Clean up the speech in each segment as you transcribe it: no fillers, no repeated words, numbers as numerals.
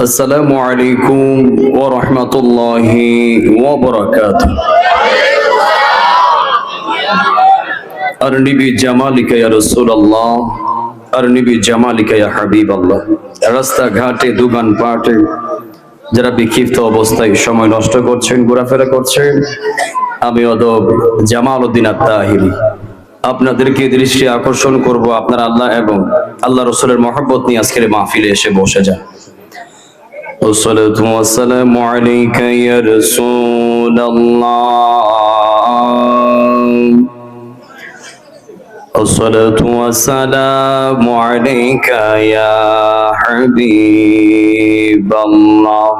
আসসালামু আলাইকুম ওয়া রাহমাতুল্লাহি ওয়া বারাকাতুহু। আরনিবি জামালিকা ইয়া রাসূলুল্লাহ, আরনিবি জামালিকা ইয়া হাবিবাল্লাহ। রাস্তাঘাটে দোকান পাটে যারা বিক্ষিপ্ত অবস্থায় সময় নষ্ট করছেন, ঘোরাফেরা করছেন, আমি অদব জামাল উদ্দিন আত-তাহিরি আপনাদেরকে দৃষ্টি আকর্ষণ করব আপনার আল্লাহ এবং আল্লাহ রাসূলের মহব্বত নিয়ে আজকের মাহফিলে এসে বসে যান। والصلاة والسلام عليك يا رسول الله، الصلاة والسلام عليك يا حبيب الله،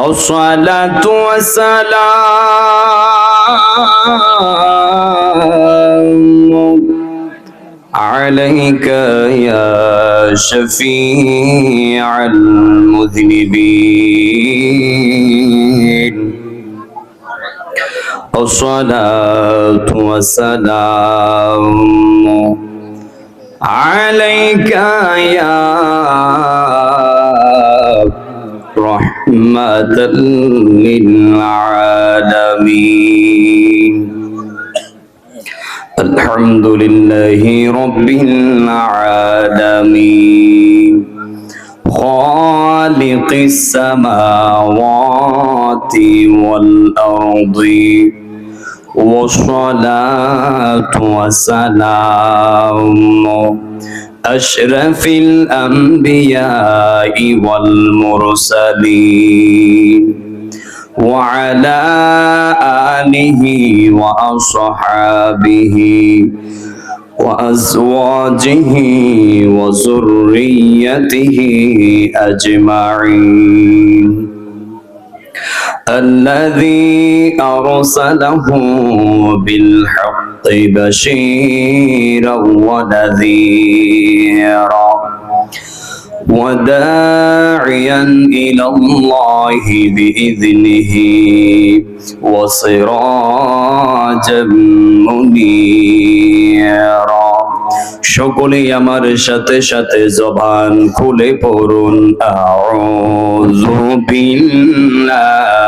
الصلاة والسلام عليك يا شفيع المذنبين، الصلاة والسلام عليك يا رحمة للعالمين، الحمد لله رب العالمين، خالق السماوات والأرض، والصلاة والسلام أشرف الأنبياء والمرسلين وعلى آله وأصحابه وأزواجه وذريته أجمعين، الذي أرسله بالحق بشيرا ونذيرا وداعيا إلى الله بإذنه وسراجا منيرا। সকলেই আমার সাথে সাথে জবান খুলে পড়ুন আউযু বিল্লাহি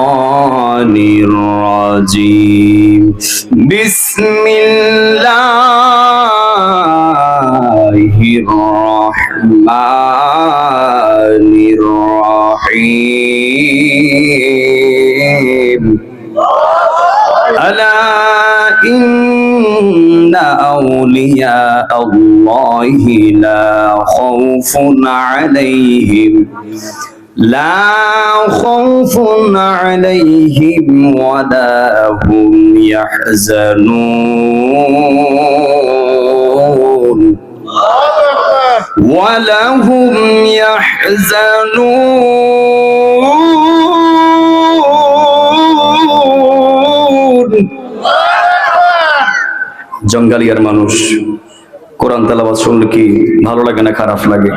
الشيطانir الرجيم، بسم الله الرحمن الرحيم، ألا إن أولياء الله لا خوف عليهم ولا هم يحزنون জঙ্গালিয়ার মানুষ কোরআন তেলাওয়াত শুনলে কি ভালো লাগে না খারাপ লাগে?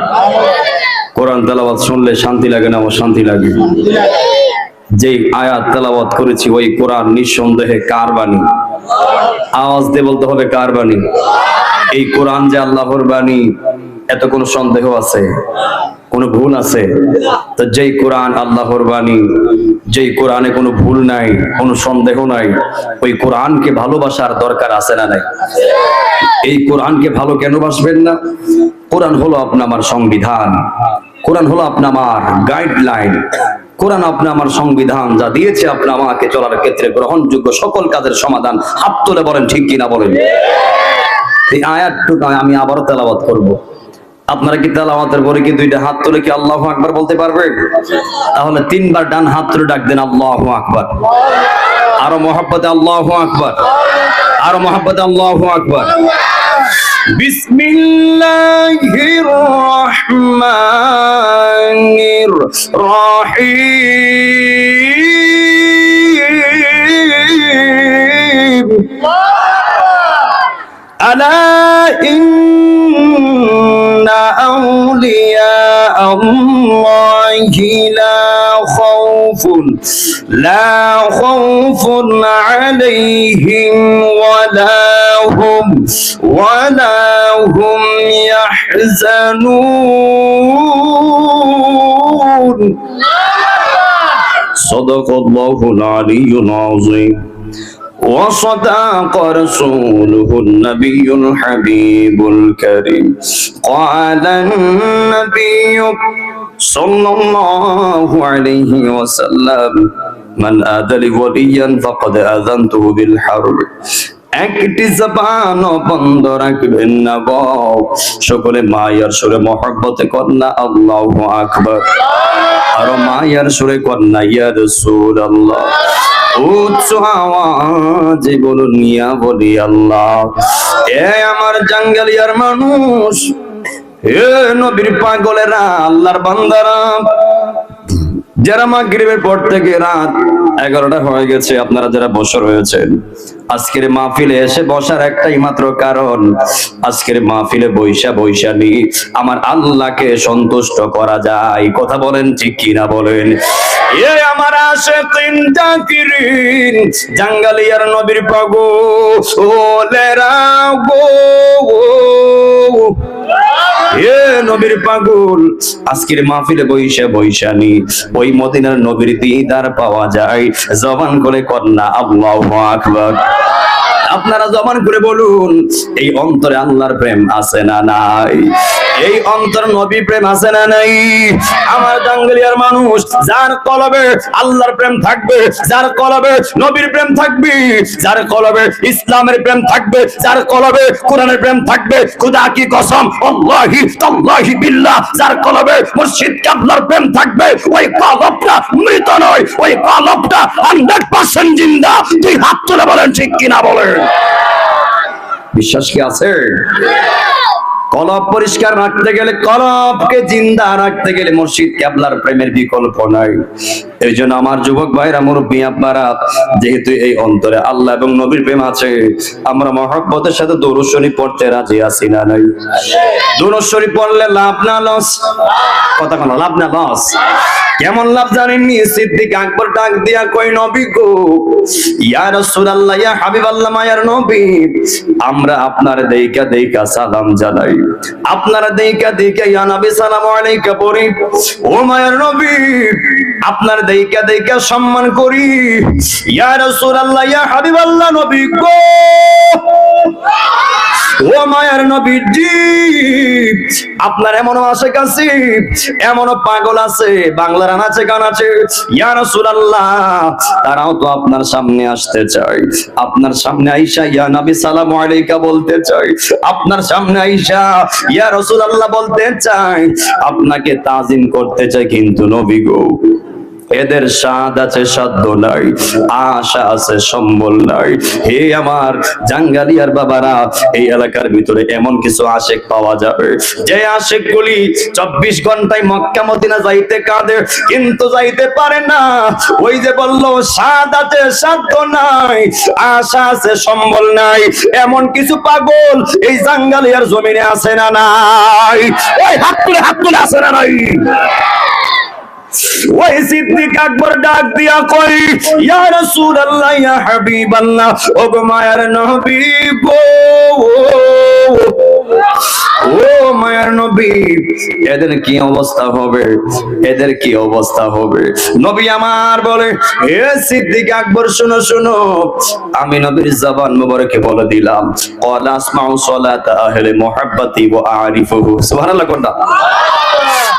কোরআন তেলাওয়াত শুনলে শান্তি লাগে না অশান্তি লাগে? যেই আয়াত তেলাওয়াত করেছি ওই কোরআন নিঃসন্দেহে কার বাণী? আওয়াজ দিয়ে বলতে হবে কার বাণী? এই কোরআন যে আল্লাহর বাণী এত কোনো সন্দেহ আছে? কোনো ভুল আছে? তো যেই কোরআন আল্লাহর বাণী, যেই কোরআনে কোনো ভুল নাই, কোনো সন্দেহ নাই, ওই কোরআনকে ভালোবাসার দরকার আছে না নাই? এই কোরআনকে ভালো কেন বাসবেন না? কোরআন হলো আপনার আমার সংবিধান, কোরআন হলো আপনার আমার গাইডলাইন, কোরআন আপনার আমার সংবিধান যা দিয়েছে আপনার আমাকে চলার ক্ষেত্রে গ্রহণযোগ্য সকল কাজের সমাধান। হাত তুলে বলেন ঠিক কিনা বলেন। এই আয়াতটুকু আমি আবারও তেলাওয়াত করব। আপনারা কি তেলাওয়াতের পরে কি দুইটা হাত তুলে কি আল্লাহু আকবার বলতে পারবেন? তাহলে তিনবার ডান হাত তুলে ডাক দেন আল্লাহু আকবার। আরো মহব্বতে আল্লাহু আকবার, আরো মহব্বতে আল্লাহু আকবার। বিসমিল্লাহির রহমানির রহিম, আলা ইন্না আউলিয়া আল্লাহি লা খাউফ খাউফুন আলাইহিম ওয়ালা হুম ইয়াহজানুন। সাদাকাল্লাহুল আলিয়্যুল আযীম। وصدق رسوله النبي الحبيب الكريم. قال النبي صلى الله عليه وسلم من آذى لي وليا فقد آذنته بالحرب. একটি জবান বন্ধ রাখবেন না গো, সকলে মায়ার সুরে মহব্বতে কন্যা আল্লাহু আকবার, আর মায়ার সুরে কন্যা ইয়া রাসূলুল্লাহ। উচ্চ আওয়াজে বলুন ইয়া বলি আল্লাহ। এ আমার জাঙ্গালিয়ার মানুষ, এ নবীর পাগলেরা, আল্লাহর বান্দারা, যারা মাগরিবের পর থেকে রাত 11টা হয়ে গেছে, আপনারা যারা বসে রয়েছেন, আজকের মাহফিলে এসে বসার একটাই মাত্র কারণ, আজকের মাহফিলে বৈশা নি আমার আল্লাহকে সন্তুষ্ট করা যায়। কথা বলেন ঠিক কিনা বলেন? এ আমার আশিকিন জাকিরিন, জাঙ্গালিয়ার নবীর পাগলেরা গো, এ নবীর পাগল, আজকের মাহফিলে বৈশা নি ওই মদিনার নবীর দিদার পাওয়া যায়। জবান করে কন্যা আল্লাহু আকবার। আপনারা জবান করে বলুন, এই অন্তরে আল্লাহর প্রেম আছে না নাই? এই অন্তর নবী প্রেম আছে না নাই? আমার জাঙ্গালিয়ার মানুষ, যার কলবে আল্লাহর প্রেম থাকবে, যার কলবে নবীর প্রেম থাকবে, যার কলবে ইসলামের প্রেম থাকবে, যার কলবে কোরআনের প্রেম থাকবে, খোদা কি কসম, আল্লাহি তাল্লাহি বিল্লাহ, যার কলবে মুর্শিদ কিবলার প্রেম থাকবে, ওই কলবটা মৃত নয়, ওই কলবটা 100% জিন্দা। তুই হাত তুলে বলেন ঠিক কিনা বলেন? বিশ্বাস কি আছে? কলব পরিষ্কার রাখতে গেলে, কলবকে জিন্দা রাখতে গেলে মুর্শিদ কিবলার প্রেমের বিকল্প নাই। এই জন্য আমার যুবক ভাইরা, মুরব্বী আপনারা, যেহেতু এই অন্তরে আল্লাহ এবং নবীর প্রেম আছে, আমরা মহব্বতের সাথে দরুদ শরীফ পড়তে রাজি আছি না নাই? দরুদ শরীফ পড়লে লাভ না লস? কথা কোনো লাভ না লস? কেমন লাভ জানেননি? সিদ্দিক আকবর ডাক দিয়া কই, নবী গো, ইয়া রাসূলুল্লাহ, ইয়া হাবিবাল্লাহ, মায়ার নবী, আমরা আপনার দেইকা সালাম জানাই, আপনারা দেইকা ইয়া নবী সালামু আলাইকা পড়ি। ও মায়ার নবী, আপনার দেইকা সম্মান করি। ইয়া রাসূলুল্লাহ, ইয়া হাবিবাল্লাহ, নবী গো, ও মায়ার নবীজি, আপনার এমন আশিক আছে, এমন পাগল আছে, বাংলার আনাচে কানাচে, ইয়া রাসূলুল্লাহ, তারাও তো আপনার সামনে আসতে চায়, আপনার সামনে আইসা ইয়া নবী সালামু আলাইকা বলতে চায়, আপনার সামনে আইসা ইয়া রাসূলুল্লাহ বলতে চায়, আপনাকে তাজিম করতে চায়, কিন্তু নবী গো, এদের স্বাদ আছে, সাধ্য নাই, আশা আছে, সম্বল নাই। হে আমার জাঙ্গালিয়ার বাবারা, এই এলাকার ভিতরে এমন কিছু আশিক পাওয়া যাবে, যে আশিক গুলি 24 ঘন্টায় মক্কা মদিনা যাইতে কাঁদে, কিন্তু যাইতে পারে না। ওই যে বললো, স্বাদ আছে, সাধ্য নাই, আশা আছে, সম্বল নাই, এমন কিছু পাগল এই জাঙ্গালিয়ার জমিনে আছে না নাই? ওই হাত তুলে আছে না নাই? ওই সিদ্দিক আকবর ডাক দিয়া কই, ইয়া রাসূলুল্লাহ, ইয়া হাবিবাল্লাহ, ও গো মায়ার নবী গো, ও মায়ার নবী, এদের কি অবস্থা হবে, এদের কি অবস্থা হবে? নবী আমার বলে, হে সিদ্দিক আকবর, শুনো শুনো, আমি নবীর জবান মুবারকে বলে দিলাম, ক্বালা আসমাউ সালাতা আহলি মুহাব্বতি ওয়া আরিফুহু। সুবহানাল্লাহ কোনটা?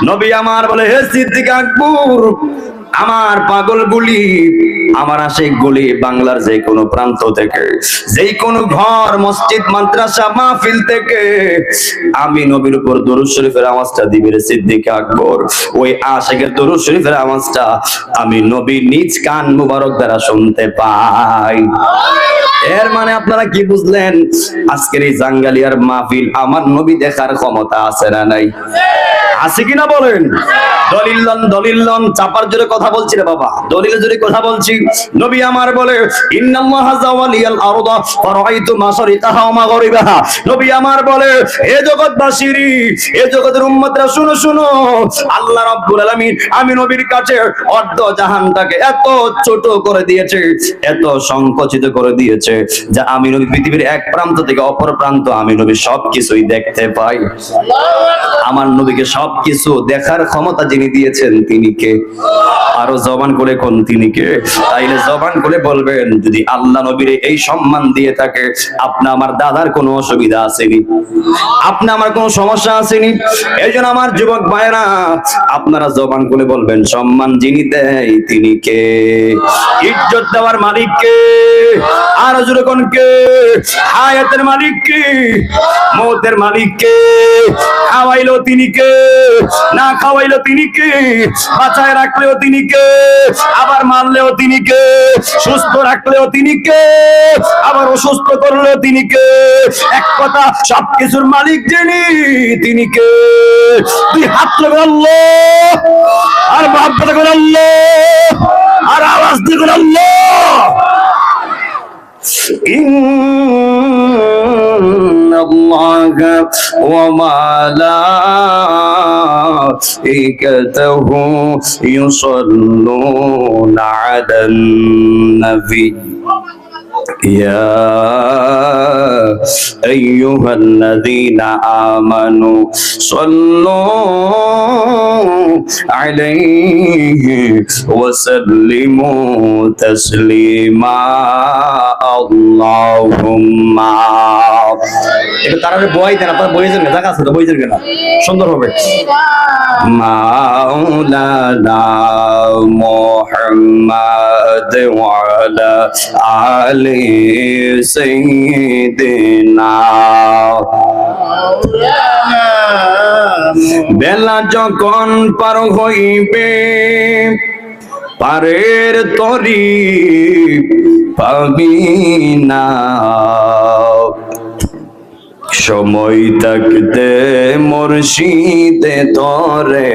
নবী আমার বলে, হে সিদ্দিক আকবর, আমার পাগলগুলি, আমার আশিকগুলি বাংলার যে কোনো প্রান্ত থেকে, যেই কোনো ঘর, মসজিদ, মাদ্রাসা, মাহফিল থেকে আমি নবীর উপর দরুদ শরীফের আওয়াজটা দিবে রে সিদ্দিক আকবর, ওই আশিকের দরুদ শরীফের আওয়াজটা আমি নবী নিজ কান মুবারক দ্বারা শুনতে পাই। এর মানে আপনারা কি বুঝলেন? আজকের এই জাঙ্গালিয়ার মাহফিল আমার নবী দেখার ক্ষমতা আছে না নাই? আছে কিনা বলেন? দলিলন চাপার জোরে কথা বলছি রে বাবা, দলিলের জোরে কথা বলছি। নবী আমার বলে ইন্নাল্লাহা যাওয়ালিয়াল আরদা ফারাআইতু মাশারিকাহা ওয়া মাগরিবাহা। নবী আমার বলে হে জগৎবাসীরি, হে জগতের উম্মতরা শুনো শুনো, আল্লাহ রাব্বুল আলামিন আমি নবীর কাছে অর্ধ জাহানটাকে এত ছোট করে দিয়েছে, এত সংকুচিত করে দিয়েছে যে আমি নবী পৃথিবীর এক প্রান্ত থেকে অপর প্রান্ত আমি নবী সবকিছুই দেখতে পাই। আমার নবীকে সবকিছু দেখার ক্ষমতা যিনি দিয়েছেন তিনি কে? আরো জবান করে কোন তিনি কে? তাইলে জবান করে বলবেন যদি আল্লাহ নবীর এই সম্মান দিয়ে থাকে, আপনি আমার দাদার কোনো অসুবিধা আসেনি, আপনি আমার কোনো সমস্যা আসেনি? এই জন্য আমার যুবক ভাইরা আপনারা জবান করে বলবেন সম্মান যিনি দেয় তিনি কে? ইজ্জত দেওয়ার মালিক কে? আর জোরে কোন কে? হায়াতের মালিক কে? মওতের মালিক কে? খাওয়াইলো তিনি কে? না খাওয়াইলো তিনি কে? বাঁচায় রাখলেও তিনি কে? আবার মারলেও তিনি কে? সুস্থ রাখলেও তিনি কে? আবার অসুস্থ করলেও তিনি কে? এক কথা সবকিছুর মালিক যিনি তিনি কে? তুই হাত লাগান আল্লাহ, আর ভাবতে লাগান আল্লাহ, আর আওয়াজ দিয়ে আল্লাহ। ইন্নাল্লাহা ওয়া মালাইকাতাহু ইউসাল্লুনা আলান নবী يا أيها الذين آمنوا صلوا عليه وسلموا تسليما اللهم এটা তারারে বই দেন, আপনারা বইয়েছেন না, জায়গা আছে তো বইয়েছেন কেন? সুন্দর হবে। মাওলানা মুহাম্মদ ওয়া আলা আলি সাইয়্যিদিনা। বেলা যখন পার হইবে পারের তরি পাবি না, সময় থাকতে মুর্শিদে ধরে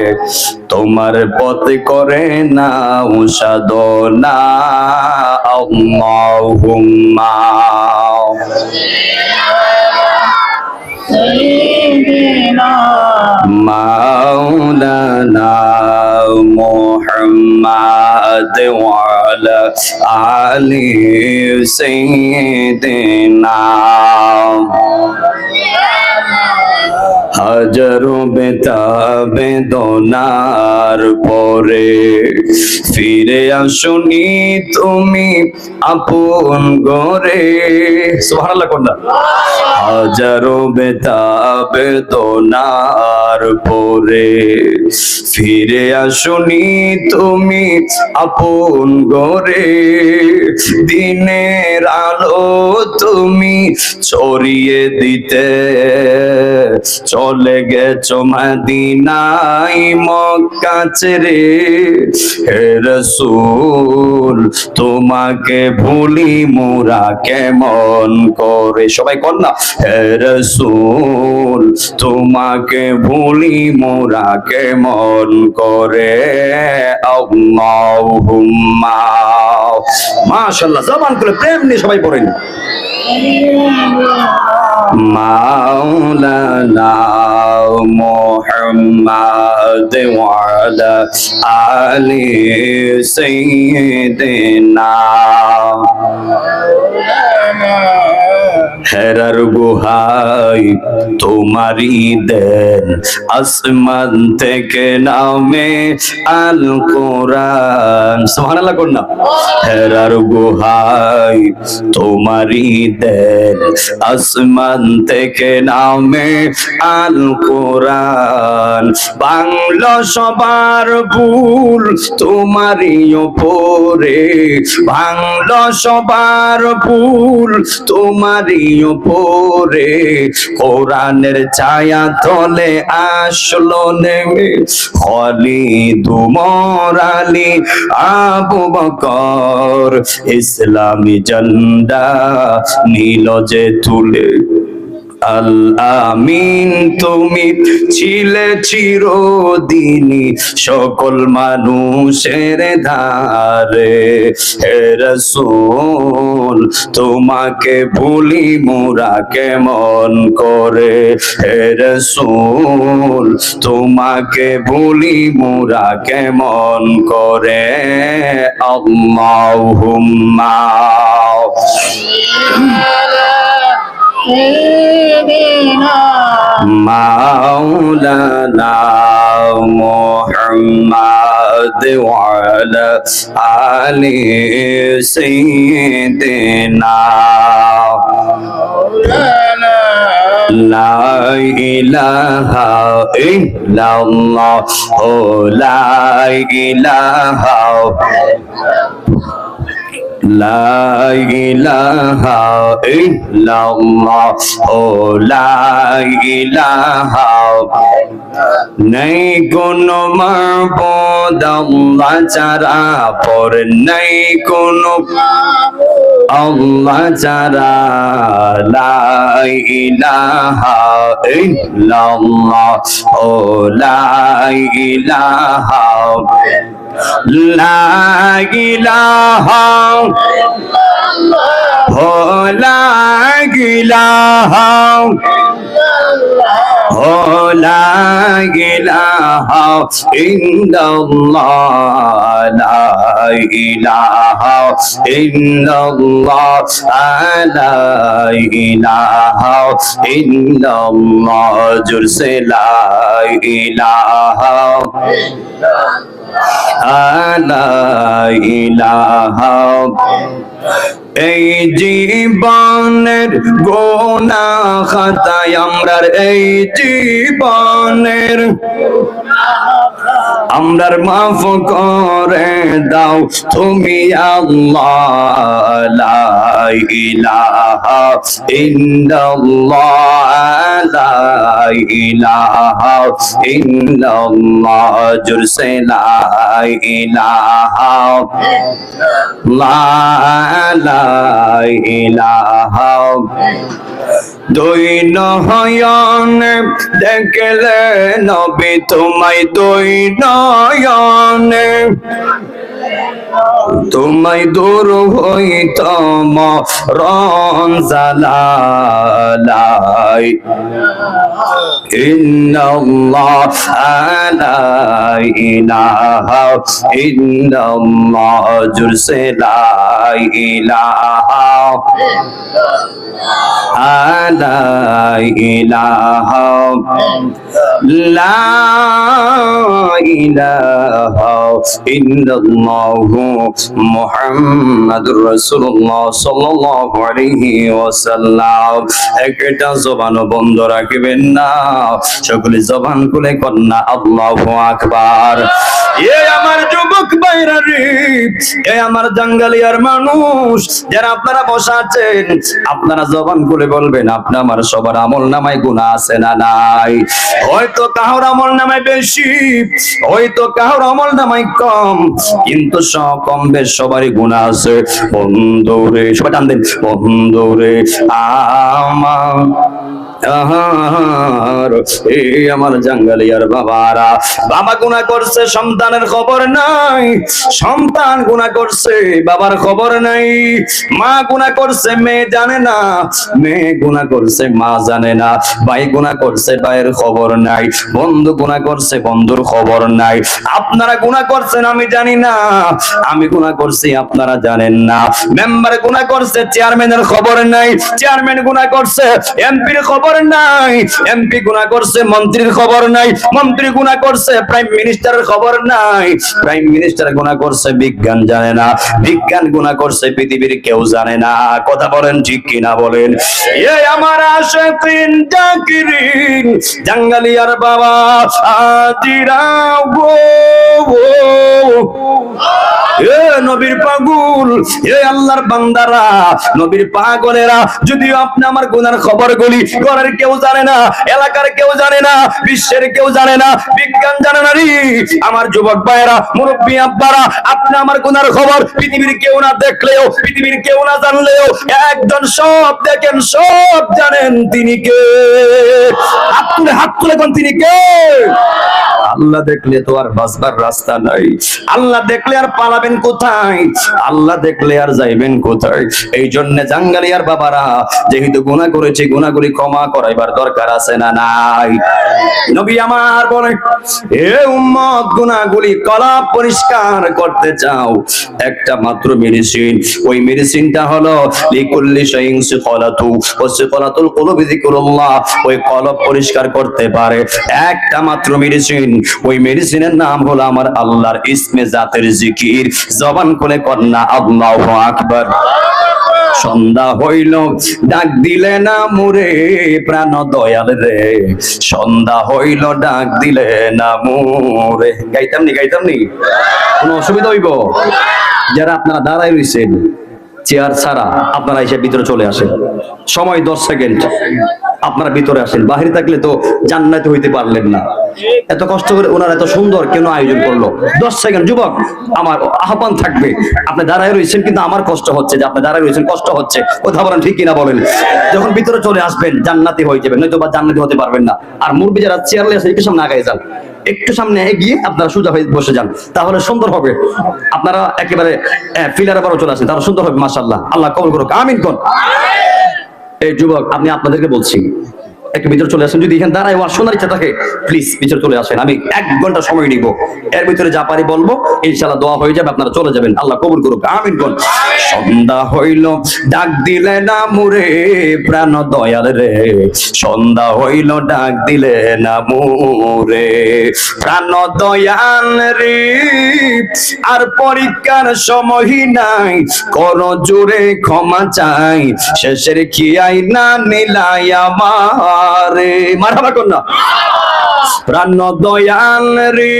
তোমার পথ করে না সাধনা। আল্লাহুম্মা মাওলানা মুহাম্মদ ওয়া আলা আলি সাইয়্যিদিনা। হাজারো বেদনার পরে ফিরে আসুনি তুমি আপন ঘরে। সুবহানাল্লাহ কোনটা? হাজারো বেদনার পরে ফিরে আসুনি তুমি আপন ঘরে। দিনের আলো তুমি ছড়িয়ে দিতে চলে গেছো মদিনায় মক্কা ছেড়ে। হে রাসূল তোমাকে ভুলি মোরা কেমন করে? সবাই কর না, হে রাসূল তোমাকে ভুলি মোরা কেমন করে? আল্লাহুম্মা। মাশাআল্লাহ, জবান করে প্রেম নিয়ে সবাই পড়েন। মাওলানা মুহাম্মদ ওয়া আলা আলি সাইয়্যিদিনা। হেরার গুহায় তোমারি দেন আসমান থেকে নামে আল কোরআন। সুবহানাল্লাহ কোন না? হেরার গুহায় তোমারি দেন আসমান থেকে নামে আল কোরআন। বাংলা সবার ভুল তোমারই ওপরে, বাংলা সবার ভুল তোমারই ওপরে। কোরআনের ছায়া তলে আসলো নেমে খালিদ উমর আলী আবু বকর। ইসলামী ঝান্ডা নীল যে তুলে আল আমিন তুমি ছিলে চিরদিনই সকল মানুষের ধারে। হে রাসূল তোমাকে ভুলি মোরা কেমন করে, হে রাসূল তোমাকে ভুলি মোরা কেমন করে। আল্লাহুম্মা মাওলানা মুহাম্মদ ওয়া আলা আলি সাইয়্যিদিনা লা ইলাহা ইল্লাল্লাহ ও লা ইলাহা লা ইলাহা ইল্লাল্লাহ ও লা ইলাহা নাই কোনো মাবুদ আল্লাহ ছাড়া, পর নাই কোনো আল্লাহ ছাড়া। লা ইলাহা ইল্লাল্লাহ ও লা ইলাহা লা ইলাহা ও লা ইলাহা ও লা ইলাহা ইল্লাল্লাহ লা ইলাহা ইল্লাল্লাহ লা ইলাহা ইল্লাল্লাহ জোরসে লা ইলাহা লা ইলাহা। এই জীবনের গুনাহ খাতায় আমরার, এই জীবনের আমরার মাফ করে দাও তুমি আল্লাহ। লা ইলাহা ইল্লাল্লাহ লা ইলাহা ইল্লাল্লাহ জোরসে লা ইলাহা লা ইলাহা। দুই নয়নে দেখলে নবী তোমায়, দুই নয়নে তোমায় দূর হইতম রন জালালাই ইন্নাল্লাহ লা ইলাহা ইল্লাল্লাহ জোরসে লা ইলাহা লা ইলাহা লা ইলাহা ইল্লাল্লাহু মুহাম্মাদুর রাসূলুল্লাহ সাল্লাল্লাহু আলাইহি ওয়াসাল্লাম। একটা জবান বন্ধ রাখবেন না, সকলে জবান খুলে কন্না আল্লাহু আকবার। এ আমার যুবক ভাইরা রে, এ আমার জাঙ্গালিয়ার মানুষ যারা আপনারা বসা আছেন, আপনারা জবান খুলে বলবেন আপনি আমার সবার আমলনামায় গুনাহ আছে না নাই? হয়তো কারোর আমলনামায় বেশি, হয়তো কারোর আমলনামায় কম, কিন্তু সব কম বেশ সবারই গুনাহ আছে। বন্ধুরে সবাই টান দেন, বন্ধুরে আমার এই আমার জাঙ্গালিয়ার বাবারা, বাবা গুনাহ করছে সন্তানের খবর নাই, সন্তান গুনাহ করছে বাবার খবর নাই, মা গুনাহ করছে মেয়ে জানে না, মেয়ে গুনাহ করছে মা জানে না, ভাই গুনাহ করছে ভাইয়ের খবর নাই, বন্ধু গুনাহ করছে বন্ধুর খবর নাই। আপনারা গুনাহ করছেন আমি জানি না, আমি গুনাহ করছি আপনারা জানেন না, মেম্বার গুনাহ করছে চেয়ারম্যানের খবর নাই, চেয়ারম্যান গুনাহ করছে এমপির খবর নাই, এমপি গুনাহ করছে মন্ত্রীর খবর নাই, মন্ত্রী গুনাহ করছে প্রাইম মিনিস্টারের খবর নাই, প্রাইম মিনিস্টার গুনাহ করছে বিজ্ঞান জানে না, বিজ্ঞান গুনাহ করছে পৃথিবীর কেউ জানে না। কথা বলেন ঠিক কিনা বলেন? এই আমার আশিকিন জাকিরিন জাঙ্গালিয়ার বাবা আজিরা গো, এ নবীর পাগল, এ আল্লাহর বান্দারা, নবীর পাগলেরা, যদিও আপনি আমার গুনার খবর গুলি করে পরিবারের কেউ জানে না, এলাকার কেউ জানে না, বিশ্বের কেউ জানে না, বিজ্ঞান জানে না রে আমার যুবক ভাইরা, মুরব্বী আব্বারা, আপনি আমার গুনার খবর পৃথিবীর কেউ না দেখলেও, পৃথিবীর কেউ না জানলেও একজন সব দেখেন, সব জানেন, তিনি কে? হাত তুলে কোন তিনি কে? আল্লাহ দেখলে তো আর বাঁচবার রাস্তা নাই, আল্লাহ দেখলে আর পালাবেন কোথায়, আল্লাহ দেখলে আর যাইবেন কোথায়? এই জন্য জাঙ্গালিয়ার বাবারা, যেহেতু গুনাহ করেছে, গুনাহগুলি ক্ষমা করাইবার দরকার আছে না নাই? নবী আমার বলেন, হে উম্মত, গুনাহগুলি কলা পরিষ্কার করতে চাও, একটা মাত্র মেডিসিন, ওই মেডিসিনটা হলো লিকুল্লি শাইইন সিকালাতু ওয়া সিকালাতুল কুলুবি যিকরুল্লাহ। ওই কলব পরিষ্কার করতে পারে একটা মাত্র মেডিসিন, ওই মেডিসিনের নাম হলো আমার আল্লাহর ইসমে জাতের জিকির। জবান খুলে কন্যা আল্লাহু আকবার। সন্ধ্যা হইল ডাক দিলে না মুরে প্রাণ দয়াল রে, সন্ধ্যা হইল ডাক দিলে না মুরে। গাইতাম নি কোনো অসুবিধা হইব? যারা আপনারা দাঁড়ায় রইছেন চেয়ার ছাড়া, আপনারা এসে ভিতরে চলে আসেন, সময় 10 সেকেন্ড, আপনারা ভিতরে আসেন। বাহিরে থাকলে তো জান্নাতে হইতে পারলেন না। এত কষ্ট করে ওনারা এত সুন্দর কেন আয়োজন করলো? 10 সেকেন্ড। যুবক, আমার আহ্বান থাকবে, আপনি দাঁড়ায় রয়েছেন কিন্তু আমার কষ্ট হচ্ছে, যে আপনি দাঁড়ায় রয়েছেন কষ্ট হচ্ছে, কথা বলেন ঠিক কিনা বলেন? যখন ভিতরে চলে আসবেন জান্নাতি হয়ে যাবেন, নয়তো বা জান্নাতি হতে পারবেন না। আর মুরব্বি যারা চেয়ারলে আছে একটু সামনে আগায় যান, একটু সামনে এগিয়ে আপনারা সোজা হয়ে বসে যান, তাহলে সুন্দর হবে। আপনারা একেবারে ফিলারে বারো চলে আসেন, তাহলে সুন্দর হবে। মাশাআল্লাহ, আল্লাহ কবুল করুক, আমিন কোন। এই যুবক, আপনি আপনাদেরকে বলছি, একটু ভিতরে চলে আসেন। যদি এখানে দাঁড়ায় ওয়াজ শোনার ইচ্ছা থাকে প্লিজ ভিতরে চলে আসেন, আমি 1 ঘন্টা সময় নিব, এর ভিতরে যা পারি বলবো, ইনশাআল্লাহ দোয়া হয়ে যাবে, আপনারা চলে যাবেন। আল্লাহ কবুল করুক, আমিন কোন। সন্ধ্যা হইল ডাক দিলে না মুরে প্রাণ দয়াল রে, সন্ধ্যা হইল ডাক দিলে না মুরে প্রাণ দয়াল রে, আর পরীক্ষার সময় নাই, কোন জোরে ক্ষমা চাই, শেষের খিয়াই না নিলাই আমারে। মারহাবা কন্যা। প্রাণ দয়াল রে,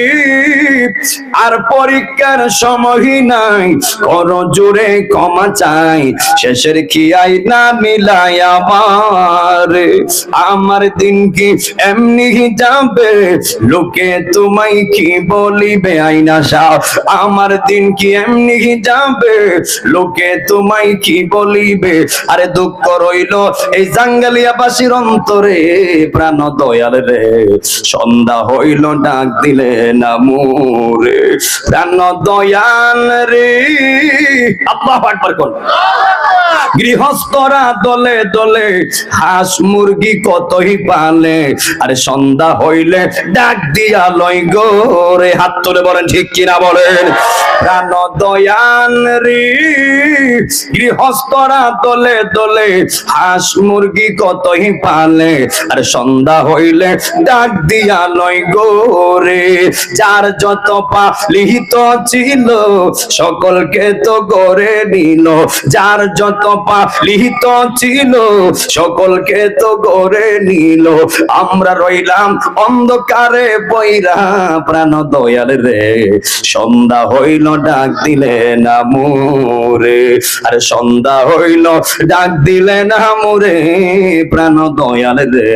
আর পরীক্ষার সময় নাই, কোন জোরে ক্ষমা চাই, শেষের খিয়াই না মিলাই আমারে। আমার দিন কি এমনি যাবে, লোকে তোমায় কি বলিবে আইনা শাহ, আমার দিন কি এমনি যাবে, লোকে তোমায় কি বলিবে। আরে দুঃখ রইল এই জাঙ্গালিয়াবাসীর অন্তরে প্রাণ দয়াল রে, সন্ধ্যা হইল ডাক দিলে না মুরে প্রাণ দয়াল রে। আল্লাহু আকবার কোন। গৃহস্থরা দলে দলে হাঁস মুরগি কতই পালে, আরে সন্ধ্যা হইলে ডাক দিয়া লই গো রে। হাত তুলে বলেন ঠিক কিনা বলেন? প্রাণ দয়াল রে, গৃহস্থরা দলে দলে হাঁস মুরগি কতই পালে, আরে সন্ধ্যা হইলে ডাক দিয়া লই গো রে। যার যত পালিত ছিল সকলকে তো গড়ে নিল, যার যত পালিত ছিল সকলকে তো গড়ে নিল, আমরা রইলাম অন্ধকারে বইরা প্রাণ দয়াল রে, সন্ধ্যা হইল ডাক দিলে না মোরে, আরে সন্ধ্যা হইল ডাক দিলে না মোরে প্রাণ দয়াল রে,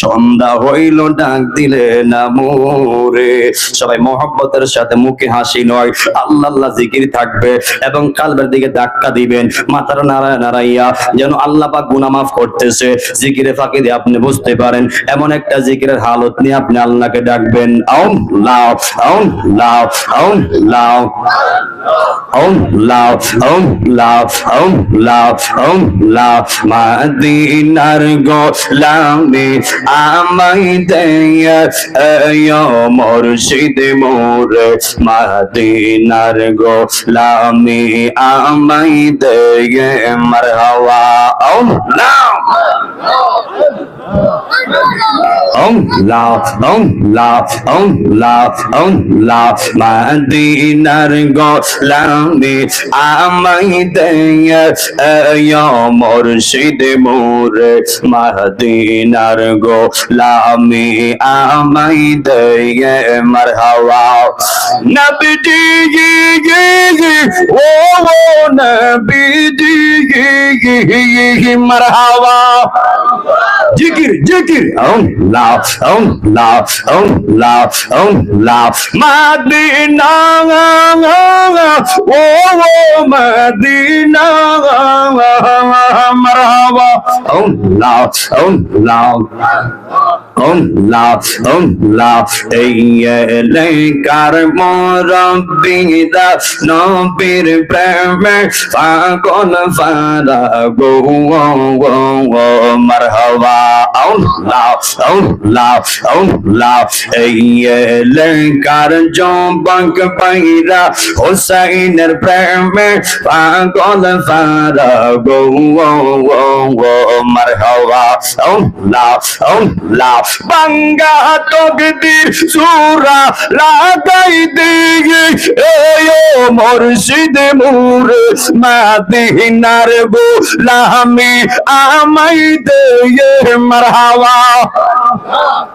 সন্ধ্যা হইল ডাক দিলে না মোরে। সবাই মহব্বতের সাথে মুখে হাসি নয়, আল্লাহ আল্লাহ জিকির থাকবে এবং কালবের দিকে ধাক্কা দিবেন, মাথার নাড়ায় নাড়াইয়া যেন আল্লাহ পাক গুনাহ মাফ করতেছে। জিকিরে ফাঁকি দিয়ে আপনি বুঝতে পারেন, এমন একটা জিকিরের হালত নিয়ে আপনি আল্লাহকে ডাকবেন। আউম লাও আউম লাও আউম লাও আউম লাও আউম লাও আউম লাও আউম লাও। মদিনার গোলামে আমায় দেয়া মুর্শিদ মোরে, মদিনার গোলামে আমায় দেয়া মারহাবা। আউম লাও আউম লাও আউম লাও আউম লাও আউম লাও। মদিনার গোলামে আমায় দেয়া মুর্শিদ মোরে, মদিনার গোলামে আমাই দে মারহাবা নবীজি ও নবীজি মারহাবা জিকির জিকির আল্লাহ আল্লাহ আল্লাহ আল্লাহ মদিনা ও মদিনা মারহাবা আল্লাহ আল্লাহ আল্লাহ এই এলাকার মুরব্বিরা নবীর প্রেমে পাগল ফারা গো মারহাবা আল্লাহ আল্লাহ আল্লাহ এই এলাকার যুবক ভাইরা হুসাইনের প্রেমে পাগল ফারা গো মারহাবা আল্লাহ আল্লাহ বাঙ্গা তকদির সূরা লাগাই দিয়ে ও মুর্শিদ মুরে মদিনার গোলামি আমাই দে মারহাবা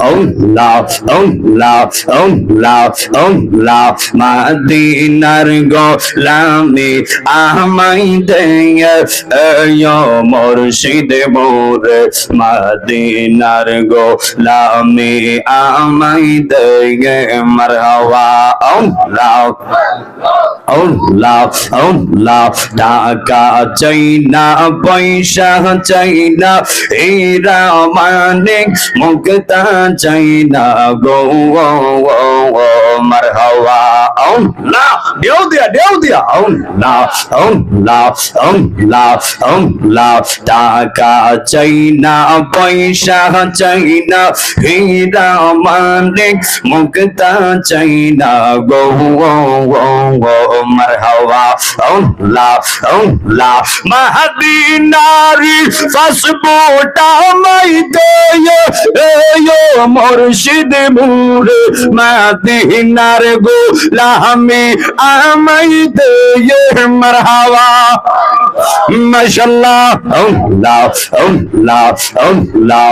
আল্লাহ আল্লাহ আল্লাহ আল্লাহ মদিনার গোলামি আমাই দে মুর্শিদ মুরে মদিনার গোলামি আমাই দে মারহাবা আল্লাহ আল্লাহ আল্লাহ টাকা চাই না পয়সা চাই না হীরা মানিক মুক্তা চাই না গো মারহাবা আল্লাহ দেও দিয়া আল্লাহ আল্লাহ আল্লাহ আল্লাহ টাকা চাই না পয়সা চাই না হীরা মানিক মুক্তা চাই না গো মারহাবা আল্লাহ আল্লাহ মদিনারি পাসপোর্ট আমাই দে মুর্শিদ মুরে মদিনার গোলামি আমাই দে মারহাবা মাশাআল্লাহ আল্লাহ আল্লাহ আল্লাহ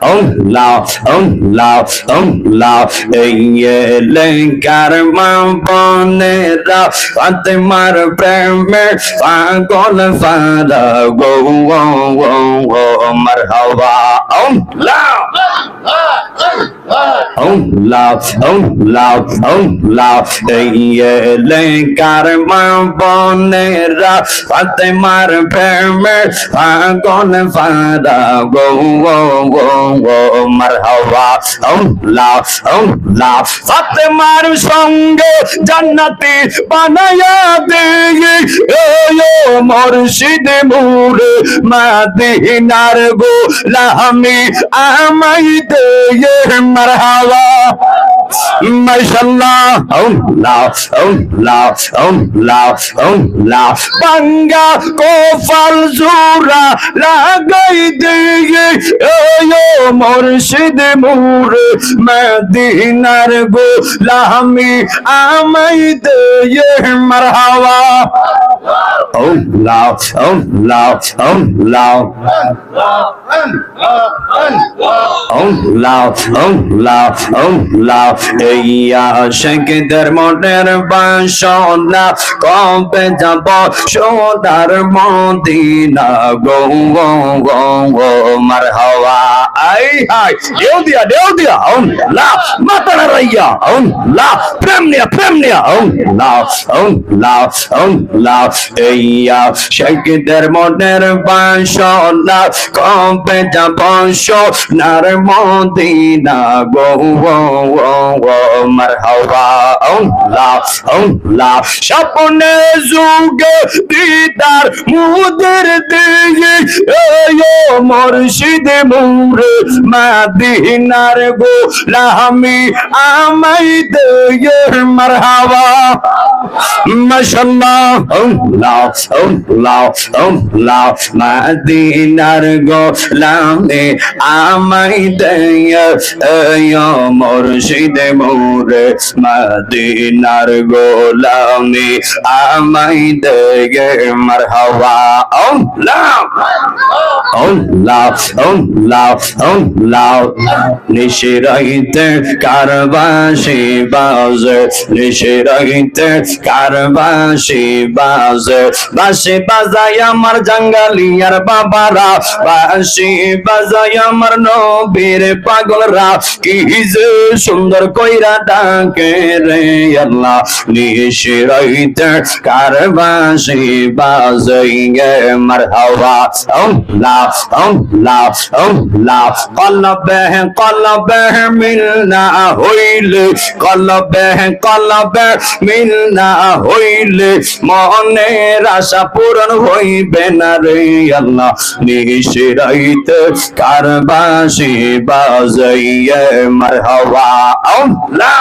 আল্লাহ আল্লাহ আল্লাহ এই এলাকার মা বোনেরা ফাতেমার প্রেমে পাগল ফারা গো মারহাবা আল্লাহ আল্লাহ আল্লাহ আল্লাহ এই এলাকার মা বোনেরা ফাতেমার প্রেমে পাগল ফারা গো মারহাবা আল্লাহ আল্লাহ ফাতেমার সঙ্গে জান্নাতি বানায়া দে মুর্শিদ মুরে মদিনার গোলামি আমাই দে মারহাবা মাশাআল্লাহ আল্লাহ আল্লাহ আল্লাহ আল্লাহ বাঙ্গা কোফাল জোরা লাগাই দিয়ে মুর্শিদ মুরে মদিনার গোলামি আমাই দে মারহাবা আল্লাহ আল্লাহ আল্লাহ আল্লাহ আল্লাহ আল্লাহ এই আশিকদের মনের বাসনা কবে যাব সোনার মদিনা গো মারহাবা আই হাই দেও দিয়া আল্লাহ মাতা রাইয়া আল্লাহ প্রেম নিয়া আল্লাহ আল্লাহ আল্লাহ এই আশিকদের মনের বাসনা কবে যাব সোনার মদিনা গো মারহাবা আল্লাহ আল্লাহ স্বপ্নে যুগে দিদার মুদের দিয়ে মুর্শিদ মুরে মদিনার গোলামি আমাই দে মারহাবা মাশাআল্লাহ আল্লাহ আল্লাহ আল্লাহ মদিনার গোলামি আমাই দে মুর্শিদ দে মোরে মদিনার গোলামি আমায় দে গে মারহাবা আল্লাহ আল্লাহ আল্লাহ আল্লাহ নিশিরাইতে কারবাসি বাজে নিশিরাইতে কারবাসি বাজে বাঁশি বাজায় আমার জাঙ্গালিয়ার বাবারা বাঁশি বাজায় আমার নবীর পাগলরা কি যে সুন্দর কইরা ডাকে রে আল্লাহ নিশিরাইতে কারবাসি বাজাইয়ে মারহাবা আল্লাহ আল্লাহ আল্লাহ কলবে কলবে মিলনা হইলে কলবে কলবে মিলনা হইলে মনের আশা পূরণ হইবে না রে আল্লাহ নিশিরাইতে কারবাসি বাজাইয়ে মারহাবা আল্লাহ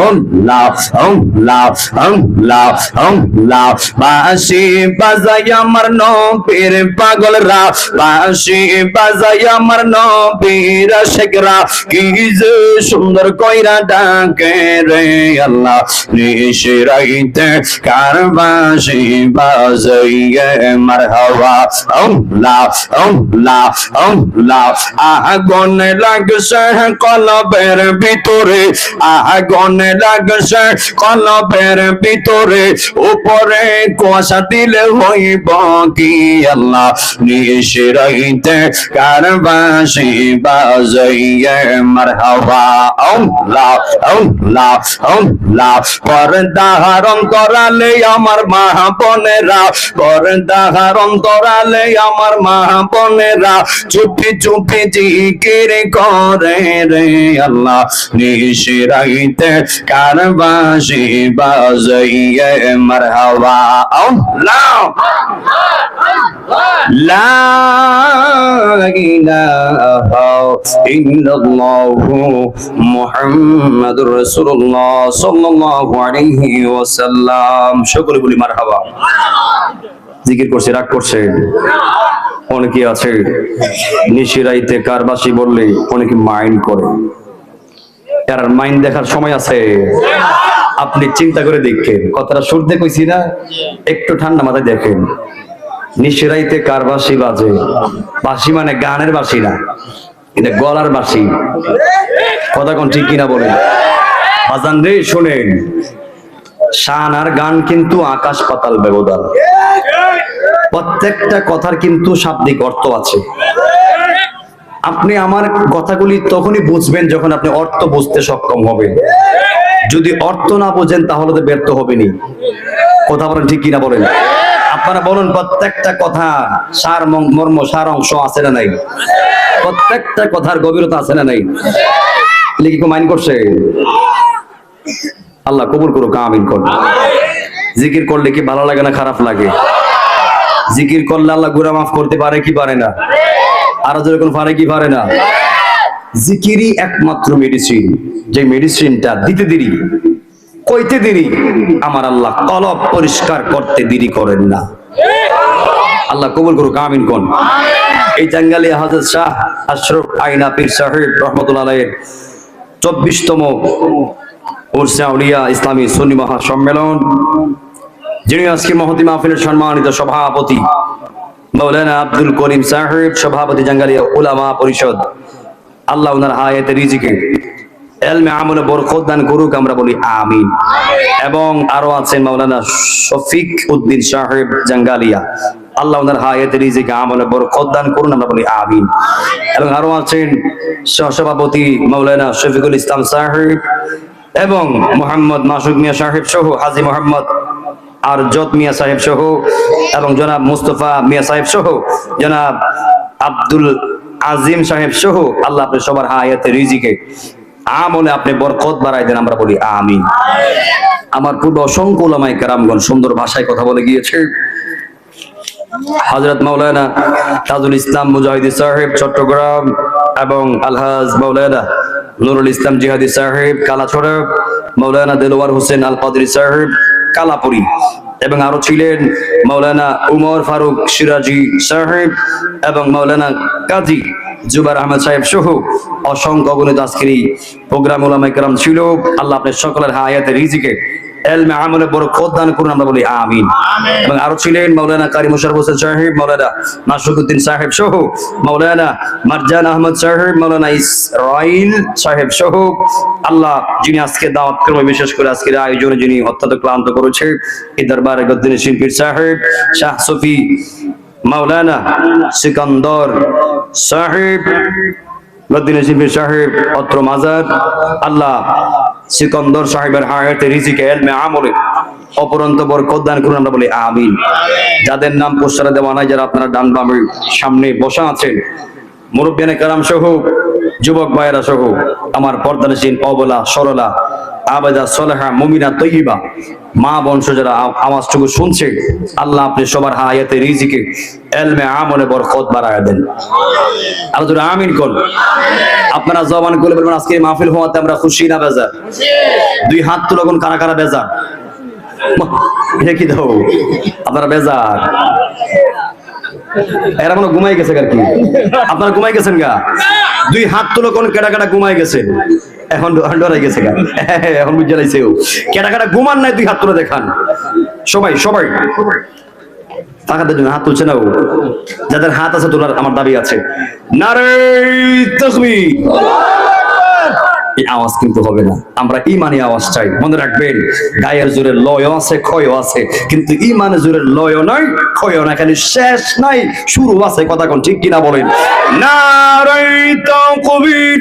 আল্লাহ আল্লাহ আল্লাহ আল্লাহ বাঁশি বাজায় আমার নবীর পাগলরা বাঁশি বাজায় আমার নবীর আশিকরা কি যে সুন্দর কইরা ডাকে রে আল্লাহ নিশিরাইতে কারবাসি বাজাইয়ে মারহাবা আল্লাহ আল্লাহ আল্লাহ আগুন লাগছে কলবের ভিতরে আগুন লাগছে কলবের ভিতরে উপরে কুয়াশা দিলে হইব কি আল্লাহ নিশিরাইতে কারবাসি বাজাইয়ে মারহাবা আল্লাহ আল্লাহ আল্লাহ পর্দার অন্তরালে আমার মা বোনেরা পর্দার অন্তরালে আমার মা বোনেরা চুপি চুপি জিকির করে রে আল্লাহ নিশিরাইতে কারবাসি বাজাইয়ে মারহাবা আল্লাহ লা ইলাহা ইল্লাল্লাহু মুহাম্মাদুর রাসূলুল্লাহ সাল্লাল্লাহু আলাইহি ওয়াসাল্লাম সকলে বলি মারহাবা জিকির করছে রাগ করছে অনেকে আছে নিশিরাইতে কারবাসি বললে অনেকে মাইন্ড করে এর মাইন্ড দেখার সময় আছে আপনি চিন্তা করে দেখেন কথাটা শুনতে কইছি না একটু ঠান্ডা মাথায় দেখেন নিশিরাইতে কারবাসি বাজে বাঁশি মানে গানের বাঁশি না এটা গলার বাঁশি কথা কোন ঠিক কিনা বলেন বাজান রে শোনেন শান আর গান কিন্তু আকাশ পাতাল ব্যবধান প্রত্যেকটা কথার কিন্তু শাব্দিক অর্থ আছে আপনি আমার কথাগুলি তখনই বুঝবেন যখন আপনি অর্থ বুঝতে সক্ষম হবেন যদি অর্থ না বোঝেন তাহলে তো ব্যর্থ হবেনি কথা বলেন ঠিক কিনা বলেন আপনারা বলুন প্রত্যেকটা কথা সার মর্ম সার অংশ আছে না নাই প্রত্যেকটা কথার গভীরতা আছে না নাই লিখি কো মাইন্ড করছে আল্লাহ কবুল করুক আমিন করুন জিকির করলে কি ভালো লাগে না খারাপ লাগে জিকির করলে আল্লাহ গুনাহ মাফ করতে পারে কি পারে না আর যদি কোন পারে কি পারে না জিকিরই একমাত্র মেডিসিন যে মেডিসিনটা দিতে দেরি কইতে দেরি আমার আল্লাহ কলব পরিষ্কার করতে দেরি করেন না আল্লাহ কবুল করুক আমিন কোন এই জাঙ্গালিয়া হযরত শাহ আশরাফ আইনা পীর সাহেব রাহমাতুল্লাহ আলাইহি 24তম উরসে আউলিয়া ইসলামী সুন্নি মহাসম্মেলন যিনি আজকে মহতি মাহফিলের সম্মানিত সভাপতি মাওলানা আব্দুল করিম সাহেব সভাপতি জাঙ্গালিয়া উলামা পরিষদ আল্লাহ ওনার হায়াতে রিজিকে এলমে আমলে বরকত দান করুক আমরা বলি আমিন এবং আরো আছেন মাওলানা শফিক উদ্দিন সাহেব জাঙ্গালিয়া আল্লাহ ওনার হায়াতে রিজিকে আমলে বরকত দান করুন আমরা বলি আমিন এবং আরো আছেন সহসভাপতি মাওলানা শফিকুল ইসলাম সাহেব এবং মোহাম্মদ মাসুদ মিয়া সাহেব সহ হাজী মোহাম্মদ আর জত মিয়া সাহেব সহ এবং জনাব মুস্তফা মিয়া সাহেব সহ জনাব আব্দুল আজিম সাহেব সহ আল্লাহ আপনি সবার হায়াতে রিজিকে আমলে আপনি বরকত বাড়াই দেন আমরা বলি আমিন আমার পূর্বে অসংখ্য উলামায়ে কেরামগণ সুন্দর ভাষায় কথা বলে গিয়েছে হযরত মাওলানা তাজুল ইসলাম মুজাহিদি সাহেব চট্টগ্রাম এবং আলহাজ মাওলানা নুরুল ইসলাম জিহাদি সাহেব কালাছড়া মাওলানা দেলোয়ার হোসেন আল কাদরি সাহেব কালাপুরি এবং আরো ছিলেন মাওলানা উমর ফারুক সিরাজি সাহেব এবং মাওলানা কাজী জুবাইর আহমেদ সাহেব সহ অসংখ্য অগণিত আজকের এই প্রোগ্রাম উলামায়ে কেরাম ছিল। আল্লাহ আপনার সকলের হায়াতে রিজিকে এলমে আমলে বরকত দান করুন, আমরা বলি আমিন। এবং আরো ছিলেন মাওলানা কারি মুশাররফ হোসেন সাহেব, মাওলানা মাসুকুদ্দিন সাহেব সহ, মাওলানা মারজান আহমদ সাহেব, মাওলানা ইসরাইল সাহেব সহ আল্লাহ যিনি আজকে দাওয়াত ক্রমে বিশেষ করে আজকের আয়োজনে যিনি অত্যন্ত ক্লান্ত করেছে এই দরবারে গদ্দিনী শিল্পীর সাহেব শাহ সফি মাওলানা সিকান্দর সাহেব, গদ্দিনী শিল্পীর সাহেব অত্র মাজার, আল্লাহ সিকান্দর সাহেবের হায়াতে রিজিকে এলমে আমলে অপরন্ত বরকত দান করুন, আমরা বলি আমিন। যাদের নাম পোস্টারে দেওয়া নাই, যারা আপনারা ডান বামের সামনে বসা আছেন, মুরব্বিয়ানে কেরাম সহ যুবক ভাইয়েরা সহ আমার পর্দানসীন অবলা সরলা আবেদা সলেহা মুমিনা তৈয়িবা মা বংশ যারা আওয়াজটুকু শুনছে, আল্লাহ আপনি সবার হায়াতে রিজিকে এলমে আমলে বরকত বাড়ায় দেন, আল্লাহ আমিন করুন। আপনারা জবান করে বলবেন আজকে মাহফিল হওয়াতে আমরা খুশি না বেজার? দুই হাত তুলে কোন কারা কারা বেজার? কি দাও আপনারা বেজার? এরা মনে ঘুমাই গেছে আর কি, আপনারা ঘুমাই গেছেন গা? দুই হাত তুলে কোন কেটা কেটা ঘুমাই গেছে, এখন ডরাই গেছে গা, এখন বুঝে লাইছে কেটা কেটা ঘুমান নাই, দুই হাত তুলে দেখান সবাই সবাই। তাকাদের জন্য হাত তুলছে না, যাদের হাত আছে তোলার আমার দাবি আছে। নারে তাকবীর। এই আওয়াজ কিন্তু হবে না, আমরা ইমানি আওয়াজ চাই। মনে রাখবেন গায়ের জোরে লয়ও আছে ক্ষয়ও আছে, কিন্তু ইমানের জোরে লয়ও নাই ক্ষয়ও নাই, খালি শেষ নাই শুরু আছে। কথা কোন ঠিক কিনা বলেন? নারে তাকবীর,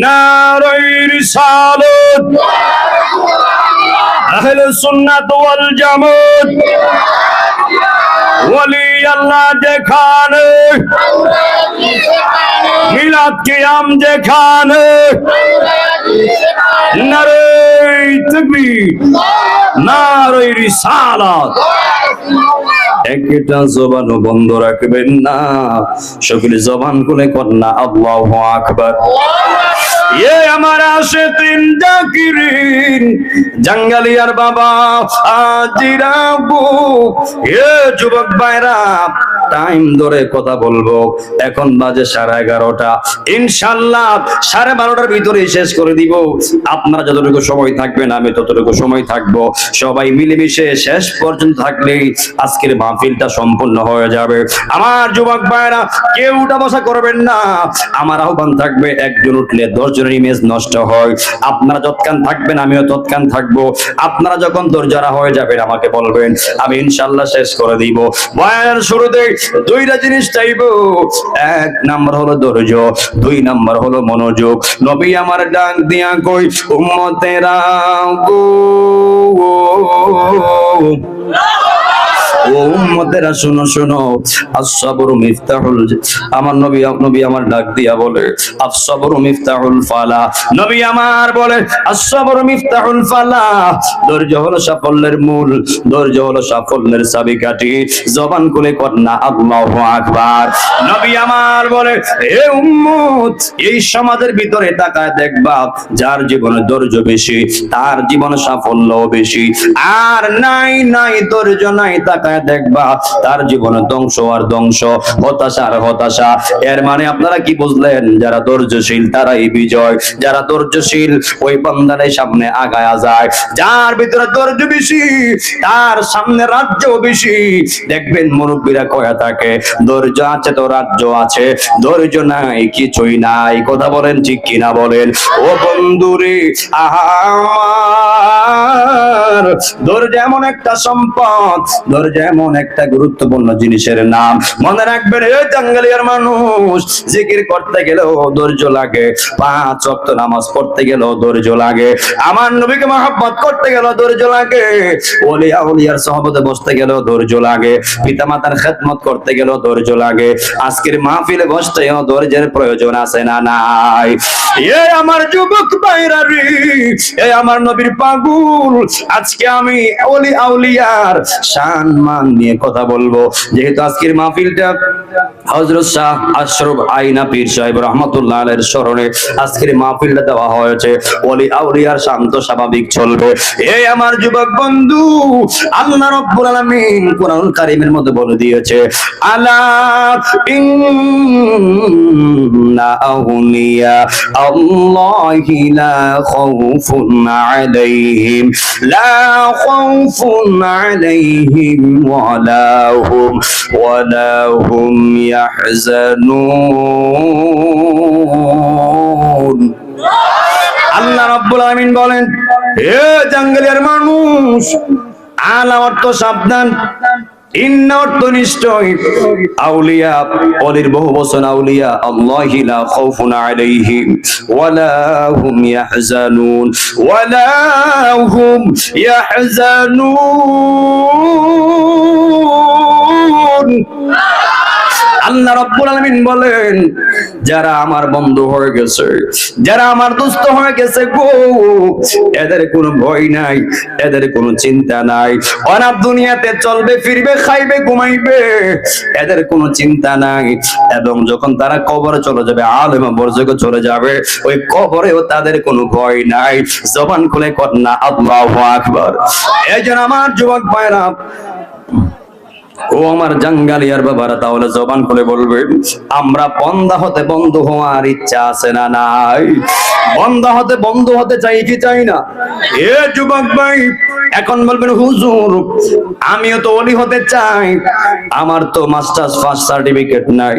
নারে রিসালাত, আহলে সুন্নাত ওয়াল জামাত, ওলি আল্লাহ যেখানে, মিলাদ কিয়াম যেখানে, নারে তাকবীর, নারে রিসালাত। একটা জবানও বন্ধ রাখবেন না, সকলে জবান খুলে কন্যা আল্লাহু আকবার। ये हमारा आशिकीन जाकिरीन जंगलियार बाबा আজিরাবু। এ যুবক ভাইরা টাইম ধরে কথা বলবো, এখন বাজে 11:30, ইনশাআল্লাহ 12:30টার ভিতরে শেষ করে দিব। আপনারা যতটুকু সময় থাকবেন আমি ততটুকু সময় থাকবো, সবাই মিলেমিশে শেষ পর্যন্ত থাকলেই আজকের মাহফিলটা সম্পূর্ণ হয়ে যাবে। আমার যুবক ভাইরা কেউ উঠা বসা করবেন না, আমার আহ্বান থাকবে একজন উঠলে 10 জনের ইমেজ নষ্ট হয়। আপনারা যতক্ষণ থাকবেন আমিও ততক্ষণ থাকবো। আপনারা যখন দরজারা হয়ে যাবেন আমাকে বলবেন, আমি ইনশাআল্লাহ শেষ করে দিব। বয়ানের শুরুতে দুইটা জিনিস চাইবো, এক নাম্বার হলো ধৈর্য, 2 নাম্বার হলো মনোযোগ। নবী আমার ডাক দিয়া কই উম্মতেরা গো, ও উম্মতেরা শুনো শুনো, আস-সাবরু মিফতাহুল, আমার নবী আমার ডাক দিয়া বলে আস-সাবরু মিফতাহুল ফালাহ। নবী আমার বলে আস-সাবরু মিফতাহুল ফালাহ, ধৈর্য হলো সাফল্যের মূল, ধৈর্য হলো সাফল্যের চাবিকাঠি। জবান খুলে কন্যা আল্লাহু আকবার। নবী আমার বলে হে উম্মত, এই সমাজের ভিতরে তাকায় দেখবা যার জীবনে ধৈর্য বেশি তার জীবনে সাফল্য বেশি, আর নাই নাই ধৈর্য নাই তাকায় দেখবা তার জীবনে ধ্বংস আর ধ্বংস, হতাশা আর হতাশা। এর মানে আপনারা কি বুঝলেন? যারা ধৈর্যশীল তারাই বিজয়, যারা ধৈর্যশীল ওই বান্দারাই সামনে আগায়া যায়। যার ভিতরে ধৈর্য বেশি তার সামনে রাজ্য বেশি। দেখবেন মুরব্বীরা কয়া থাকে ধৈর্য আছে তো রাজ্য আছে, ধৈর্য নাই কিছুই নাই। কথা বলেন ঠিক কিনা বলেন? ও বন্ধুরে আমার, ধৈর্য এমন একটা সম্পদ, ধৈর্য এমন একটা গুরুত্বপূর্ণ জিনিসের নাম। মনে রাখবেন এই টাঙ্গাইলের মানুষ জিকির করতে গেলেও ধৈর্য লাগে, 5 ওয়াক্ত নামাজ পড়তে গেলেও ধৈর্য লাগে, আমার নবীকে মহব্বত করতে গেলেও ধৈর্য লাগে, ওলিয়া ওলিয়ার সহবতে বসতে গেলেও ধৈর্য লাগে, পিতামাতার খেদমত করতে গেলেও ধৈর্য লাগে। আজকের মাহফিলে বসতেও ধৈর্যের প্রয়োজন আছে না নাই? এ আমার যুবক ভাইরা রে, এ আমার নবীর পাগল, আজকে আমি ওলি আউলিয়ার শান মান নিয়ে কথা বলবো। যেহেতু আজকের মাহফিলটা হযরত শাহ আশরাফ আইনা পীর সাহেব রাহমাতুল্লাহ আলাইহির স্মরণে আজকের মাহফিলটা দেওয়া হয়েছে। ওলি আউলিয়ার শান্ত স্বাভাবিক চলবে। এই আমার যুবক বন্ধু, আল্লাহ রাব্বুল আলামিন কোরআনুল কারীমের মধ্যে বলে দিয়েছে, আলা ইন্না আউলিয়া আল্লাহি লা খাউফুন আলাইহিম ওয়ালা হুম ইয়াহজানুন। আল্লাহ রাব্বুল আলামিন বলেন, হে জঙ্গলের মানুষ, আলা অর্থ সাবধান, ইন্না অর্থ নিশ্চয়, আউলিয়া ওলির বহু বচন আউলিয়া আল্লাহি লা খাউফুন আলাইহিম ওয়ালা হুম ইয়াহজানুন ওয়ালা হুম ইয়াহজানুন। আল্লাহ রাব্বুল আলামিন বলেন, যারা আমার বন্ধু হয়ে গেছে, যারা আমার দোস্ত হয়ে গেছে গো, এদের কোনো ভয় নাই, এদের কোনো চিন্তা নাই। ওরা দুনিয়াতে চলবে ফিরবে, খাইবে ঘুমাইবে, এদের কোনো চিন্তা নাই। এবং যখন তারা কবরে চলে যাবে, আলেম বরজগে চলে যাবে, ওই কবরেও তাদের কোনো ভয় নাই। জবান খুলে কন্যা আল্লাহু আকবার। এইজন্য আমার যুবক ভাইরা ও আমার জাঙ্গালিয়ার বাবারা, তাহলে জবান খুলে বলবেন, আমরা বন্ধা হতে বন্ধু হওয়ার ইচ্ছা আছে না নাই? বন্ধা হতে বন্ধু হতে চাই কি চাই না? এ যুবক ভাই, এখন বলবেন হুজুর আমিও তো ওলি হতে চাই, আমার তো মাস্টার্স ফার্স্ট সার্টিফিকেট নাই,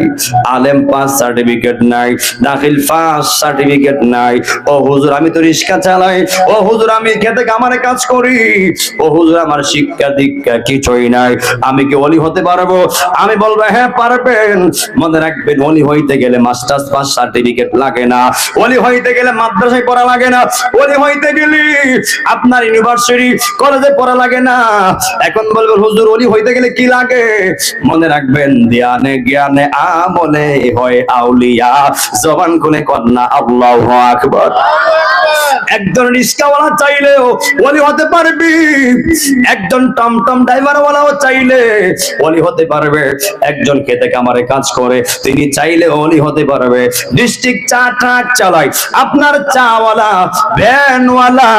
আলেম পাস সার্টিফিকেট নাই, দাখিল ফার্স্ট সার্টিফিকেট নাই। ও হুজুর আমি তো রিক্সা চালাই, ও হুজুর আমি খেতে কামারে কাজ করি, ও হুজুর আমার শিক্ষা দীক্ষা কিছুই নাই, আমি কি ওলি হতে পারবো? আমি বলবো হ্যাঁ পারবেন। মনে রাখবেন, ওলি হইতে গেলে মাস্টার্স পাস সার্টিফিকেট লাগে না, ওলি হইতে গেলে মাদ্রাসায় পড়া লাগে না, ওলি হইতে গেলে আপনার ইউনিভার্সিটি কলেজে পড়া লাগে না। এখন বলবেন হুজুর ওলি হইতে গেলে কি লাগে? মনে রাখবেন, ধ্যানে জ্ঞানে আমলে হয় আউলিয়া। জবান খুলে কন্যা আল্লাহু আকবার। একজন রিক্সাওয়ালা চাইলেও ওলি হতে পারবি, একজন টমটম ড্রাইভারওয়ালাও চাইলে ওলি হতে পারবে, একজন খেতে কামারে কাজ করে তিনি চাইলে ওলি হতে পারবে, ডিস্ট্রিক্ট চা ট্রাক চালায়, আপনার চাওয়ালা, ভ্যানওয়ালা,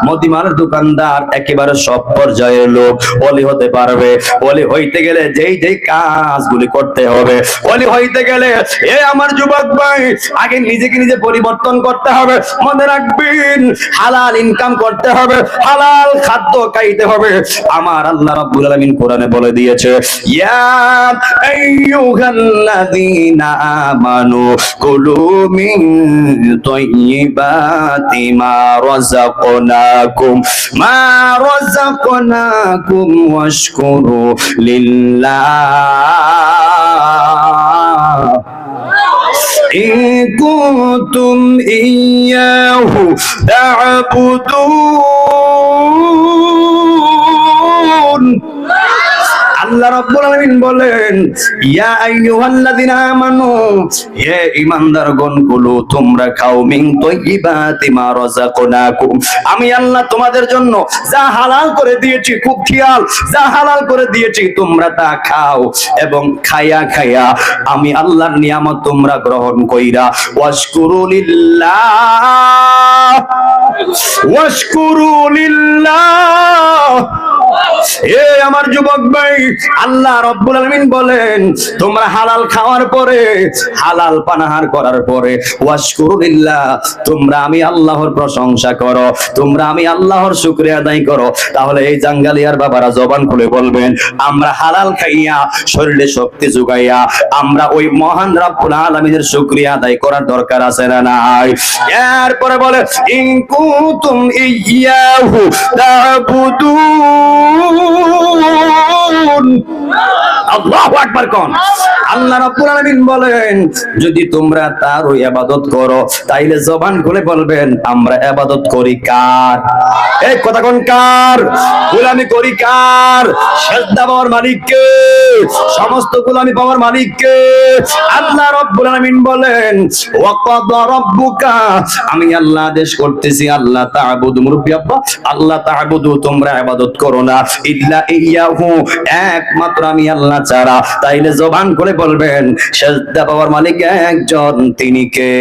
মুদিমার দোকানদার, একেবারে সব পর্যায়ের লোক ওলি হতে পারবে। ওলি হইতে গেলে যেই যেই কাজগুলি করতে হবে, ওলি হইতে গেলে এ আমার যুবক ভাই আগে নিজেকে নিজে পরিবর্তন করতে হবে। মনে রাখবেন, হালাল ইনকাম করতে হবে, হালাল খাদ্য খাইতে হবে। আমার আল্লাহ রাব্বুল আলামিন কোরআনে বলে দিয়েছে, ইয়া আইয়ুহাল্লাযীনা আমানু কুলু মিন তাইয়্যিবাতি মা রাযাকনাকুম ওয়াশকুরু লিল্লাহ ইন কুনতুম ইয়্যাহু তা'বুদুন। আল্লাহ রাব্বুল আলামিন বলেন, ইয়া আইয়ুহাল্লাযিনা আমানু, হে ঈমানদারগণ, কুলু তোমরা খাও, মিন তাইয়্যিবাতি মা রাযাকনাকুম, আমি আল্লাহ তোমাদের জন্য যা হালাল করে দিয়েছি, খুব খেয়াল, যা হালাল করে দিয়েছি তোমরা তা খাও, এবং খায়া খায়া আমি আল্লাহর নিয়ামত তোমরা গ্রহণ কইরা ওয়াশকুরু লিল্লাহ, ওয়াশকুরু লিল্লাহ। এ আমার যুবক ভাই, আল্লাহ রাব্বুল আলামিন বলেন, তোমরা হালাল খাওয়ার পরে, হালাল পানাহার করার পরে ওয়াশকুরু লিল্লাহ, তোমরা আমি আল্লাহর প্রশংসা করো, তোমরা আমি আল্লাহর শুকরিয়া আদায় করো। তাহলে এই জাঙ্গালিয়ার বাবারা জবান খুলে বলবেন, আমরা হালাল খাইয়া শরীরে শক্তি যোগাইয়া আমরা ওই মহান রব্বুল আলামিনের শুকরিয়া আদায় করার দরকার আছে না নাই? এরপরে বলে, ইন কুনতুম ইয়্যাহু তা'বুদুন। আল্লাহু আকবার কোন। আল্লাহ রাব্বুল আলামিন বলেন, যদি তোমরা তার ইবাদত করো, তাইলে জবান খুলে বলবেন, আমরা ইবাদত করি কার? এই কথা কোন কার? গোলামি করি কার? সেজদা পাওয়ার মালিক কে? সমস্ত গোলামি পাওয়ার মালিক কে? আল্লাহ রাব্বুল আলামিন বলেন, ওয়া ক্বাদা রাব্বুকা, আমি আল্লাহ আদেশ করতেছি, আল্লাহ তা'বুদু, মুরব্বি আব্বা, আল্লাহ তা'বুদু, তোমরা ইবাদত করো না, ইল্লা ইয়াহু, একমাত্র আমি আল্লাহ ছাড়া, তাইলে জবান করে বলবেন সেজদা পাওয়ার মালিক একজন, তিনি কে?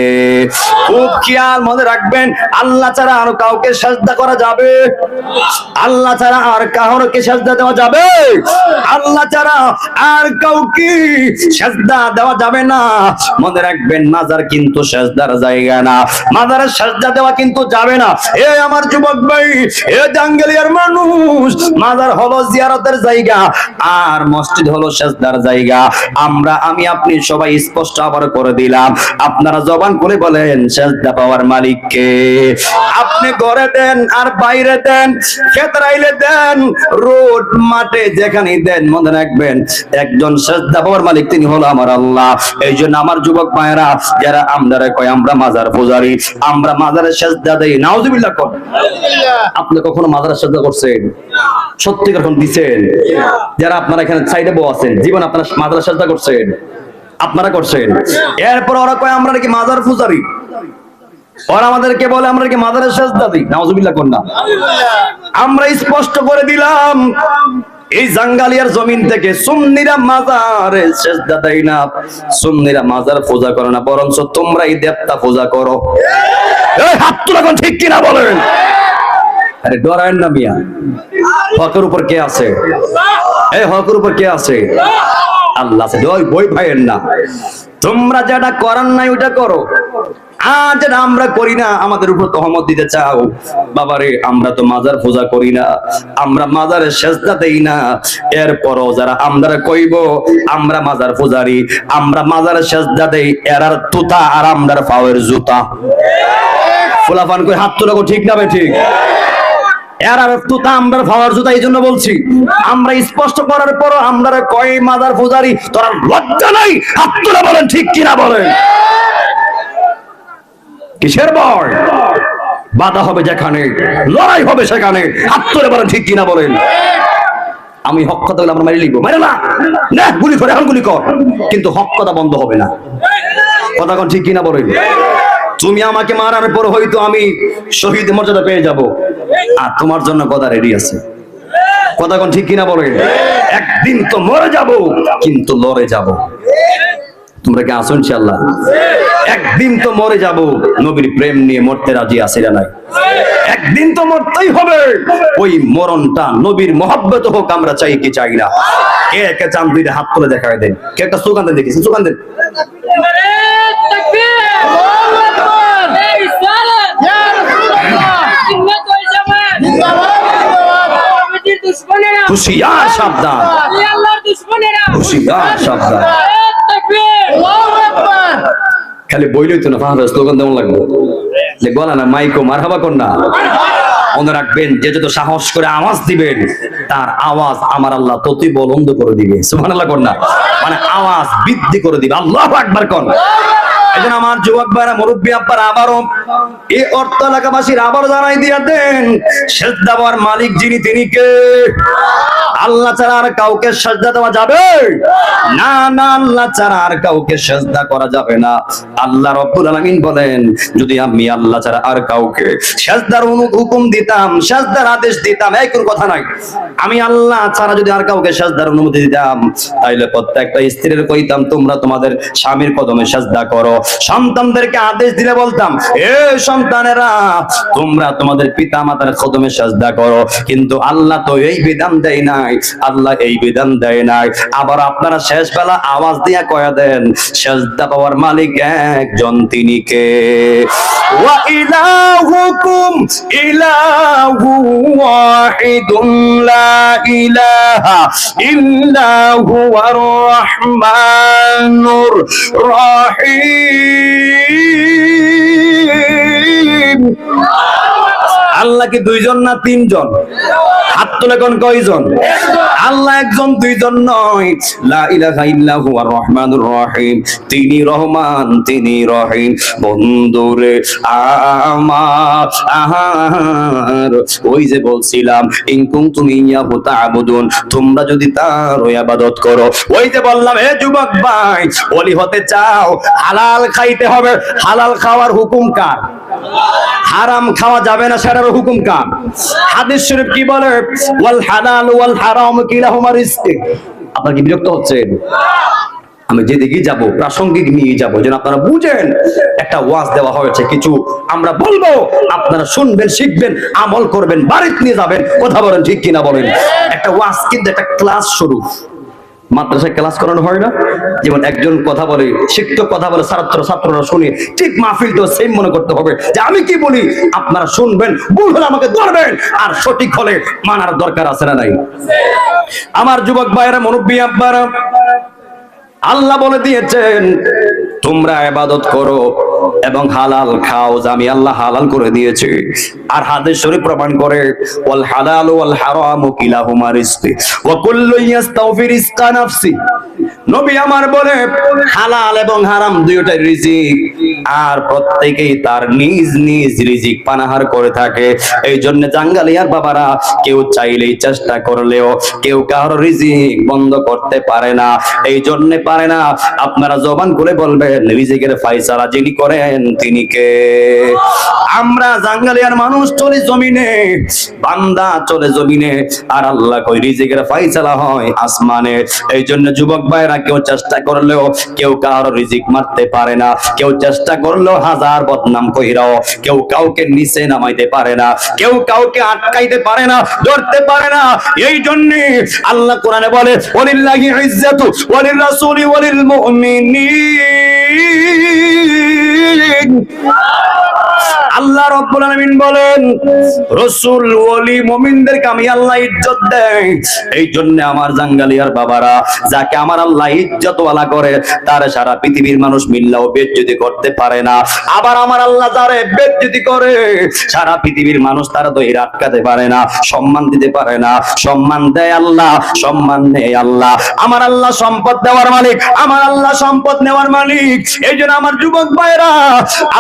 খুব খেয়াল মনে রাখবেন, আল্লাহ ছাড়া আর কাউকে সেজদা করা যাবে? আল্লাহ ছাড়া আর কাউকে সেজদা দেওয়া যাবে? আল্লাহ ছাড়া আর কাউকে সেজদা দেওয়া যাবে না। মনে রাখবেন, মাজার কিন্তু সেজদার জায়গা না, মাজারে সেজদা দেওয়া কিন্তু যাবে না। এ আমার যুবক ভাই, এ টাঙ্গাইলের মানুষ, মাজার হলো জিয়ারতের জায়গা আর মসজিদ হলো সেজদার জায়গা। আমি আপনি সবাই স্পষ্ট আবার করে দিলাম, আপনারা জবান করে বলেন সেজদা পাওয়ার মালিক কে? আপনি ঘরে দেন আর বাইরে দেন, খেতরাইলে দেন, রোড মাঠে যেখানে দেন, মনে রাখবেন একজন সেজদা পাওয়ার মালিক, তিনি হলো আমার আল্লাহ। এই জন্য আমার যুবক ভাইয়েরা, যারা আমরা কয় আমরা মাজার পূজারি, আমরা মাজারে সেজদা দেই, নাউজুবিল্লাহ কর। আপনি কখনো মাজারে সেজদা করছেন? সত্যি কখন দিছেন? যারা আপনারা এখানে সাইডে বসে আছেন, জীবন আপনারা মাজারে সেজদা করছেন? আপনারা করছেন? এরপর ওরা কয় আমরা নাকি মাজার পূজারি, ওরা আমাদেরকে বলে আমরা কি মাজারে সেজদা দিই, নাউজুবিল্লাহ কর না। আমরা স্পষ্ট করে দিলাম, এই জাঙ্গালিয়ার জমিন থেকে সুন্নিরা মাজারে সেজদা দেয় না, সুন্নিরা মাজার পূজা করে না, বরঞ্চ তোমরা এই দেবতা পূজা করো। এই হাত তুলে কোন ঠিক কিনা বলেন? আরে ডরায়েন না মিয়া, হকের উপর কে আছে? এই হকের উপর কে আছে? আল্লাহ আছে। ওই বই ভাইয়ের না, তোমরা যেটা করার নাই ওটা করো, আর যেটা আমরা করি না আমাদের উপর তহমত দিতে চাও। বাবারে, আমরা তো মাজার পূজা করি না, আমরা মাজারে সেজদা দেই না, এরপরও যারা আমরা কইব আমরা মাজার পূজারি, আমরা মাজারে সেজদা দেই, এরার তুতা আর আমরার পাওয়ের জুতা। ফুলাফান কই হাত তোলা, ঠিক না ভাই? ঠিক। এরার তুতা আমরার পাওয়ার জুতা। এই জন্য বলছি, আমরা স্পষ্ট করার পরও আমরা কই মাজার পূজারি, তোরা লজ্জা নাই? হাত তোলা বলেন ঠিক কিনা বলেন? কিসের ভয়? বাধা হবে যেখানে, লড়াই হবে সেখানে। হাত তুলে বলেন ঠিক কিনা বলেন? আমি হক কথা বলে আমরা মারি লিখবো, মারে না, না গুলি করে, এখন গুলি কর, কিন্তু হক কথা বন্ধ হবে না। কথা কোন ঠিক কিনা বলেন? তুমি আমাকে মারার পর হয়তো আমি শহীদ মর্যাদা পেয়ে যাব, আর তোমার জন্য কথা রেডি আছে। কথা কোন ঠিক কিনা বলেন? একদিন তো মরে যাব, কিন্তু লড়ে যাব। তোমরা কি আসো ইনশাআল্লাহ? একদিন তো মরে যাব, নবীর প্রেম নিয়ে মরতে রাজি আছে না নাই? একদিন তো মরতেই হবে, ওই মরণটা নবীর মহব্বত হোক, আমরা চাই কি চাই না? কে কে চান দুইটা হাত তুলে দেখায় দেন, কে একটা স্লোগান দেন, দেখেছি স্লোগান দেন। হুশিয়ার সাবধান, হুশিয়ার সাবধান। খালি বইলই তো না, স্লোগান দেমন লাগবে, বলা না মাইকো মারহাবা কর না। মনে রাখবেন, যে যত সাহস করে আওয়াজ দিবেন, তার আওয়াজ আমার আল্লাহ ততই বলন্দ করে দিবে। সুবহানাল্লাহ কর না, মানে আওয়াজ বৃদ্ধি করে দিবে। আল্লাহু আকবার কর। এখন আমার যুবক ভাইরা, মুরব্বী আব্বারা, আবারও এই অর্থ এলাকাবাসীর আবারও জানাই দিয়া দেন, সেজদা দেওয়ার মালিক যিনি, তিনি কে? আল্লাহ ছাড়া আর কাউকে সেজদা দেওয়া যাবে না? না, আল্লাহ ছাড়া আর কাউকে সেজদা করা যাবে না। আল্লাহ রাব্বুল আলামিন বলেন, যদি আমি আল্লাহ ছাড়া আর কাউকে সেজদার হুকুম দিতাম, সেজদার আদেশ দিতাম, এই কোন কথা নাই, আমি আল্লাহ ছাড়া যদি আর কাউকে সেজদার অনুমতি দিতাম, তাইলে প্রত্যেকটা স্ত্রীর কইতাম তোমরা তোমাদের স্বামীর কদমে সেজদা করো। সন্তানদেরকে আদেশ দিলে বলতাম, এ সন্তানেরা, তোমরা তোমাদের পিতা মাতার কদমে সেজদা করো। কিন্তু আল্লাহ তো এই বিধান দেয় নাই, আল্লাহ এই বিধান দেয় নাই। আবার আপনারা শেষ বেলা আওয়াজ দিয়া কয়া দেন, সেজদা পাওয়ার মালিক একজন, তিনি কে? ওয়া ইলাহুকুম ইলাহু ওয়াহিদুন লা ইলাহা ইল্লা হুয়ার রাহমানুর রহিম। আল্লাহ কি দুইজন না তিনজন? হাত তুলে কোন কয়জন? আল্লাহ একজন, দুইজন নয়। লা ইলাহা ইল্লা হুয়ার রহমানুর রহিম, তিনি রহমান, তিনি রহিম। বন্ধুরে আমার, ওই যে বলছিলাম, ইন কুনতুম ইয়াহু তা'বুদুন, তোমরা যদি তার ইবাদত করো। ওই যে বললাম, হে যুবক ভাই, ওলি হতে চাও, হালাল খাইতে হবে। হালাল খাওয়ার হুকুম কার? হারাম খাওয়া যাবে না, সেটার হুকুম কার? হাদিস শরীফ কি বলে? ওয়াল হালাল ওয়াল হারাম কিলাহুমা রিজক। আপনারা কি বিরক্ত হচ্ছেন? আমি যেদিকে যাব প্রাসঙ্গিক নিয়ে যাব, যেন আপনারা বুঝেন। একটা ওয়াজ দেওয়া হয়েছে, কিছু আমরা বলবো, আপনারা শুনবেন, শিখবেন, আমল করবেন, বাড়িতে নিয়ে যাবেন। কথা বলেন ঠিক কিনা বলেন? একটা ওয়াজ কিন্তু একটা ক্লাস শুরু। মাদ্রাসায় ক্লাস করানো হয় না? যেমন একজন কথা বলে, শিক্ষক কথা বলে, ছাত্ররা শুনে, ঠিক মাহফিলটা সেম মনে করতে হবে যে আমি কি বলি আপনারা শুনবেন, ভুল হলে আমাকে ধরবেন, আর সঠিক হলে মানার দরকার আছে না নাই? আমার যুবক ভাইয়েরা, মুরব্বী আব্বারা, আল্লাহ বলে দিয়েছেন তোমরা ইবাদত করো এবং হালাল খাও, যে আমি আল্লাহ হালাল করে দিয়েছি। আর হাদিস শরীফ প্রমাণ করে ওয়াল হালাল ওয়াল হারামু কিলাহুমা রিজক ওয়া কুল্লু ইয়াস্তাওফি রিজকা নাফসি। নবী আমার বলে হালাল এবং হারাম দুইটাই রিজিক, আর প্রত্যেকেই তার নিজ নিজ রিজিক পানাহার করে থাকে। এই জন্য জাঙ্গালিয়ার বাবারা, কেউ চাইলেই চেষ্টা করলেও কেউ কারো রিজিক বন্ধ করতে পারে না। এই জন্য পারে না। আপনারা জবান খুলে বলবেন রিজিকের ফয়সালা যিনি করেন তিনি কে? আমরা জাঙ্গালিয়ার মানুষ চলে জমিনে, বান্দা চলে জমিনে, আর আল্লাহ কই রিজিকের ফয়সালা হয় আসমানে। এই জন্য যুবক ভাইরা, কেউ চেষ্টা করলেও কেউ কারো রিজিক মারতে পারে না। কেউ চেষ্টা করলেও হাজার বদনাম কইরাও কেউ কাউকে নিচে নামাইতে পারে না, কেউ কাউকে আটকাইতে পারে না, ধরতে পারে না। এই জন্য আল্লাহ কোরআনে বলে ওয়ালিল্লাহি ইজ্জাতু ওয়ালির রাসূলি ওয়ালিল মুমিনিন। আল্লাহ রাব্বুল আলামিন বলেন রাসূল ওলি মুমিনদেরকে আমি আল্লাহ ইজ্জত দেই। এই জন্য আমার জাঙ্গালিয়ার বাবারা, যাকে আমার আল্লাহ ইজ্জত ওয়ালা করে তার সারা পৃথিবীর মানুষ মিল্লাও বেইজ্জতি করতে পারে না। আবার আমার আল্লাহ যারে বেইজ্জতি করে সারা পৃথিবীর মানুষ তারা তো আটকাতে পারে না, সম্মান দিতে পারে না। সম্মান দেয় আল্লাহ, সম্মান নেই আল্লাহ। আমার আল্লাহ সম্পদ দেওয়ার মালিক, আমার আল্লাহ সম্পদ নেওয়ার মালিক। এই জন্য আমার যুবক ভাইরা,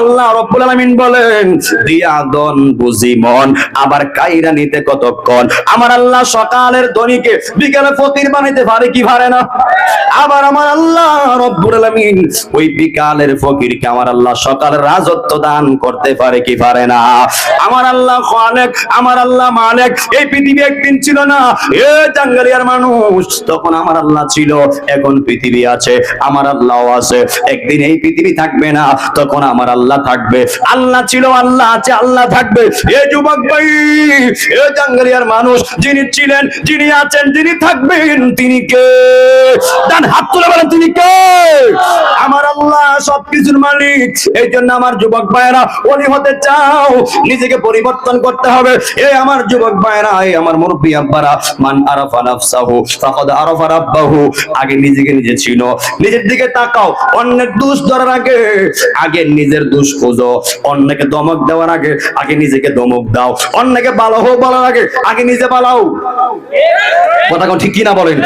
আল্লাহ রাব্বুল আলামিন বলেন দিয়া দন বুঝি মন, আবার কাইরা নিতে কতক্ষণ। আমার আল্লাহ সকালের ধনীকে বিকালে ফকির বানাইতে পারে কি পারে না? আবার আমার আল্লাহ রাব্বুল আলামিন ওই বিকালের ফকিরকে আমার আল্লাহ সকালের রাজত্ব দান করতে পারে কি পারে না? আমার আল্লাহ খালেক, আমার আল্লাহ মালিক। এই পৃথিবী একদিন ছিল না, এ জাঙ্গালিয়ার মানুষ, তখন আমার আল্লাহ ছিল, এখন পৃথিবী আছে, আমার আল্লাহ আছে। একদিন এই পৃথিবী থাকবে না, তখন আমার আল্লাহ থাকবে। আল্লাহ ছিল, আল্লাহ আছে, আল্লাহ থাকবে। এ যুবক ভাই, এ জাঙ্গালিয়ার মানুষ, যিনি ছিলেন, যিনি আছেন, যিনি থাকবেন, তিনি কে? ডান হাত তুলে বলেন তিনি কে? আমার আল্লাহ সবকিছুর মালিক। এই জন্য আমার যুবক ভাইরা, ওলি হতে চাও, নিজেকে পরিবর্তন করতে হবে। এই আমার যুবক ভাইরা, এই আমার মুরব্বি আব্বারা, মান আরাফা নাফসাহু ফাকাদ আরাফা রাব্বাহু। আগে নিজেকে নিজে চিনো, নিজের দিকে তাকাও। অন্যের দোষ ধরার আগে আগে নিজের দোষ খোঁজো। অন্যকে দমক দেওয়ার আগে আগে নিজেকে দমক দাও। অন্যকে ভালো হোক বলার আগে আগে নিজে ভালো। কথা কোন ঠিক কিনা বলেন?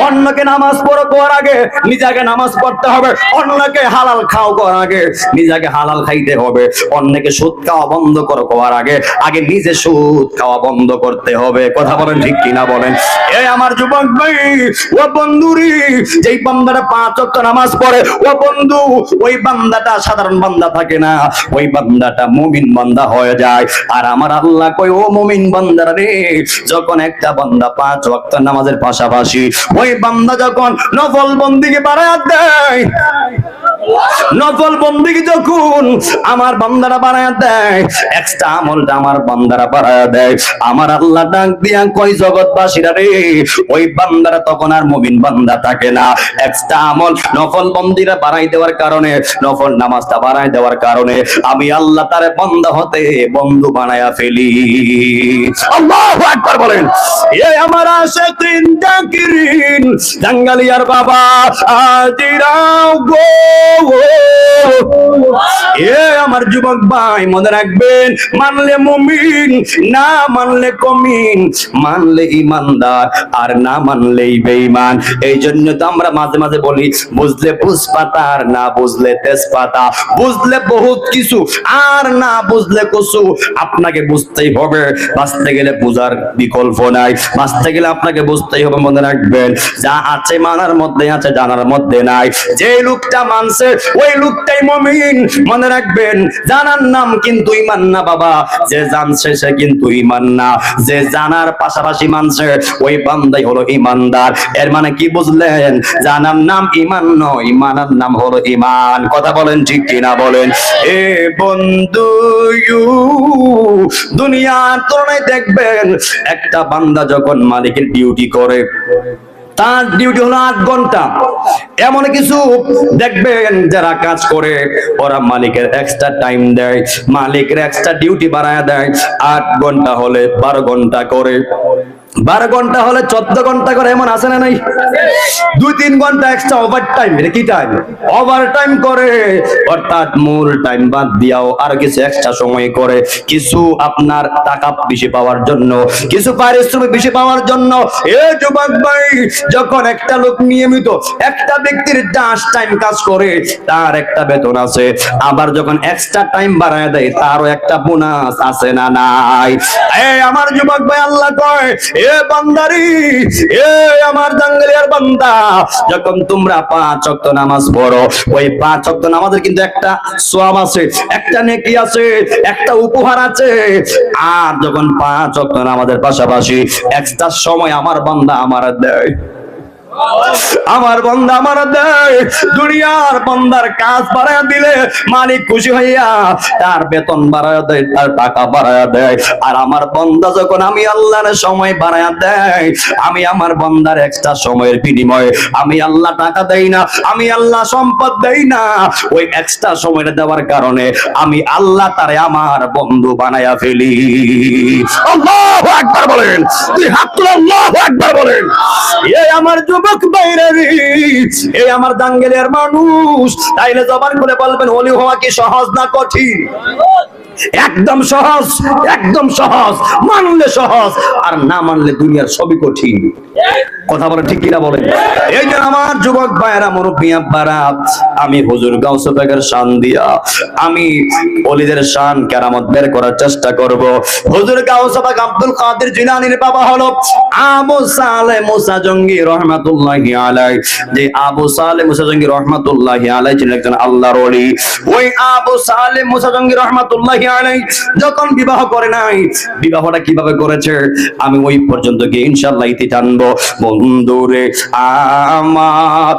অন্যকে নামাজ পড়ো করার আগে নিজেকে নামাজ পড়তে হবে। অন্যকে হালাল খাও করার আগে নিজেকে হালাল খাইতে হবে। অন্যকে সুদ খাওয়া বন্ধ করো করার আগে আগে নিজে সুদ খাওয়া বন্ধ করতে হবে। কথা বলেন ঠিক কিনা বলেন? এই আমার যুবক ভাই, ও বন্ধুরি, যেই বান্দাটা 5 ওয়াক্ত নামাজ পড়ে, ও বন্ধু, ওই বান্দাটা সাধারণ বান্দা থাকে না, ওই বান্দাটা মুমিন বান্দা হয়ে যায়। আর আমার আল্লাহ কই, ও মুমিন বান্দারা রে, যখন একটা বান্দা 5 ওয়াক্ত নামাজের পাশাপাশি ওই বান্দা যখন নফল বন্দেগী বাড়ায় দেয়, নফল বন্দেগী যখন আমার বান্দারা বাড়ায় দেয়, এক্সট্রা আমলটা আমার বান্দারা বাড়ায় দেয়, আমার আল্লাহ ডাক দিয়া কই, জগৎবাসীরা রে, ওই বান্দারা তখন আর মুমিন বান্দা থাকে না। এক্সট্রা আমল নফল বন্দিরা বাড়াই দেওয়ার কারণে, নফল নামাজটা বাড়াই দেওয়ার কারণে আমি আল্লাহ তারে বান্দা হতে বন্ধু বানায়া ফেলি। আল্লাহু আকবার বলেন। এই আমার আশিকিন জাকিরিন জাঙ্গালিয়ার বাবা আজিরাও গো। এ আমার যুবক ভাই, মনে রাখবেন, মানলে মুমিন, না মানলে কমিন, মানলে ইমানদার, আর না মানলেই বেঈমান। এই জন্য তো আমরা মাঝে মাঝে বলি, বুঝলে বুঝপাতা, আর না বুঝলে তেজপাতা। বুঝলে বহুত কিছু, আর না বুঝলে কচু। আপনাকে বুঝতেই হবে, বাঁচতে গেলে বুঝার বিকল্প নাই, বাঁচতে গেলে আপনাকে বুঝতেই হবে। মনে রাখবেন, যা আছে মানার মধ্যে আছে, জানার মধ্যে নাই। যে লোকটা মানছে আছে ওই লোকটাই মুমিন। মনে রাখবেন, জানার নাম কিন্তু ঈমান না বাবা, যে জানছে সে কিন্তু ঈমান না, যে জানার পাশাপাশি মানছে ওই বান্দাই হলো ঈমানদার। এর মানে কি বুঝলেন? জানার নাম ঈমান নয়, ঈমানের নাম হলো ঈমান। কথা বলেন ঠিক কিনা বলেন? এ বন্ধু, দুনিয়ার তুলনায় দেখবেন একটা বান্দা যখন মালিকের ডিউটি করে, তার ডিউটি হলো 8 ঘন্টা। এমন কিছু দেখবেন যারা কাজ করে ওরা মালিকের এক্সট্রা টাইম দেয়, মালিকের এক্সট্রা ডিউটি বাড়ায় দেয়। 8 ঘন্টা হলে 12 ঘন্টা করে, 12 ঘন্টা হলে 14 ঘন্টা করে, এমন আছে না নাই? 2-3 ঘন্টা এক্সট্রা ওভার টাইম। এটা কি টাইম? ওভার টাইম করে, অর্থাৎ মূল টাইম বাদ দিয়াও আর কিছু এক্সট্রা সময় করে, কিছু আপনার টাকা বেশি পাওয়ার জন্য, কিছু পারিশ্রমিক বেশি পাওয়ার জন্য। এ যুবক ভাই, যখন একটা লোক নিয়মিত একটা ব্যক্তির 10 টাইম কাজ করে তার একটা বেতন আছে, আবার যখন এক্সট্রা টাইম বাড়ায় দেয় তারও একটা বোনাস আছে না নাই? এই আমার যুবক ভাই, আল্লাহ কয়, এ বান্দারি, এ আমার জাঙ্গলিয়ার বান্দা, যখন তোমরা 5 ওয়াক্ত নামাজ পড়ো, ওই 5 ওয়াক্ত নামাজের কিন্তু একটা সওয়াব আছে, একটা নেকি আছে, একটা উপহার আছে। আর যখন 5 ওয়াক্ত নামাজের পাশাপাশি এক্সট্রা সময় আমার বান্দা আমার দেয়, আমার বান্দা আমার দেয়, দুনিয়ার বান্দার কাজ বাড়ায় দিলে মালিক খুশি হইয়া তার বেতন বাড়ায় দেয়, তার টাকা বাড়ায় দেয়। আর আমার বান্দা যখন আমি আল্লাহর সময় বাড়ায় দেয়, আমি আমার বান্দার এক্সট্রা সময়ের বিনিময়ে আমি আল্লাহ টাকা দেই না, আমি আল্লাহ সম্পদ দেই না, ওই এক্সট্রা সময়টা দেওয়ার কারণে আমি আল্লাহ তারে আমার বন্ধু বানায়া ফেলি। আল্লাহু আকবার বলেন, তুই হাত তুলে আল্লাহু আকবার বলেন। এই আমার যুবক বাইরে, এই আমার জাঙ্গলের মানুষ, তাইলে জবান করে বলবেন ওলি হওয়া কি সহজ না কঠিন? একদম সহজ, একদম সহজ। মানলে সহজ, আর না মানলে দুনিয়ার সবই কঠিন। কথা বলে ঠিক কিনা বলেন? এই যে আমার যুবক ভাইয়েরা, মুরব্বী আব্বারা, আমি হুজুর গাউসে পাকের শান দিয়া আমি ওলিদের শান কেরামত বের করার চেষ্টা করব। হুজুর গাউসে পাক আব্দুল কাদের জিলানীর বাবা হলো আবু সালেহ মুসা জঙ্গি রাহমাতুল্লাহি আলাইহি। যে আবু সালেহ মুসা জঙ্গি রাহমাতুল্লাহি আলাইহি ছিলেন একজন আল্লাহর ওলি। ওই আবু সালেহ মুসা জঙ্গি রাহমাতুল্লাহি আলাইহি যখন বিবাহ করে নাই, বিবাহটা কিভাবে করেছে আমি ওই পর্যন্ত গিয়ে ইনশাআল্লাহ ইতি টানবো। বন্ধুরে আমার,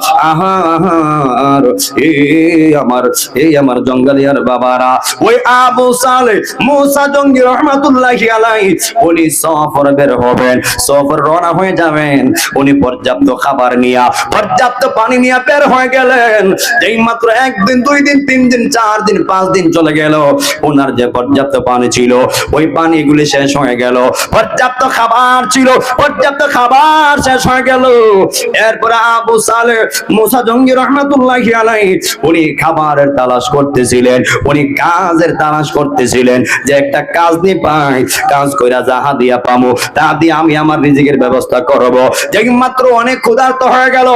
এই আমার জঙ্গলিয়ার বাবারা, ওই আবু সালেহ মুসা জঙ্গি রাহমাতুল্লাহি আলাইহি উনি সফর বের হবেন, সফর রওনা হয়ে যাবেন। উনি পর্যাপ্ত খাবার নিয়া, পর্যাপ্ত পানি নিয়ে বের হয়ে গেলেন। যেই মাত্র 1 দিন 2 দিন 3 দিন 4 দিন 5 দিন চলে গেল, ওনার যে পর্যাপ্ত পানি ছিল ওই পানিগুলি শেষ হয়ে গেল। পর্যাপ্ত খাবার ছিল, পর্যাপ্ত খাবার শেষ হয়ে গেল। এরপরে আবু সালেহ মুসা জঙ্গি রাহমাতুল্লাহি আলাইহি উনি খাবারের তালাশ করতেছিলেন, উনি কাজের তালাশ করতেছিলেন, যে একটা কাজ নি পাই, কাজ কইরা যাহা দিয়া পামু তা দিয়ে আমি আমার রিজিকের ব্যবস্থা করব। যেই মাত্র অনেক ক্ষুধার্ত হয়ে গেল,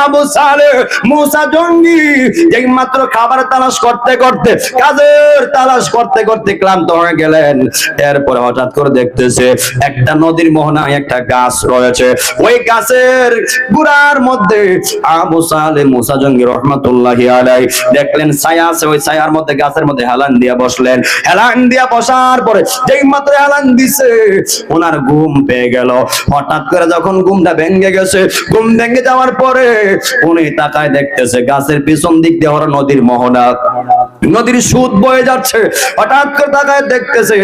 আবু সালেহ মুসা জঙ্গি যেই মাত্র খাবার তালাশ করতে করতে, কাজের তালাশ করতে করতে ক্লান্ত হয়ে গেলেন। এরপরে হঠাৎ করে দেখতেছে একটা নদীর মোহনায় একটা গাছ রয়েছে, ওই গাছের গুড়ার মধ্যে আবু সালেহ মুসা জঙ্গি রাহমাতুল্লাহি আলাইহি দেখলেন ছায়া আছে, ওই ছায়ার মধ্যে গাছের মধ্যে হেলান দিয়া বসলেন। হেলান দিয়া বসার পরে যেই মাত্র হেলান দিছে ওনার ঘুম পেয়ে গেল। হঠাৎ করে যখন ঘুমটা ভেঙে গেছে, ঘুম ভেঙে যাওয়ার পরে উনি তাকায় দেখতেছে গাছের পিছন দিক দিয়ে ওরা নদীর মোহনা, নদীর সুদ বয়ে যাচ্ছে। হঠাৎ করে তাকায় দেখতেছে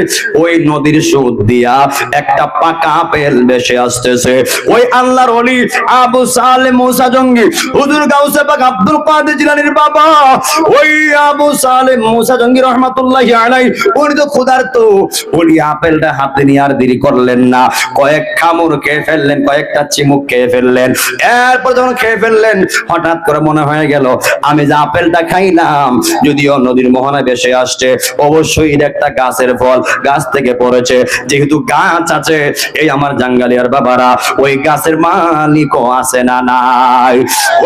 ওই নদীর সুদ দিয়া একটা পাকা আপেল ভেসে আসতেছে। ওই আল্লাহর ওলি আবু সালেহ মুসা জঙ্গি হুজুর গাউসে পাক আব্দুল কাদের জিলানীর বাবা, ওই আবু সালেহ মুসা জঙ্গি রাহমাতুল্লাহি আলাইহি উনি তো ক্ষুধার্ত, উনি আপেলটা হাতে নিয়ে আর দেরি করলেন না, কয়েক কামড় খেয়ে ফেললেন, কয়েকটা চিমুক খেয়ে ফেললেন। এরপর যখন খেয়ে ফেললেন হঠাৎ করে মনে হয়ে গেল আমি যে আপেলটা খাইলাম যদিও নদীর মোহনায় ভেসে আসছে, অবশ্যই এটা একটা গাছের ফল, গাছ থেকে পড়েছে। যেহেতু গাছ আছে, এই আমার জাঙ্গালিয়ার বাবারা, ওই গাছের মালিকও আছে না নাই?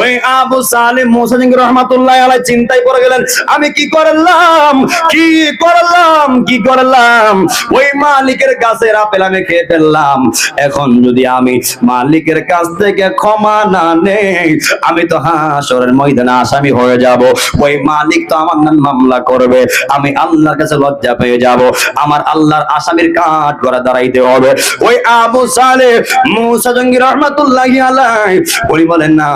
ওই আবু সালেম মুসা জঙ্গি রহমাতুল্লাহ আলাইহি চিন্তায় পড়ে গেলেন, আমি কি করলাম, কি করলাম, কি করলাম? ওই মালিকের গাছের আপেল আমি খেয়ে ফেললাম। এখন যদি আমি মালিকের কাছ থেকে ক্ষমা না নেই, আমি তো হাসরের ময়দানে আসামি হয়ে যাব। ওই মালিক তো আমার নামে মামলা করবে, আমি আল্লাহর কাছে লজ্জা পেয়ে যাব, আমার আল্লাহর আসামির কাঠ গড়া দাঁড়াইতে হবে। ওই আবু সালেহ মুসা জঙ্গি রহমাতুল্লাহি আলাইহি উনি বলেন, না,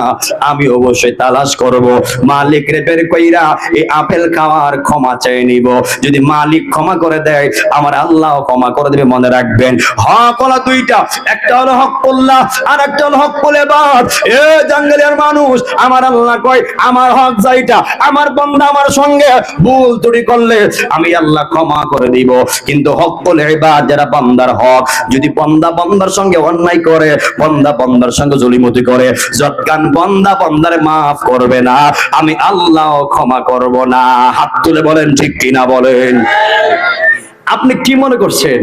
আমি অবশ্যই তালাশ করব, মালিক রে বের কইরা এই আপেল খাওয়ার ক্ষমা চেয়ে নিব। যদি মালিক ক্ষমা করে দেয়, আমার আল্লাহ ক্ষমা করে দেবে। মনে রাখবেন, হক হলো দুইটা, একটা হলো হকুল্লাহ আর একটা হলো হকুল ইবাদ। এ জাঙ্গালিয়ার মানুষ, আমার আল্লাহ কয়, আমার হক যাইটা, আমার বান্দা আমার সঙ্গে ভুল ত্রুটি করলে আমি আল্লাহ ক্ষমা করে দিব। কিন্তু হকুল ইবাদ, যারা বান্দার হক, যদি বান্দা বান্দার সঙ্গে অন্যায় করে, বান্দা বান্দার সঙ্গে জলিমতি করে, যতক্ষণ বান্দা বান্দারে মাফ করবে না, আমি আল্লাহ ক্ষমা করব না। হাত তুলে বলেন ঠিক কিনা বলেন। আপনি কি মনে করছেন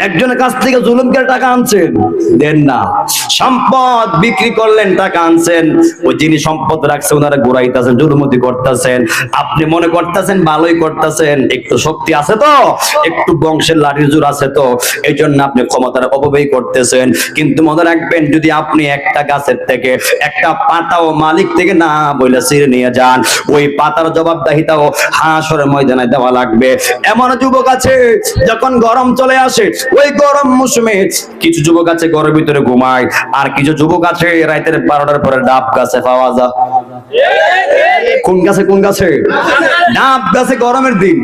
একজনের কাছ থেকে জুলুম করে টাকা আনছেন? দেন না। সম্পদ বিক্রি করলেন, টাকা আনছেন, ওই যিনি সম্পদ রাখছে ওনারা ঘুরাইতেছেন, জুলুমতি করতেছেন। আপনি মনে করতেছেন ভালোই করতেছেন, একটু শক্তি আছে তো, একটু বংশের লাঠির জোর আছে তো, এই জন্য আপনি ক্ষমতার অপব্যয় করতেছেন। কিন্তু মনে রাখবেন, যদি আপনি একটা গাছের থেকে একটা পাতাও মালিক থেকে না বলে ছিঁড়ে নিয়ে যান, ওই পাতার জবাবদাহিতাও হাসরের ময়দানে দেওয়া লাগবে। এমন যুবক আছে, যখন গরম চলে আসে, ওই গরম মৌসুমে কিছু যুবক আছে ঘরের ভিতরে ঘুমায়, আর কিছু যুবক আছে রাতের 12টার পরে ডাব গাছে পাওয়া যায়। কোন গাছে? কোন গাছে? ডাব গাছে। গরমের দিন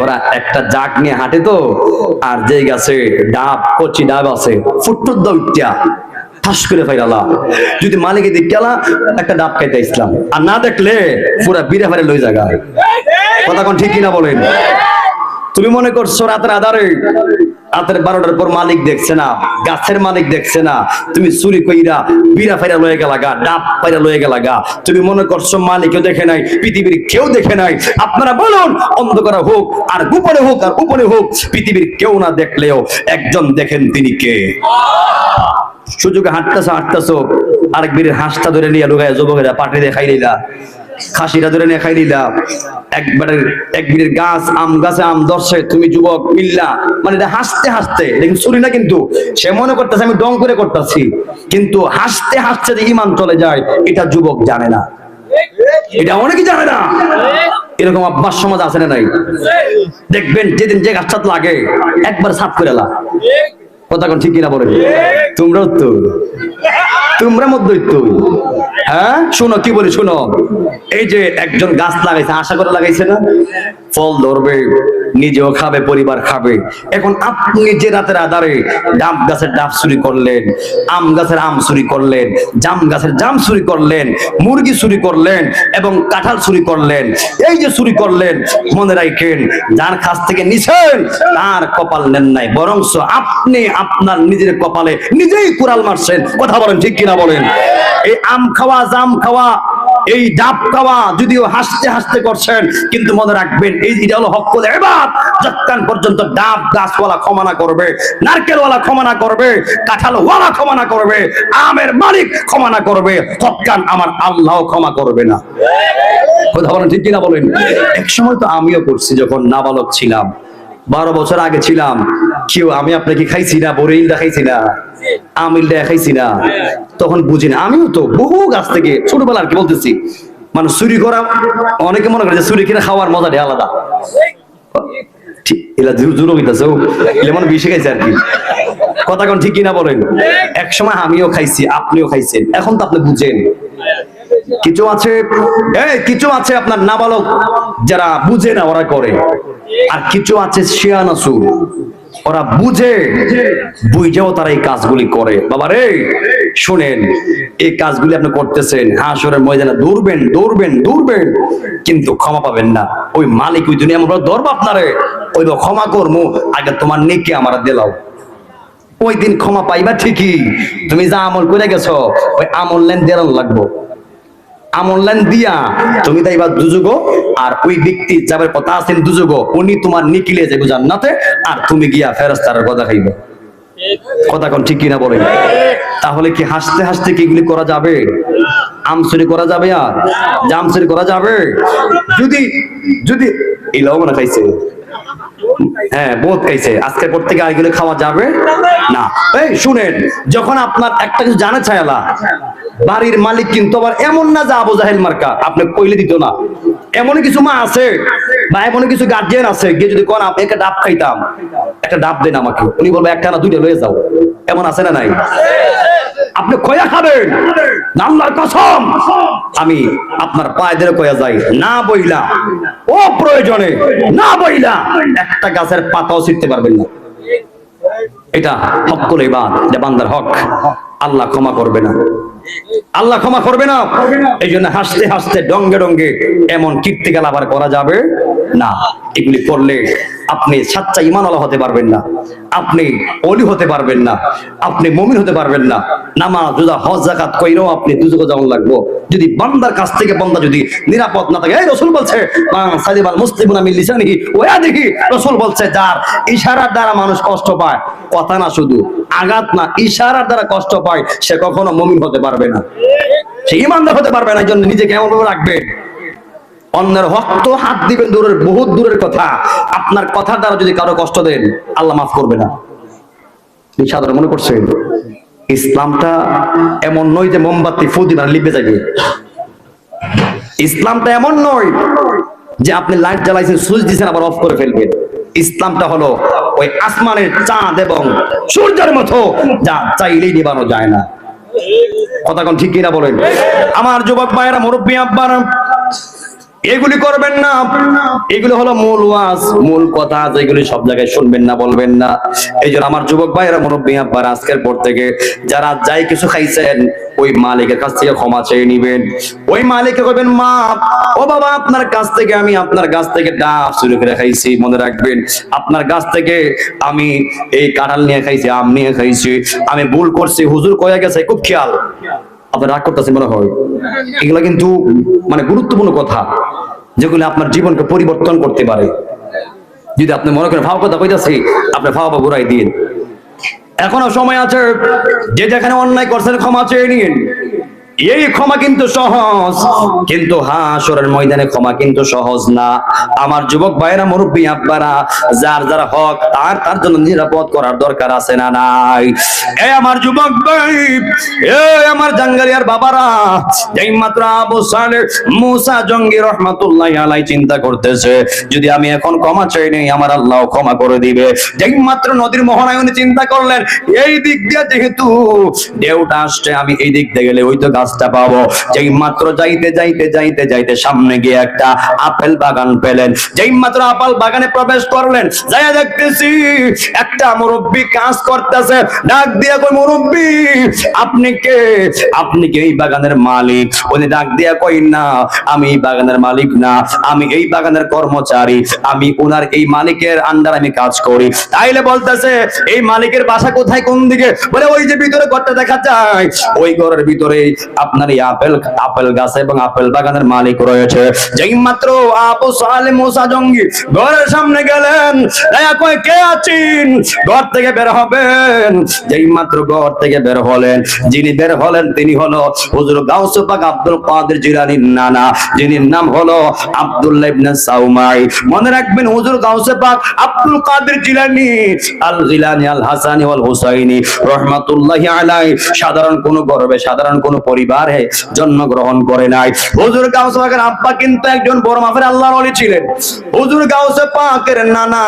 ওরা একটা জাগ নিয়ে হাঁটে তো, আর যে গাছে ডাব, কচি ডাব আছে, ফুটফুট দৌড়া ঠাস করে ফাইরালা। যদি মালিকে দেখলা একটা ডাব খাইতে ইসলাম, আর না দেখলে পুরা বিড়ে ফারে লই জায়গা। কথা কোন ঠিক কিনা বলেন? তুমি মনে করছো রাতের আধারে, রাতের 12টার পর মালিক দেখছে না, গাছের মালিক দেখছে না, তুমি চুরি কইরা বিড়া ফাইরা লয়ে গেলা গা, ডাব ফাইরা লয়ে গেলা গা। তুমি মনে করছো মালিকও দেখে নাই, পৃথিবীর কেউ দেখে নাই। আপনারা বলুন, অন্ধকারে হোক আর গোপনে হোক আর উপরে হোক, পৃথিবীর কেউ না দেখলেও একজন দেখেন, তিনি কে? সুযোগে হাঁটতেছো, আরেক বীরের হাঁসটা ধরে নিয়ে লুকায় যুবকেরা পাটি দিয়ে খাই নিলা, খাসিটা ধরে নিয়ে খাই নিলা। একবারে এক বীরের গাছ, আম গাছে আম ধরছে, তুমি যুবক মিল্লা, মানে এটা হাসতে হাসতে, দেখুন চুরি না, কিন্তু সে মনে করতেছে আমি ডং করে করতেছি, কিন্তু হাসতে হাসতে যে ইমান চলে যায়, এটা যুবক জানে না, এটা অনেকে জানে না। এরকম অভ্যাস সমাজ আছে না নাই? দেখবেন যেদিন যে গাছটা লাগে একবার সাফ করে লা। কথা কোন ঠিক কিনা বলে? তোমরাও তো, তোমরা মধ্যই তো। হ্যাঁ, শোনো কি বলি, শোনো। এই যে একজন গাছ লাগাইছে, আশা করে লাগাইছে না, ফল ধরবে, নিজেও খাবে, পরিবার খাবে। এখন আপনি যে রাতের আধারে ডাব গাছের ডাব চুরি করলেন, আম গাছের আম চুরি করলেন, জাম গাছের জাম চুরি করলেন, মুরগি চুরি করলেন এবং কাঁঠাল চুরি করলেন, এই যে চুরি করলেন, মনে রাখেন, যার কাছ থেকে নিছেন তার কপাল নেন নাই, বরং আপনি আপনার নিজের কপালে নিজেই কুড়াল মারছেন। কথা বলেন ঠিক কিনা বলেন? এই আম খাওয়া, জাম খাওয়া, এই ডাব খাওয়া যদিও হাসতে হাসতে করছেন, কিন্তু মনে রাখবেন, এটা হলো হকুল ইবাদ। যতক্ষণ পর্যন্ত ডাব গাছওয়ালা ক্ষমা না করবে, নারকেলওয়ালা ক্ষমা না করবে, কাঁঠালওয়ালা ক্ষমা না করবে, আমের মালিক ক্ষমা না করবে, ততক্ষণ আমার আল্লাহ ক্ষমা করবে না। কথা বলেন ঠিক কিনা বলেন? এক সময় তো আমিও করছি, যখন নাবালক ছিলাম, 12 বছর আগে ছিলাম। কেউ, আমি আপনাকে খাইছি না, বরেইলটা খাইছি না, আমিলটা খাইছি না, তখন বুঝি না। আমিও তো বহু গাছ থেকে ছোটবেলা আর কি বলতেছি, মানে চুরি করা, অনেকে মনে করে যে চুরি কিনে খাওয়ার মজাটা আলাদা। কথা কোন ঠিক কিনা বলেন? এক সময় আমিও খাইছি, আপনিও খাইছেন, এখন তো আপনি বুঝেন। কিছু আছে, কিছু আছে আপনার নাবালক যারা বুঝে না, ওরা করে। আর কিছু আছে শিয়ানা সুর, ওরা বুঝেও তারা এই কাজগুলি করে। বাবা রে, শুনেন, এই কাজগুলি আপনি করতেছেন, হাসরের ময়দানে দৌড়বেন দৌড়বেন দৌড়বেন, কিন্তু ক্ষমা পাবেন না। ওই মালিক ওই দুনিয়া আমরা ধরবো আপনারে, ওই ক্ষমা করবো, আগে তোমার নেকি আমার দিলাও। ওই দিন ক্ষমা পাইবা ঠিকই, তুমি যা আমল করে গেছো ওই আমল লেন দেড়ান লাগবো। আমল লাইন দিয়া তুমি তাইবা দুজুগ, আর ওই ব্যক্তি যাবার কথা আছেন দুজুগ, উনি তোমার নিকিলে যাবে জান্নাতে, আর তুমি গিয়া ফেরেশতার কথা খাইবে। কথা কোন ঠিক কিনা বলেন? তাহলে কি হাসতে হাসতে কি এগুলি করা যাবে? আমসুরি করা যাবে? আর জামসুরি করা যাবে? যদি যদি এই লবণ খাইছে, হ্যাঁ বোধ খাইছে, আজকের পর থেকে এগুলো খাওয়া যাবে না। এই শুনেন, যখন আপনার একটা কিছু জানে ছায়ালা, বাড়ির মালিক কিন্তু আবার এমন না যে আবু জাহেল মার্কা আপনি কইলে দিত না। এমন কিছু মা আছে বা এমন কিছু গার্জিয়ান আছে, গিয়ে যদি কোন আপনি একটা ডাব খাইতাম, একটা ডাব দেন আমাকে, উনি বলবে একটা না দুইটা লয়ে যাও। এমন আছে না নাই? আপনি কয়া খাবেন, আল্লাহর কসম আমি আপনার পায়ে ধরে কয়া যাই, না বইলা ও প্রয়োজনে না বইলা একটা গাছের পাতাও ছিঁড়তে পারবেন না। এটা হকুল ইবাদ, এটা বান্দার হক। আল্লাহ ক্ষমা করবে না, আল্লাহ ক্ষমা করবে না। এই জন্য হাসতে হাসতে ডঙ্গে ডঙ্গে এমন কীর্তিগাল আবার করা যাবে না। এগুলি করলে আপনি সাচ্চা ঈমানওয়ালা হতে পারবেন না, আপনি ওলি হতে পারবেন না, আপনি মুমিন হতে পারবেন না। নামাজ রোজা হজ যাকাত কইরাও আপনি দুজকে যেমন লাগবো, যদি বান্দার কাছ থেকে বান্দা যদি নিরাপদ না থাকে। এই রাসূল বলছে সালিবাল মুসলিমুনা মিন লিসানিহি ওয়া ইয়াদিহি, রাসূল বলছে যার ইশারার দ্বারা মানুষ কষ্ট পায়, কথা না শুধু আঘাত না, ইশারার দ্বারা কষ্ট পায়, সে কখনো মুমিন হতে পারবে না, সে ঈমানদার হতে পারবে না। এই জন্য নিজেকে এমন ভাবে রাখবেন, অন্যের হক তো হাত দিবেন দূরের, বহুত দূরের কথা, আপনার কথার দ্বারা যদি কারো কষ্ট দেন আল্লাহ মাফ করবে না। সাধারণ মনে করছেন ইসলামটা এমন নয় যে মোমবাতি ফু দিবেন লিপে যাবে। ইসলামটা এমন নয় যে আপনি লাইট জ্বালাইছেন সুইচ দিয়েছেন আবার অফ করে ফেলবেন। ইসলামটা হলো ওই আসমানের চাঁদ এবং সূর্যের মতো, যা চাইলেই নিবানো যায় না। কথা কোন ঠিক কিনা বলেন? আমার যুবক ভাইয়েরা, মুরব্বী আব্বারা, এগুলি করবেন না। এগুলো হলো মূল ওয়াজ, মূল কথা, যেগুলি সব জায়গায় শুনবেন না, বলবেন না। এই জন্য আমার যুবক ভাইয়েরা, মুরব্বী আব্বারা, আজকের পর থেকে যারা যাই কিছু খাইছেন ওই মালিকের কাছ থেকে ক্ষমা চেয়ে নিবেন। ওই মালিককে কইবেন, মা ও বাবা, আপনার কাছ থেকে আমি আপনার গাছ থেকে ডাব চুরি করে খাইছি, মনে রাখবেন আপনার গাছ থেকে আমি এই কাঁঠাল নিয়ে খাইছি, আম নিয়ে খাইছি, আমি ভুল করছি, হুজুর কয়ে গেছে, খুব খেয়াল। আপনি রাগ করতেছেন মনে হয়, এগুলো কিন্তু মানে গুরুত্বপূর্ণ কথা, যেগুলো আপনার জীবনকে পরিবর্তন করতে পারে। যদি আপনি মনে করেন ভাব কথা কইতাছি, আপনি ভাব ঘুরাই দিন। এখনো সময় আছে, যে যেখানে অন্যায় করছেন ক্ষমা চেয়ে নিন। এই ক্ষমা কিন্তু সহজ, কিন্তু হাসরের ময়দানে ক্ষমা কিন্তু সহজ না। আমার যুবক ভাইরা, মুরব্বী আব্বারা, যার যার হক তার জন্য নিরাপদ করার দরকার আছে না নাই? এই আমার যুবক ভাই, এই আমার জাঙ্গালিয়ার বাবারা, এই মাত্র আবু সালেহ মুসা জঙ্গি রাহমাতুল্লাহি আলাইহি চিন্তা করতেছে, যদি আমি এখন ক্ষমা চাই নেই আমার আল্লাহ ক্ষমা করে দিবে। যেই মাত্র নদীর মোহনায় উনি চিন্তা করলেন, এই দিক দিয়ে যেহেতু ঢেউটা আসছে, আমি এই দিক দিয়ে গেলে ওই তো গাছটা পাবো। যেই মাত্র যাইতে যাইতে যাইতে যাইতে সামনে গিয়ে একটা আপেল বাগান পেলেন। যেই মাত্র আপেল বাগানে প্রবেশ করলেন, যাইয়া দেখতেছি একটা মুরব্বী কাজ করতেছে। ডাক দিয়া কই, মুরব্বী আপনি কে? আপনি কি এই বাগানের মালিক? উনি ডাক দিয়া কই, না আমি এই বাগানের মালিক না, আমি এই বাগানের কর্মচারী, আমি ওনার এই মালিকের আন্ডার আমি কাজ করি। তাইলে বলতেছে এই মালিকের বাসা কোথায়, কোন দিকে? বলে ওই যে ভিতরে ঘরটা দেখা যায়, ওই ঘরের ভিতরে আপনার এই আপেল গাছ এবং আপেল বাগানের মালিক রয়েছে। যেই মাত্র আবু সালেহ মুসা জঙ্গি ঘরের সামনে গেলেন, কয় কে আছেন? ঘর থেকে বের হবেন। যেই মাত্র ঘর থেকে বের হলেন, যিনি বের হলেন তিনি হলো হুজুর গাউসে পাক আব্দুল কাদের জিলানীর নানা, যিনি নাম হলো আব্দুল্লাহ ইবনে সাউমাই। মনে রাখবেন, হুজুর গাউসে পাক আব্দুল কাদের জিলানী আল জিলানী আল হাসানী ওয়াল হুসাইনী রাহমাতুল্লাহি আলাইহি সাধারণ কোন গর্বে, সাধারণ কোন পরিবারে জন্মগ্রহণ করে নাই। হুজুর গাউসে পাকের আব্বা কিন্তু একজন বড় মাপের আল্লাহর ওলি ছিলেন। হুজুর গাউসে পাকের নানা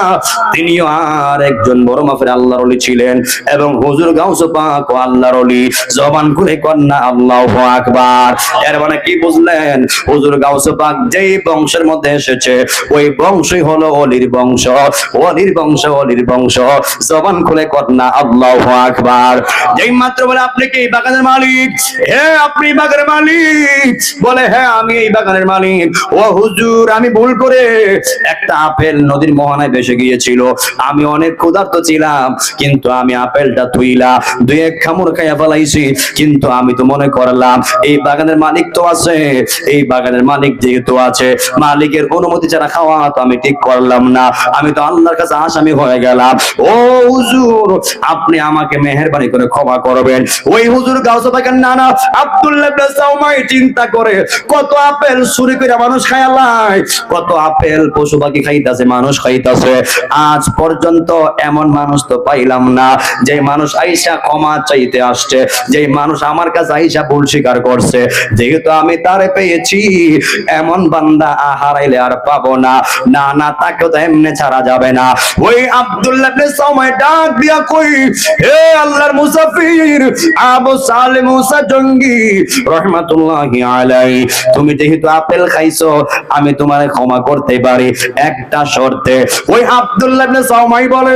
তিনিও আর একজন বড় মাপের আল্লাহর ওলি ছিলেন, এবং হুজুর গাউসে পাক ও আল্লাহর ওলি। জবান খুলে কন্যা আল্লাহু আকবার। এর মানে কি বুঝলেন? হুজুর গাউসে পাক যেই বংশের মধ্যে এসেছে, ওই বংশই হলো ওলির বংশ, ওলির বংশ, ওলির বংশ। জবান খুলে কন্যা আল্লাহু আকবার। যেই মাত্র বলে আপনি কি এই বাগানের মালিক? হে আপনি এই বাগানের মালিক? বলে হ্যাঁ আমি এই বাগানের মালিক। ও হুজুর, আমি ভুল করে একটা আপেল নদীর মোহনায় ভেসে গিয়েছিল, আমি অনেক ক্ষুধার্ত ছিলাম, কিন্তু আমি আপেলটা থুইলা দুই এক কামড় খাইয়া ফেলাইছি, কিন্তু আমি তো মনে করলাম এই বাগানের মালিক তো আছে, এই বাগানের মালিক যেহেতু আছে, মালিকের অনুমতি ছাড়া খাওয়া তো আমি ঠিক করলাম না, আমি তো আল্লাহর কাছে আসামি হয়ে গেলাম। ও হুজুর, আপনি আমাকে মেহেরবানি করে ক্ষমা করবেন। ওই হুজুর গাউসে পাকের নানা আব্দুল্লাহ ইবনে সাউমাই চিন্তা করে কত আপেল চুরি করে মানুষ খায়ালায়, কত আপেল পশু পাখি খাইতাছে, মানুষ খাইতাছে, আজ পর্যন্ত এমন মানুষ তো পাইলাম না যে মানুষ আইসা ক্ষমা চাইতে আসছে, যে মানুষ আমার কাছে আইসা ভুল স্বীকার করছে। যেহেতু আমি তারে পেয়েছি, এমন বান্দা হারাইলে আর পাবো না, না না তাকে তো এমনি ছাড়া যাবে না। ওই আব্দুল্লাহ ইবনে সাউমাই ডাক দিয়া কই, হে আল্লাহর মুসাফির আবু সালেহ মুসা জঙ্গি রাহমাতুল্লাহি আলাইহি, তুমি যেহেতু আপেল খাইছো আমি তোমারে ক্ষমা করতে পারি একটা শর্তে। ওই আব্দুল্লাহ ইবনে সাউমাই বলে,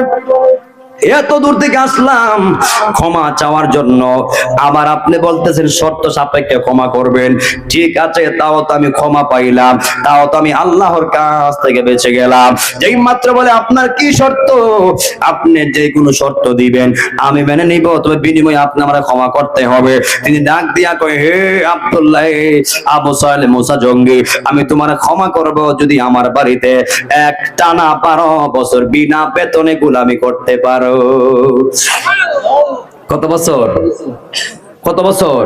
এত দূর থেকে আসলাম ক্ষমা চাওয়ার জন্য, আবার আপনি বলতেছেন শর্ত সাপেক্ষে ক্ষমা করবেন। ঠিক আছে, তাও তো আমি ক্ষমা পাইলাম, তাও তো আমি আল্লাহর কাছ থেকে বেঁচে গেলাম। যেই মাত্র বলে আপনার কি শর্ত? আপনি যে কোনো শর্ত দিবেন আমি মেনে নিব, তবে বিনিময়ে আপনি আমাকে ক্ষমা করতে হবে। তিনি ডাক দিয়া কয়, হে আব্দুল্লাহ আবু সালেহ মুসা জঙ্গি, আমি তোমার ক্ষমা করব যদি আমার বাড়িতে এক টানা 12 বছর বিনা বেতনে গোলামি করতে পারো। কত বছর? কত বছর?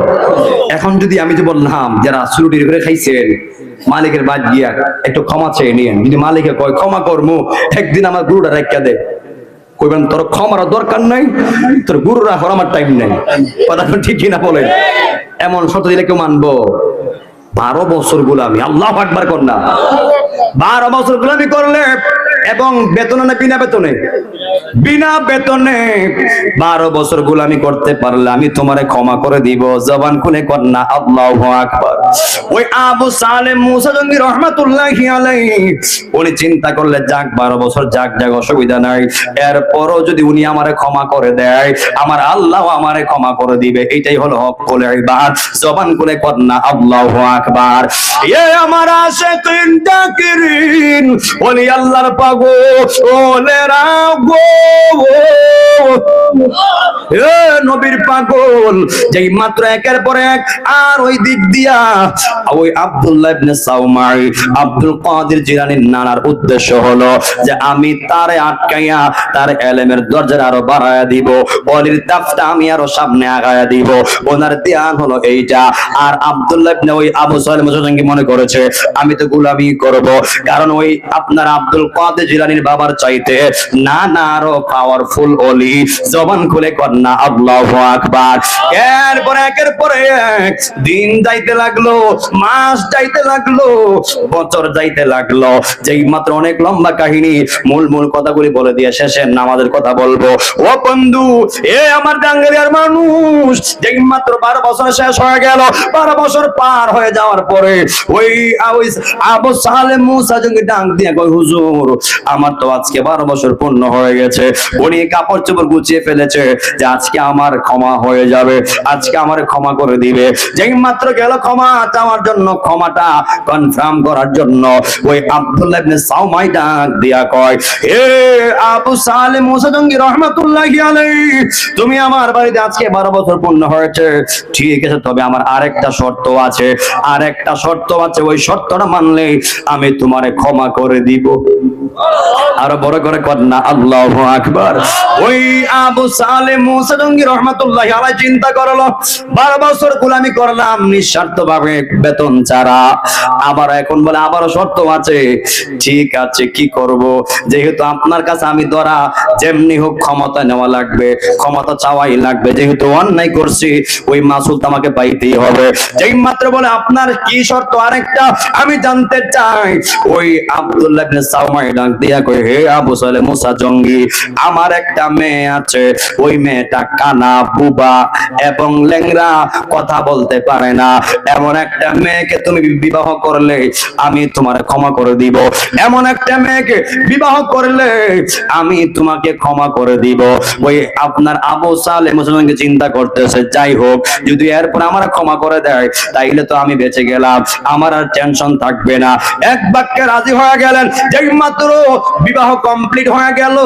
এখন যদি আমি যে বললাম যারা চুরি করে খাইছেন মালিকের বাদ গিয়া একটু ক্ষমা চেয়ে নিয়েন, যদি মালিকে কয় ক্ষমা করমু, একদিন আমার গুরুটা রেখা দে, কইবেন তোর ক্ষমার দরকার নাই, তোর গুরু রাখার আমার টাইম নাই। কথা ঠিক কিনা বলে? এমন শর্ত দিলে কেউ মানবো? 12 বছর গোলামি, আল্লাহু আকবার কর না। 12 বছর গোলামি করলে এবং বেতন না বিনা বেতনে? বিনা বেতনে 12 বছর গোলামি করতে পারলে আমি তোমারে ক্ষমা করে দিব। জবান খুলে কর না আল্লাহু আকবার। ওই আবু সালেহ মুসা জঙ্গি রাহমাতুল্লাহি আলাইহি উনি চিন্তা করলে যাক 12 বছর যাক অসুবিধা নাই, এরপরও যদি উনি আমারে ক্ষমা করে দেয় আমার আল্লাহ আমারে ক্ষমা করে দিবে, এটাই হলো হকুল ইবাদ। জবান খুলে কর না আল্লাহু আকবার। এ আমার আশিকিন তাকিরিন ওলি আল্লাহর পাগলেরা গো, এ নবীর পাগল, যেই মাত্র একের পর এক আর ওই দিক দিয়া ওই আব্দুল্লাহ ইবনে সাউমাই আব্দুল কাদের জিলানীর নানার উদ্দেশ্য হলো যে আমি তারে আটকাইয়া তার ইলমের দরজা আরো বাড়ায়া দিব, ওলির দাফটা আমি আরো সামনে আগায়া দিব। ওনার ধ্যান হলো এইটা। আর আব্দুল্লাহ ইবনে ওই আবু সালেহ মুসাজঙ্গি মনে করেছে আমি তো গোলামি করব, কারণ ওই আপনার আব্দুল কাদের জিলানীর বাবার চাইতে না না আরো পাওয়ারফুল ওলি। জবান খুলে কর না আল্লাহু আকবার। এরপর একের পরে এক দিন যাইতে লাগলো, মাস যাইতে লাগলো, বছর যাইতে লাগলো। যেই মাত্র অনেক লম্বা কাহিনী, মূল কথাগুলি বলে দিয়ে শেষে নামাজের কথা বলবো। ও বন্ধু, এ আমার টাঙ্গাইলের মানুষ, যেই মাত্র 12 বছর শেষ হয়ে গেল, 12 বছর পার হয়ে যাওয়ার পরে ওই আবু সালেহ মুসা জঙ্গি ডাক দিয়ে কই, হুজুর আমার তো আজকে 12 বছর পূর্ণ হয়ে গেছে। উনি কাপড় চোপড় গুছিয়ে ফেলেছে যে আজকে আমার ক্ষমা হয়ে যাবে, আজকে আমার ক্ষমা করে দিবে। যেই মাত্র গেল ক্ষমা চাওয়ার জন্য, ক্ষমাটা কনফার্ম করার জন্য, ওই আব্দুল্লাহ ইবনে সাউমাই ডাক দিয়া কয়, এ আবু সালেহ মুসা জঙ্গি রাহমাতুল্লাহি আলাইহি, তুমি আমার বাড়িতে আজকে 12 বছর পূর্ণ হয়েছে, ঠিক আছে, তবে আমার আরেকটা শর্ত আছে, আরেকটা শর্ত আছে, ওই শর্তটা মানলে আমি তোমারে ক্ষমা করে দিব। আরো বড় করে কর না আল্লাহু আকবার। ওই আবু সালেহ মুসা জঙ্গি রাহমাতুল্লাহি আলাইহি চিন্তা করলো 12 বছর গোলামি করলাম নিঃস্বার্থ ভাবে বেতন ছাড়া, আবার এখন বলে আবারও শর্ত আছে। ঠিক আছে, কি করব? যেহেতু আপনার কাছে আমি ধরা, যেমনি হোক ক্ষমতা নেওয়া লাগবে, ক্ষমতা চাওয়াই লাগবে, যেহেতু অন্যায় করছি ওই মাসুল আমাকে পাইতেই হবে। যেই মাত্র বলে আপনার কি শর্ত আরেকটা আমি জানতে চাই, ওই আব্দুল্লাহ ইবনে সাউমাই ডাক দিয়া কই, হে আবু সালে মুসা জঙ্গি, আমার একটা মেয়ে আছে, ওই মেয়েটা কানা, বুবা এবং ল্যাংড়া, কথা বলতে পারে না। এমন একটা মেয়েকে তুমি বিবাহ করলে আমি তোমার ক্ষমা করে দিব। এমন একটা মেয়েকে বিবাহ করলে আমি তোমাকে ক্ষমা করে দিব। ওই আপনার আবু সালে মুসলমানকে চিন্তা করতেছে, যাই হোক, যদি এরপর আমার ক্ষমা করে দেয় তাইলে তো আমি বেঁচে গেলাম, আমার আর টেনশন থাকবে না। এক বাক্যে রাজি হয়ে গেলেন। যেই মাত্র বিবাহ কমপ্লিট হয়ে গেল,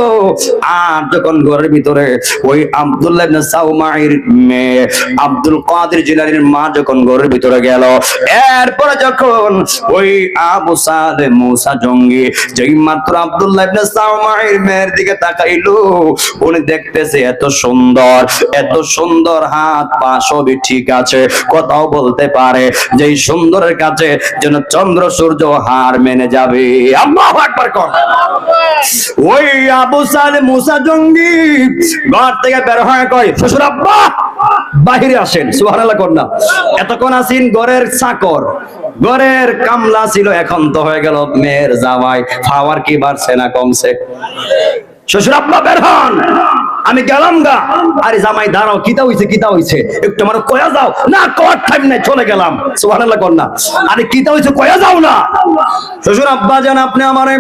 আর যখন ঘরের ভিতরে ওই আব্দুল্লাহ ইবনে সাউমাইর মেয়ে আব্দুল কাদের জিলানীর মা যখন ঘরের ভিতরে গেল, এরপরে যখন ওই আবু সালে মুসা জঙ্গি যেই মাত্র আব্দুল্লাহ ইবনে সাউমাইর মেয়ের দিকে তাকাইলো, উনি দেখতেছে এত সুন্দর, এত সুন্দর, হাত পা সবই ঠিক আছে, কথাও বলতে পারে, যেই সুন্দরের কাছে যেন চন্দ্র সূর্য হার মেনে যাবে। আল্লাহু আকবার কোন। ওই আবু সালে মুসা জঙ্গি ঘর থেকে বের হয়ে কয়, শ্বশুর আব্বা বাহিরে আসেন। সুবহানাল্লাহ কোন না। এতক্ষণ আসিন ঘরের চাকর, ঘরের কামলা ছিল, এখন তো হয়ে গেল মেয়ের জামাই। পাওয়ার কি বাড়ছে না কমছে? শ্বশুর আব্বা বের হন, আমি গেলাম গা। আরে জামাই দাঁড়াও, কিতা হইছে, কিতা হইছে, একটু আমার কয়া যাও না, কয়ার টাইম নাই, চলে গেলাম। সুবহানাল্লাহ কোন না। আরে কিতা হইছে কয়া যাও না। শ্বশুর আব্বা জান, আপনি আমারে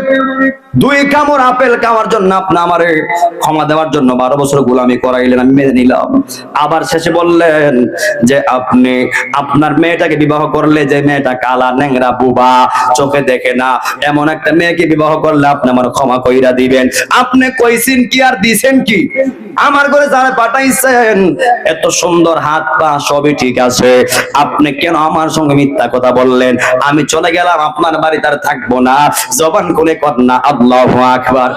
2 কামড় আপেল খাওয়ার জন্য আপনি আমারে ক্ষমা দেওয়ার জন্য 12 বছর গোলামি করাইলেন, আমি মেনে নিলাম। আবার শেষে বললেন যে আপনি আপনার মেয়েটাকে বিবাহ করলে, যে মেয়েটা কালা, ন্যাংরা, বুবা, চোখে দেখে না, এমন একটা মেয়েকে বিবাহ করলে আপনি আমার ক্ষমা কইরা দিবেন। আপনি কইছেন কি আর দিছেন কি? আমার ঘরে যারা পাঠাইছেন এত সুন্দর, হাত পা সবই ঠিক আছে, আপনি কেন আমার সঙ্গে মিথ্যা কথা বললেন? আমি চলে গেলাম, আপনার বাড়িতে আর থাকবো না। জবান খুলে কন্যা আল্লাহু আকবার।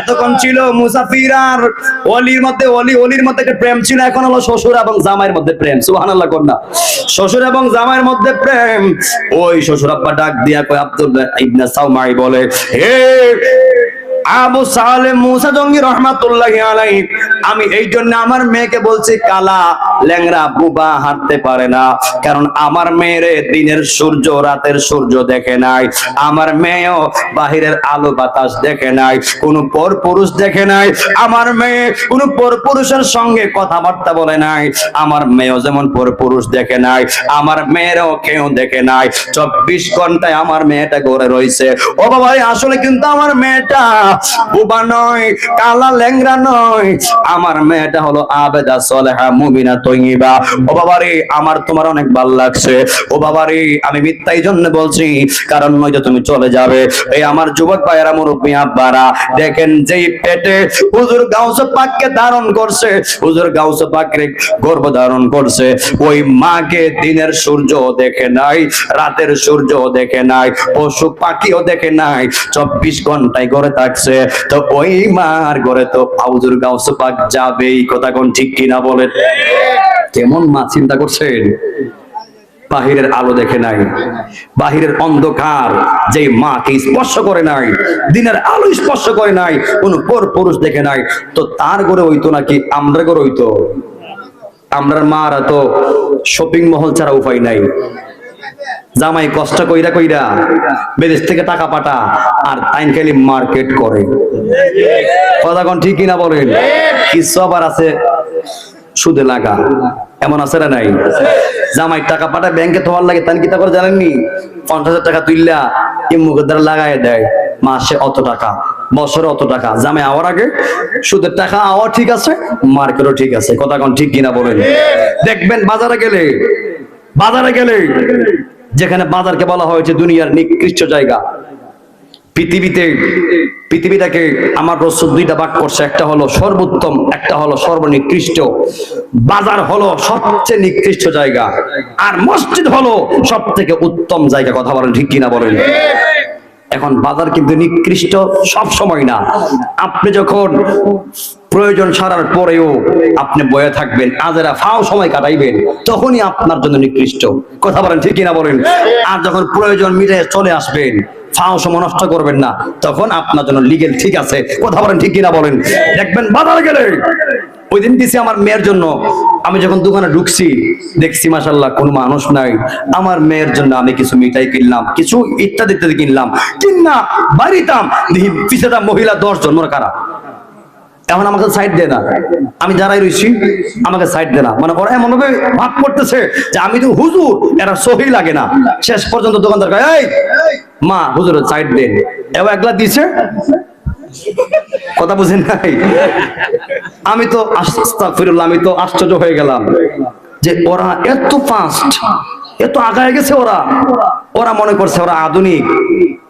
এতক্ষণ ছিল মুসাফির আর ওলির মধ্যে, ওলির মধ্যে একটা প্রেম ছিল, এখন হলো শ্বশুর এবং জামাইয়ের মধ্যে প্রেম। সুবহানাল্লাহ কন্যা। শ্বশুর এবং জামাইয়ের মধ্যে প্রেম। ওই শ্বশুর আব্বা ডাক দিয়া কয়, আব্দুল্লাহ ইবনে সাউমাই বলে, হে আবু সালে মুসা জঙ্গি রহমাতুল্লাহি আলাইহি, আমি এই জন্য আমার মেয়েকে বলছি কালা, ল্যাংড়া, বুবা, হাঁটতে পারে না, কারণ আমার মেয়েরে দিনের সূর্য রাতের সূর্য দেখে নাই, আমার মেয়েও বাহিরের আলো বাতাস দেখে নাই, কোন পর পুরুষ দেখে নাই, আমার মেয়ে কোন পর পুরুষের সঙ্গে কথাবার্তা বলে নাই, আমার মেয়েও যেমন পর পুরুষ দেখে নাই, আমার মেয়েরও কেউ দেখে নাই। 24 ঘন্টায় আমার মেয়েটা ঘরে রয়েছে। ও বাবা, আসলে কিন্তু আমার মেয়েটা বুবা নয়, কালা, ল্যাংড়া নয়, আমার মেয়েটা হলো আবেদা, সলেহা, মুমিনা, তয়্যিবা। ও বাবারে, আমার তোমার অনেক ভালো লাগছে। ও বাবারে, আমি মিথ্যাই জন্য বলছি, কারণ নয়তো তুমি চলে যাবে। এই আমার যুবক ভাইয়েরা, মুরব্বী আব্বারা, দেখেন যেই পেটে হুজুর গাউস পাককে ধারণ করছে, হুজুর গাউস পাককে গর্ভ ধারণ করছে, ওই মাকে দিনের সূর্য দেখে নাই, রাতের সূর্য দেখে নাই, পশু পাখিও দেখে নাই, 24 ঘন্টায় ঘরে থাকছে। তো ওই মার ঘরে তো হুজুর গাউস পাক যাবেই। কথা কোন ঠিক কিনা বলেন? কেমন মা, চিন্তা করছেন? বাহিরের আলো দেখে নাই, বাহিরের অন্ধকার যে মাকে স্পর্শ করে নাই, দিনের আলো স্পর্শ করে নাই, কোন পর পুরুষ দেখে নাই, তো তার ঘরে হইতো নাকি আমরা ঘরে হইতো? আমরার মারা তো শপিং মহল ছাড়া উপায় নাই। জামাই কষ্ট কইরা কইরা বিদেশ থেকে টাকা পাঠা, আর তাইন খালি মার্কেট করে। কথা কোন ঠিক কিনা বলেন? কিছু আবার আছে সুদে লাগা, এমন আছে না নাই? জামাই টাকা পাঠায় ব্যাংকে তোয়ার লাগে, তাই কি তা করে জানেননি? 50,000 টাকা তুললা মুখের দ্বারা লাগাই দেয়, মাসে অত টাকা, বছরে অত টাকা। জামাই আওয়ার আগে সুদের টাকা আওয়া ঠিক আছে, মার্কেটও ঠিক আছে। কথা কোন ঠিক কিনা বলেন? দেখবেন বাজারে গেলে যেখানে বাজারকে বলা হয়েছে দুনিয়ার নিকৃষ্ট জায়গা, পৃথিবীটাকে আমার রাসূল 2টা ভাগ করছে, একটা হলো সর্বোত্তম, একটা হলো সর্বনিকৃষ্ট। বাজার হলো সবচেয়ে নিকৃষ্ট জায়গা, আর মসজিদ হলো সব থেকে উত্তম জায়গা। কথা বলেন ঠিক কিনা বলেন? এখন বাজার কিন্তু নিকৃষ্ট সব সময় না। আপনি যখন প্রয়োজন সারার পরেও আপনি বয়ে থাকবেন, আজেরা ফাও সময় কাটাইবেন, তখনই আপনার জন্য নিকৃষ্ট। কথা বলেন ঠিক কিনা বলেন? আর যখন প্রয়োজন মিটে চলে আসবেন, ফাও সময় নষ্ট করবেন না, তখন আপনার জন্য লিগেল ঠিক আছে। কথা বলেন ঠিক কিনা বলেন? দেখবেন বাজারে গেলে, ওই দিন দিছি আমার মেয়ের জন্য, আমি যখন দোকানে ঢুকছি দেখছি মাশাআল্লাহ কোনো মানুষ নাই, আমার মেয়ের জন্য আমি কিছু মিঠাই কিনলাম, কিছু ইত্যাদি ইত্যাদি কিনলাম, কিনা বাড়িতাম দেখি পিছেটা মহিলা 10 জন, মনে কারা এখন আমাকে সাইড দেয় না, আমি দাঁড়াই রয়েছি, আমাকে সাইড দেয় না, মানে ওরা এমন ভাবে ভাব করতেছে যে আমি তো হুজুর, এরা সহি লাগে না। শেষ পর্যন্ত দোকানদার কয়, এই মা হুজুরের সাইড দেন, এবার একলা দিছে। কথা বুঝেন নাই? আমি তো আস্তাগফিরুল্লাহ, আমি তো আশ্চর্য হয়ে গেলাম যে ওরা এত ফাস্ট, এত আগায় গেছে। ওরা মনে করছে ওরা আধুনিক,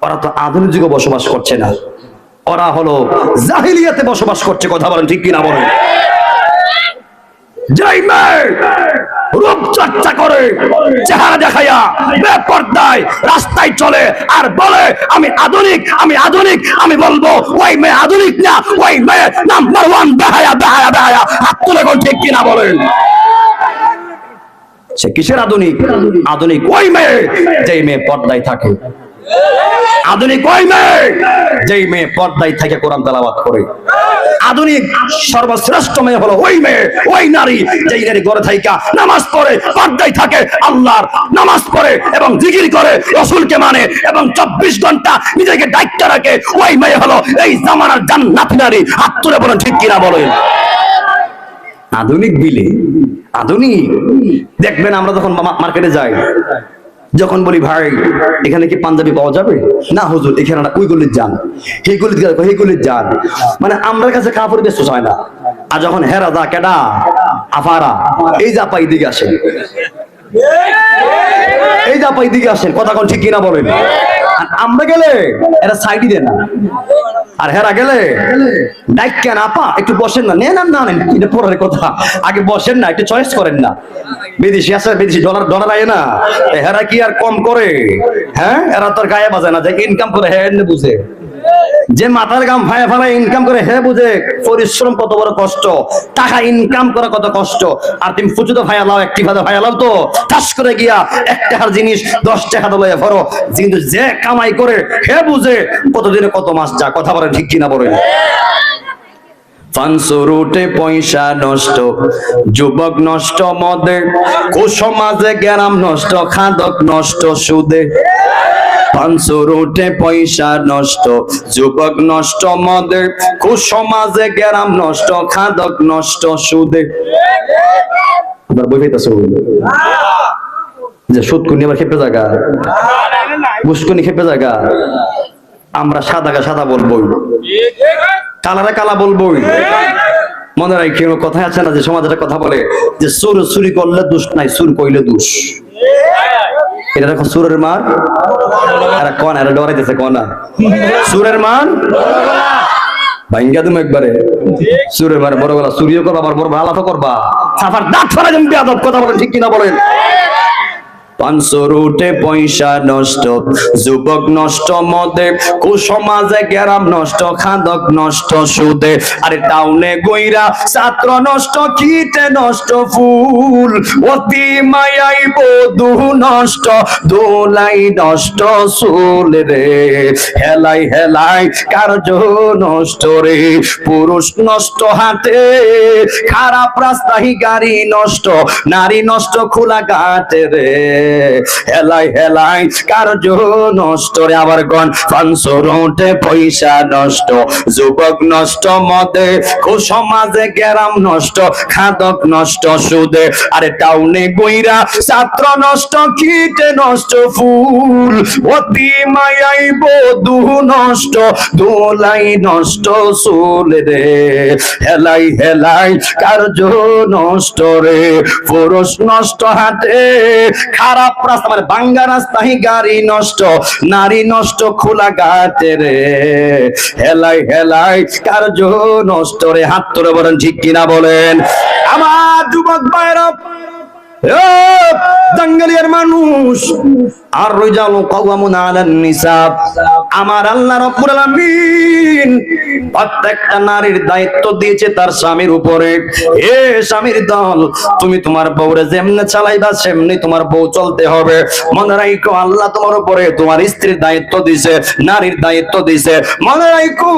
ওরা তো আধুনিক যুগে বসবাস করছে না, ওরা হলো জাহিলিয়াতে বসবাস করছে। কথা বলেন ঠিক কিনা বলেন? যেই মেয়ে রূপ চর্চা করে, চেহারা দেখাইয়া বেপরদায় রাস্তায় চলে আর বলে আমি আধুনিক, আমি আধুনিক, আমি বলবো ওই মেয়ে আধুনিক না, ওই মেয়ে নাম্বার 1 বেহায়া বেহায়া বেহায়া। হাত তুলে কোন ঠিক কিনা বলেন? সে কিসের আধুনিক? আধুনিক ওই মেয়ে যেই মেয়ে পর্দায় থাকে। আধুনিক ওই মেয়ে যেই মেয়ে পর্দায় থেকে কোরআন তেলাওয়াত করে। আধুনিক সর্বশ্রেষ্ঠ মেয়ে হলো ওই মেয়ে, ওই নারী যেই নারী ঘরে থাইকা নামাজ পড়ে, পর্দায় থাকে, আল্লাহর নামাজ পড়ে এবং জিকির করে, রাসূলকে মানে এবং 24 ঘন্টা নিজেকে দায়িত্ব রাখে। ওই মেয়ে হলো এই জামানার জান্নাতি নারী। হাত তুলে বলেন ঠিক কিনা বলেন? আধুনিক বিলে আধুনিক। দেখবেন আমরা যখন মার্কেটে যাই, যখন বলি ভাই এখানে কি পাঞ্জাবি পাওয়া যাবে, না হুজুর এখানে না, ওই গলির যান, এই গলির যান, মানে আমার কাছে কাপড় বেশ হয় না। আর যখন হেরা দা কেডা আফারা, এই যা পাই দিকে আসেন, এই যা পাই দিকে আসেন। কথা কোন ঠিক কিনা বলেন? আর আমরা গেলে এরা সাইডই দেয় না, আর হেরা গেলে ডাইকেন আপা একটু বসেন না, নেন না নেন, এটা পরের কথা, আগে বসেন না, একটু চয়েস করেন না। বিদেশি আছে, বিদেশি ডলার আয় না, হেরা কি আর কম করে? হ্যাঁ, এরা তোর গায়ে বাজে না, যে ইনকাম করে হ্যাঁ বুঝে, যে মাথার গাম ফায়া ফালা ইনকাম করে হ্যাঁ বুঝে পরিশ্রম কত বড় কষ্ট, টাকা ইনকাম করা কত কষ্ট। আর তুমি ফুচুতো ভাইয়া লাও, একটি ভাইয়া লাও তো ঠাস করে গিয়া 1 টাকার জিনিস 10 টাকা দলে ভরো, কিন্তু যে কামাই করে হে বুঝে কতদিনে কত মাস যা। কথা বলেন ঠিক কিনা বলেন? ফানসুরুটে পয়সা নষ্ট, যুবক নষ্ট মদে, কুসমাজে গ্রাম নষ্ট, খাদক নষ্ট সুদে। ফানসুরুটে পয়সা নষ্ট, যুবক নষ্ট মদে, কুসমাজে গ্রাম নষ্ট, খাদক নষ্ট সুদে। আবার বই পাইতাছো যে সুদকুনি আবার খেপে জায়গা, ঘুষকুনি খেপে জায়গা। আমরা সাদাকে সাদা বলবো, কালারে কালা বলবোই। মনে রাখি কথা আছে না যে সমাজের কথা বলে যে চোর চুরি করলে দোষ নাই, চুর কইলে দোষ। এটা দেখো চোরের মার, এরা কন, এরা ডরাইতেছে কনা চোরের মান ভাঙ্গা তুমি একবারে। চোরের মারে বড় বেলা চুরিও করবা, আবার বড় ভালো করবা, সাফার দাঁত ফেলা যেমন বেয়াদব। কথা বলেন ঠিক কিনা বলেন? পানসুরুটে পয়সা নষ্ট, যুবক নষ্ট মদে, কুসমাজে গ্রাম নষ্ট, খাদক নষ্ট সুদে। আরে টাউনে গইরা ছাত্র নষ্ট, কিটে নষ্ট ফুল, অতি মায়াই বধূ নষ্ট, দোলাই নষ্ট চুল রে। হেলাই হেলাই কার্য নষ্ট রে, পুরুষ নষ্ট হাতে, খারাপ রাস্তায় গাড়ি নষ্ট, নারী নষ্ট খোলা ঘাটে রে। হেলাই হেলাই কার্য নষ্ট রে। আবার গন ফানসুরুটে পয়সা নষ্ট, যুবক নষ্ট মদে, কুসমাজে গ্রাম নষ্ট, খাদক নষ্ট সুদে। আরে টাউনে গইরা ছাত্র নষ্ট, কিটে নষ্ট ফুল, অতি মায়াই বধূ নষ্ট, দোলাই নষ্ট চুল রে। হেলাই হেলাই কার্য নষ্ট রে, পুরুষ নষ্ট হাতে, খারাপ রাস্তা মানে ভাঙ্গা রাস্তায় গাড়ি নষ্ট, নারী নষ্ট খোলা ঘাটে রে। হেলাই হেলাই কার্য নষ্ট রে। হাত তুলে বলেন ঠিক কিনা বলেন? আমার যুবক ভাইরা, জাঙ্গালিয়ার মানুষ আর রিজালু কাওয়ামুন আলান নিসা, আমার আল্লাহ রাব্বুল আলামিন প্রত্যেকটা নারীর দায়িত্ব দিয়েছে তার স্বামীর উপরে। এ স্বামীর দল, তুমি তোমার বউরে যেমনে চালাইবা সেমনি তোমার বউ চলতে হবে। মনে রাখো আল্লাহ তোমার উপরে তোমার স্ত্রীর দায়িত্ব দিয়েছে, নারীর দায়িত্ব দিয়েছে। মনে রাখো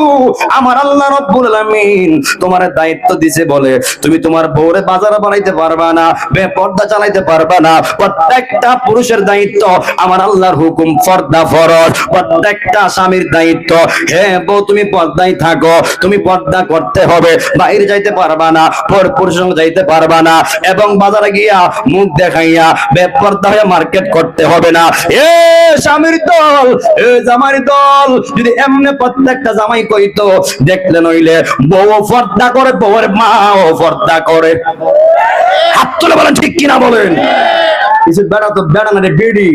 আমার আল্লাহ রাব্বুল আলামিন তোমার দায়িত্ব দিয়েছে বলে তুমি তোমার বউরে বাজারে বানাইতে পারবা না, বেপর্দা চালাইতে পারবা না। প্রত্যেকটা পুরুষের দায়িত্ব, আমার আল্লাহর হুকুম পর্দা ফরজ। প্রত্যেকটা স্বামীর দায়িত্ব, হে বউ তুমি পর্দায় থাকো, তুমি পর্দা করতে হবে, বাইরে যাইতে পারবা না, পুরুষের সঙ্গে যাইতে পারবা না, এবং বাজারে গিয়া মুখ দেখাইয়া বেপর্দা হয়ে মার্কেট করতে হবে না। এ স্বামীর দল, এ জামাইর দল, যদি এমনি প্রত্যেকটা জামাই কইতো, দেখলে নইলে বউ পর্দা করে, বউয়ের মাও পর্দা করে। হাত তুলে বলেন ঠিক কিনা বলেন। কিছু বেড়া তো বেড়া না রে, বেড়ি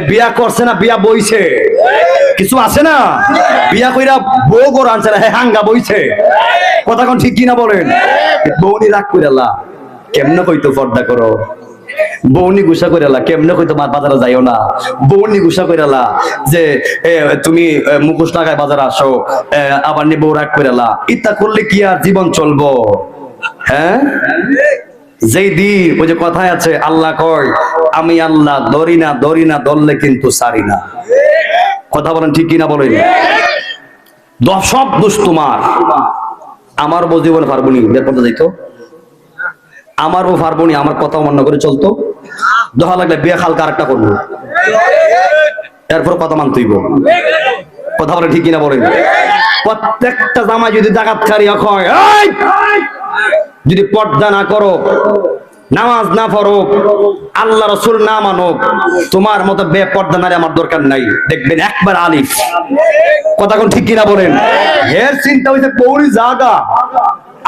বিয়া করছে না, বিয়া বইছে। কিছু আছে না বিয়া কইরা বউ গর আনছে না, হাঙ্গা বইছে। কথা কোন ঠিক কিনা বলেন। বউনি রাগ কইরালা, কেমনে কইতো পর্দা করো। বউনি গুসা কইরালা, কেমনে কইতো বাজারে যাইও না। বউনি গুসা কইরালা যে তুমি মুখোশ লাগায় বাজারে আসো, আবার নি বউ রাগ কইরালা। ইত্যা করলে কি আর জীবন চলবো? হ্যাঁ, যেই দিন ওই যে কথায় আছে, আল্লাহ কয় আমি আল্লাহ ধরি না, ধরি না ধরলে কিন্তু সারি না। কথা বলেন ঠিক কিনা বলেন। সব দোষ তোমার। আমার বউ জীবনে পারবো নি বের করতে যাইতো, আমার বউ পারবো নি আমার কথা অমান্য করে চলতো, দেখা লাগলে বিয়ে খালকা আরেকটা করবো, এরপর কথা মানতে হইব। কথা বলেন ঠিক কিনা বলেন। প্রত্যেকটা জামাই যদি ডাকাতকারী হয়, যদি পর্দা না করো, নামাজ না পড়ো, আল্লাহ রাসূল না মানো, তোমার মতো বেপর্দা নারী আমার দরকার নাই। দেখবেন একবার আলিফ। কথা কোন ঠিক কিনা বলেন। এর চিন্তা হইছে বউরি জাগা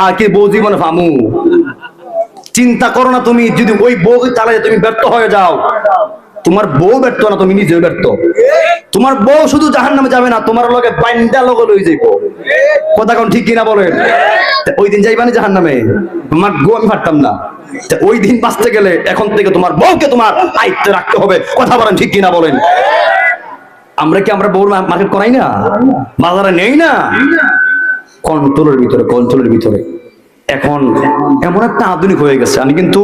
আর কি বউ জীবনে ফামু। চিন্তা করো না তুমি, যদি ওই বউ চালায় তুমি ব্যর্থ হয়ে যাও, তোমার বউ ব্যর্থ না, তুমি নিজেও ব্যর্থ। তোমার বউ শুধু জাহান্নামে যাবে না, তোমার লগে বাইন্দা লগে লই যাইব। কথা কোন ঠিক কিনা বলেন। ওই দিন যাইবা না জাহান্নামে, তোমার বউ আমি পারতাম না। ওই দিন বাঁচতে গেলে এখন থেকে তোমার বউকে তোমার দায়িত্বে রাখতে হবে। কথা বলেন ঠিক কিনা বলেন। আমরা কি আমরা বউর মার্কেট করাই না, বাজারে নেই না, কন্ট্রোলের ভিতরে, কন্ট্রোলের ভিতরে। এখন এমন একটা আধুনিক হয়ে গেছে। আমি কিন্তু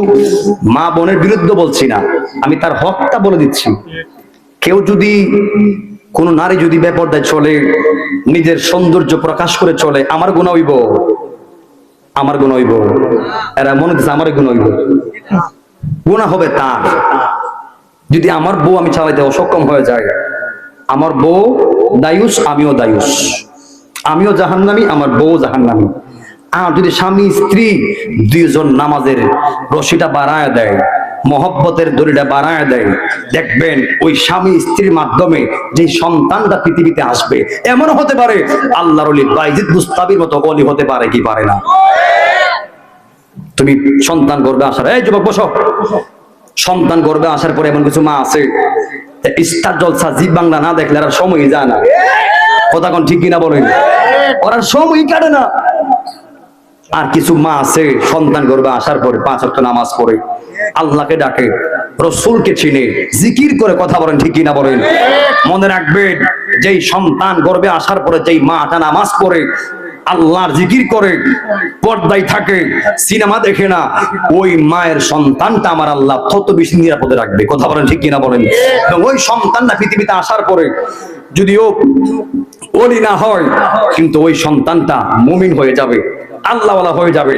মা বোনের বিরুদ্ধে বলছি না, আমি তার হকটা বলে দিচ্ছি। কেউ যদি, কোন নারী যদি বেপর্দায় চলে, নিজের সৌন্দর্য প্রকাশ করে চলে, আমার গুনাহ হইব, আমার গুনাহ হইব। এরা মনে হচ্ছে আমার গুনাহ হইব, গুনাহ হবে তার। যদি আমার বউ আমি চালাইতে অসক্ষম হয়ে যায়, আমার বউ দায়ুস, আমিও দায়ুস, আমিও জাহান্নামী, আমার বউ জাহান্নামী। আর যদি স্বামী স্ত্রী দুইজন নামাজের রশিটা বাড়ায় দেয়, মহব্বতের দড়িটা বাড়ায় দেয়, দেখবেন ওই স্বামী স্ত্রীর মাধ্যমে যে সন্তানটা পৃথিবীতে আসবে, এমন হতে পারে আল্লাহর ওলি বাইজিদ বুস্তাবির মতো ওলি হতে পারে কি পারে না। তুমি সন্তান গর্ভে আসার, এই যুবক বসো, সন্তান গর্ভে আসার পরে এমন কিছু মা আছে স্টার জলসা জি বাংলা না দেখলে আর সময়ই যায় না। কথা কোন ঠিক কিনা বলেন। ওরা সময় কাটে না। আর কিছু মা আছে সন্তান গর্ভে আসার পরে 5 ওয়াক্ত নামাজ পড়ে, আল্লাহকে ডাকে, রসুলকে চিনে, জিকির করে। কথা বলেন ঠিক কিনা বলেন। মনে রাখবেন, যেই সন্তান গর্ভে আসার পরে যেই মাটা নামাজ পড়ে, আল্লাহর জিকির করে, পর্দায় থাকে, সিনেমা দেখে না, ওই মায়ের সন্তানটা আমার আল্লাহ তত বেশি নিরাপদে রাখবে। কথা বলেন ঠিক কিনা বলেন। এবং ওই সন্তানটা পৃথিবীতে আসার পরে যদিও ওলি না হয়, কিন্তু ওই সন্তানটা মুমিন হয়ে যাবে, আল্লাহওয়ালা হয়ে যাবে।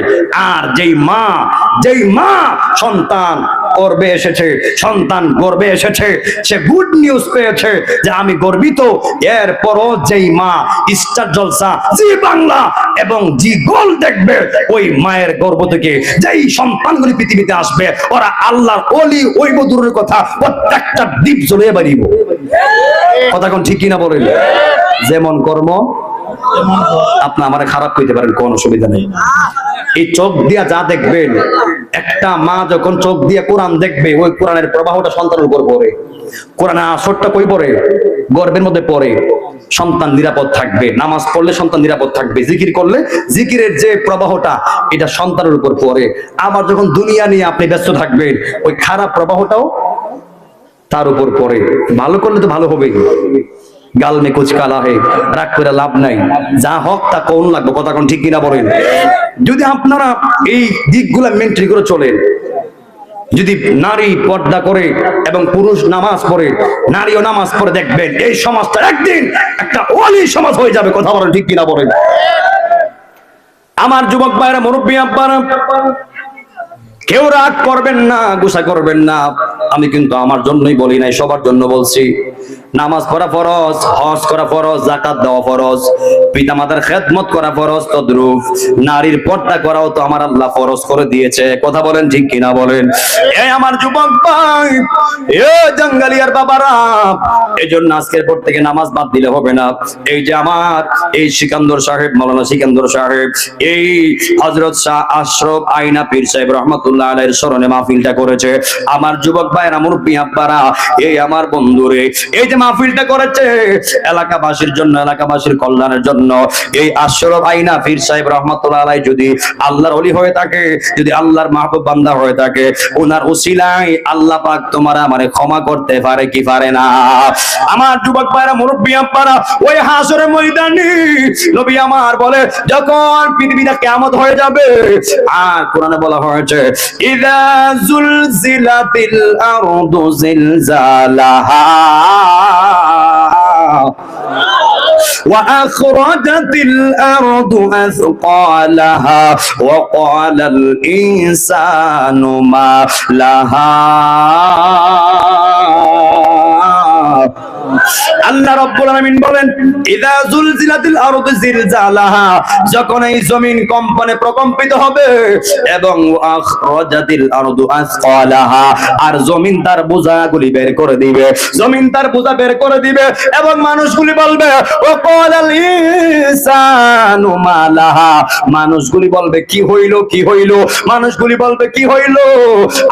আর যেই মা সন্তান গর্ভে এসেছে, সন্তান গর্ভে এসেছে, সে গুড নিউজ পেয়েছে যে আমি গর্বিত। এরপরও যেই মা স্টার জলসা, জি বাংলা এবং জি গোল দেখবে, ওই মায়ের গর্ভ থেকে যেই সন্তানগুলি পৃথিবীতে আসবে, ওরা আল্লাহর ওলি ওই দূরের কথা প্রত্যেকটা দ্বীপ জ্বলে বাড়িব। কথা কোন ঠিক কিনা বলেন। যেমন কর্ম, আপনি আমার খারাপ কইতে পারেন, কোন অসুবিধা নেই। এই চোখ দিয়া যা দেখবেন একটা মা যখন চোখ দিয়ে কোরআন দেখবে, ওই কোরআনের প্রবাহটা সন্তানের উপর পড়ে। কোরআনের আসরটা কই পড়ে? গর্ভের মধ্যে পড়ে। সন্তান নিরাপদ থাকবে, নামাজ পড়লে সন্তান নিরাপদ থাকবে, জিকির করলে জিকিরের যে প্রবাহটা এটা সন্তানের উপর পড়ে। আবার যখন দুনিয়া নিয়ে আপনি ব্যস্ত থাকবেন, ওই খারাপ প্রবাহটাও তার উপর পড়ে। ভালো করলে তো ভালো হবেই। গাল মে কুচ কালা হে, রাগ করে লাভ নাই, যা হক তা কোন লাগবে, কথা কোন ঠিক কিনা বলেন? যদি আপনারা এই দিকগুলা মেনটেন করে চলেন, যদি নারী পর্দা করে এবং পুরুষ নামাজ পড়ে, নারীও নামাজ পড়ে, দেখবেন এই সমাজটা একদিন একটা ওয়ালি সমাজ হয়ে যাবে, কথা বলেন ঠিক কিনা বলেন? আমার যুবক ভাইরা, মুরব্বী আব্বারা, কেউ রাগ করবেন না, গুসা করবেন না। আমি কিন্তু আমার জন্যই বলি নাই, সবার জন্য বলছি। নামাজ পড়া ফরজ, হজ করা ফরজ, যাকাত দেওয়া ফরজ, পিতামাতার খেদমত করা ফরজ, তদ্রুপ নারীর পর্দা করাও তো আমার আল্লাহ ফরজ করে দিয়েছে, কথা বলেন ঠিক কিনা বলেন? এই আমার যুবক ভাই, এ জাঙ্গালিয়ার বাবারা, এজন্য আজকের পর থেকে নামাজ বাদ দিলে হবে না। এই যে আমার এই সিকান্দর সাহেব, মাওলানা সিকান্দর সাহেব, এই হযরত শাহ আশরাফ আইনা পীর সাহেব রহমাতুল্লাহ আলাইহির স্মরণে মাহফিলটা করেছে। আমার যুবক ভাইরা, মুরব্বী আব্বারা, এই আমার বন্ধুরে, এই যে মাহফিলটা করেছে এলাকাবাসীর জন্য, এলাকাবাসীর কল্যাণের জন্য। এই আশরাফ আইনা পীর সাহেব রহমাতুল্লাহ আলাইহি যদি আল্লাহর ওলি হয়ে থাকে, যদি আল্লাহর মাহবুব বান্দা হয়ে থাকে, ওনার উসিলায় আল্লাহ পাক তোমারা মানে ক্ষমা করতে পারে কি পারে না? আমার যুবক ভাইরা, মুরব্বী আব্বারা, ওই হাসরের ময়দানে নবী আমার বলে, যখন পৃথিবীটা কিয়ামত হয়ে যাবে, আর কোরআনে বলা হয়েছে, ইযা যুলজিলাতিল আরদু জিলজালাহা وأخرجت الأرض أثقالها وقال الإنسان ما لها। আল্লাহ রাব্বুল আলামিন বলেন, ইযা যুলজিলাতিল আরদু জিলজালাহা, যখন এই জমিন কম্পনে প্রকম্পিত হবে, এবং আখরাজাতিল আরদু আসকালাহা, আর জমিন তার বোঝাগুলি বের করে দিবে, জমিন তার বোঝা বের করে দিবে, এবং মানুষগুলি বলবে, ও ক্বালাল ইনসানু মা লাহা, মানুষগুলি বলবে কি হইল, কি হইল, মানুষগুলি বলবে কি হইল,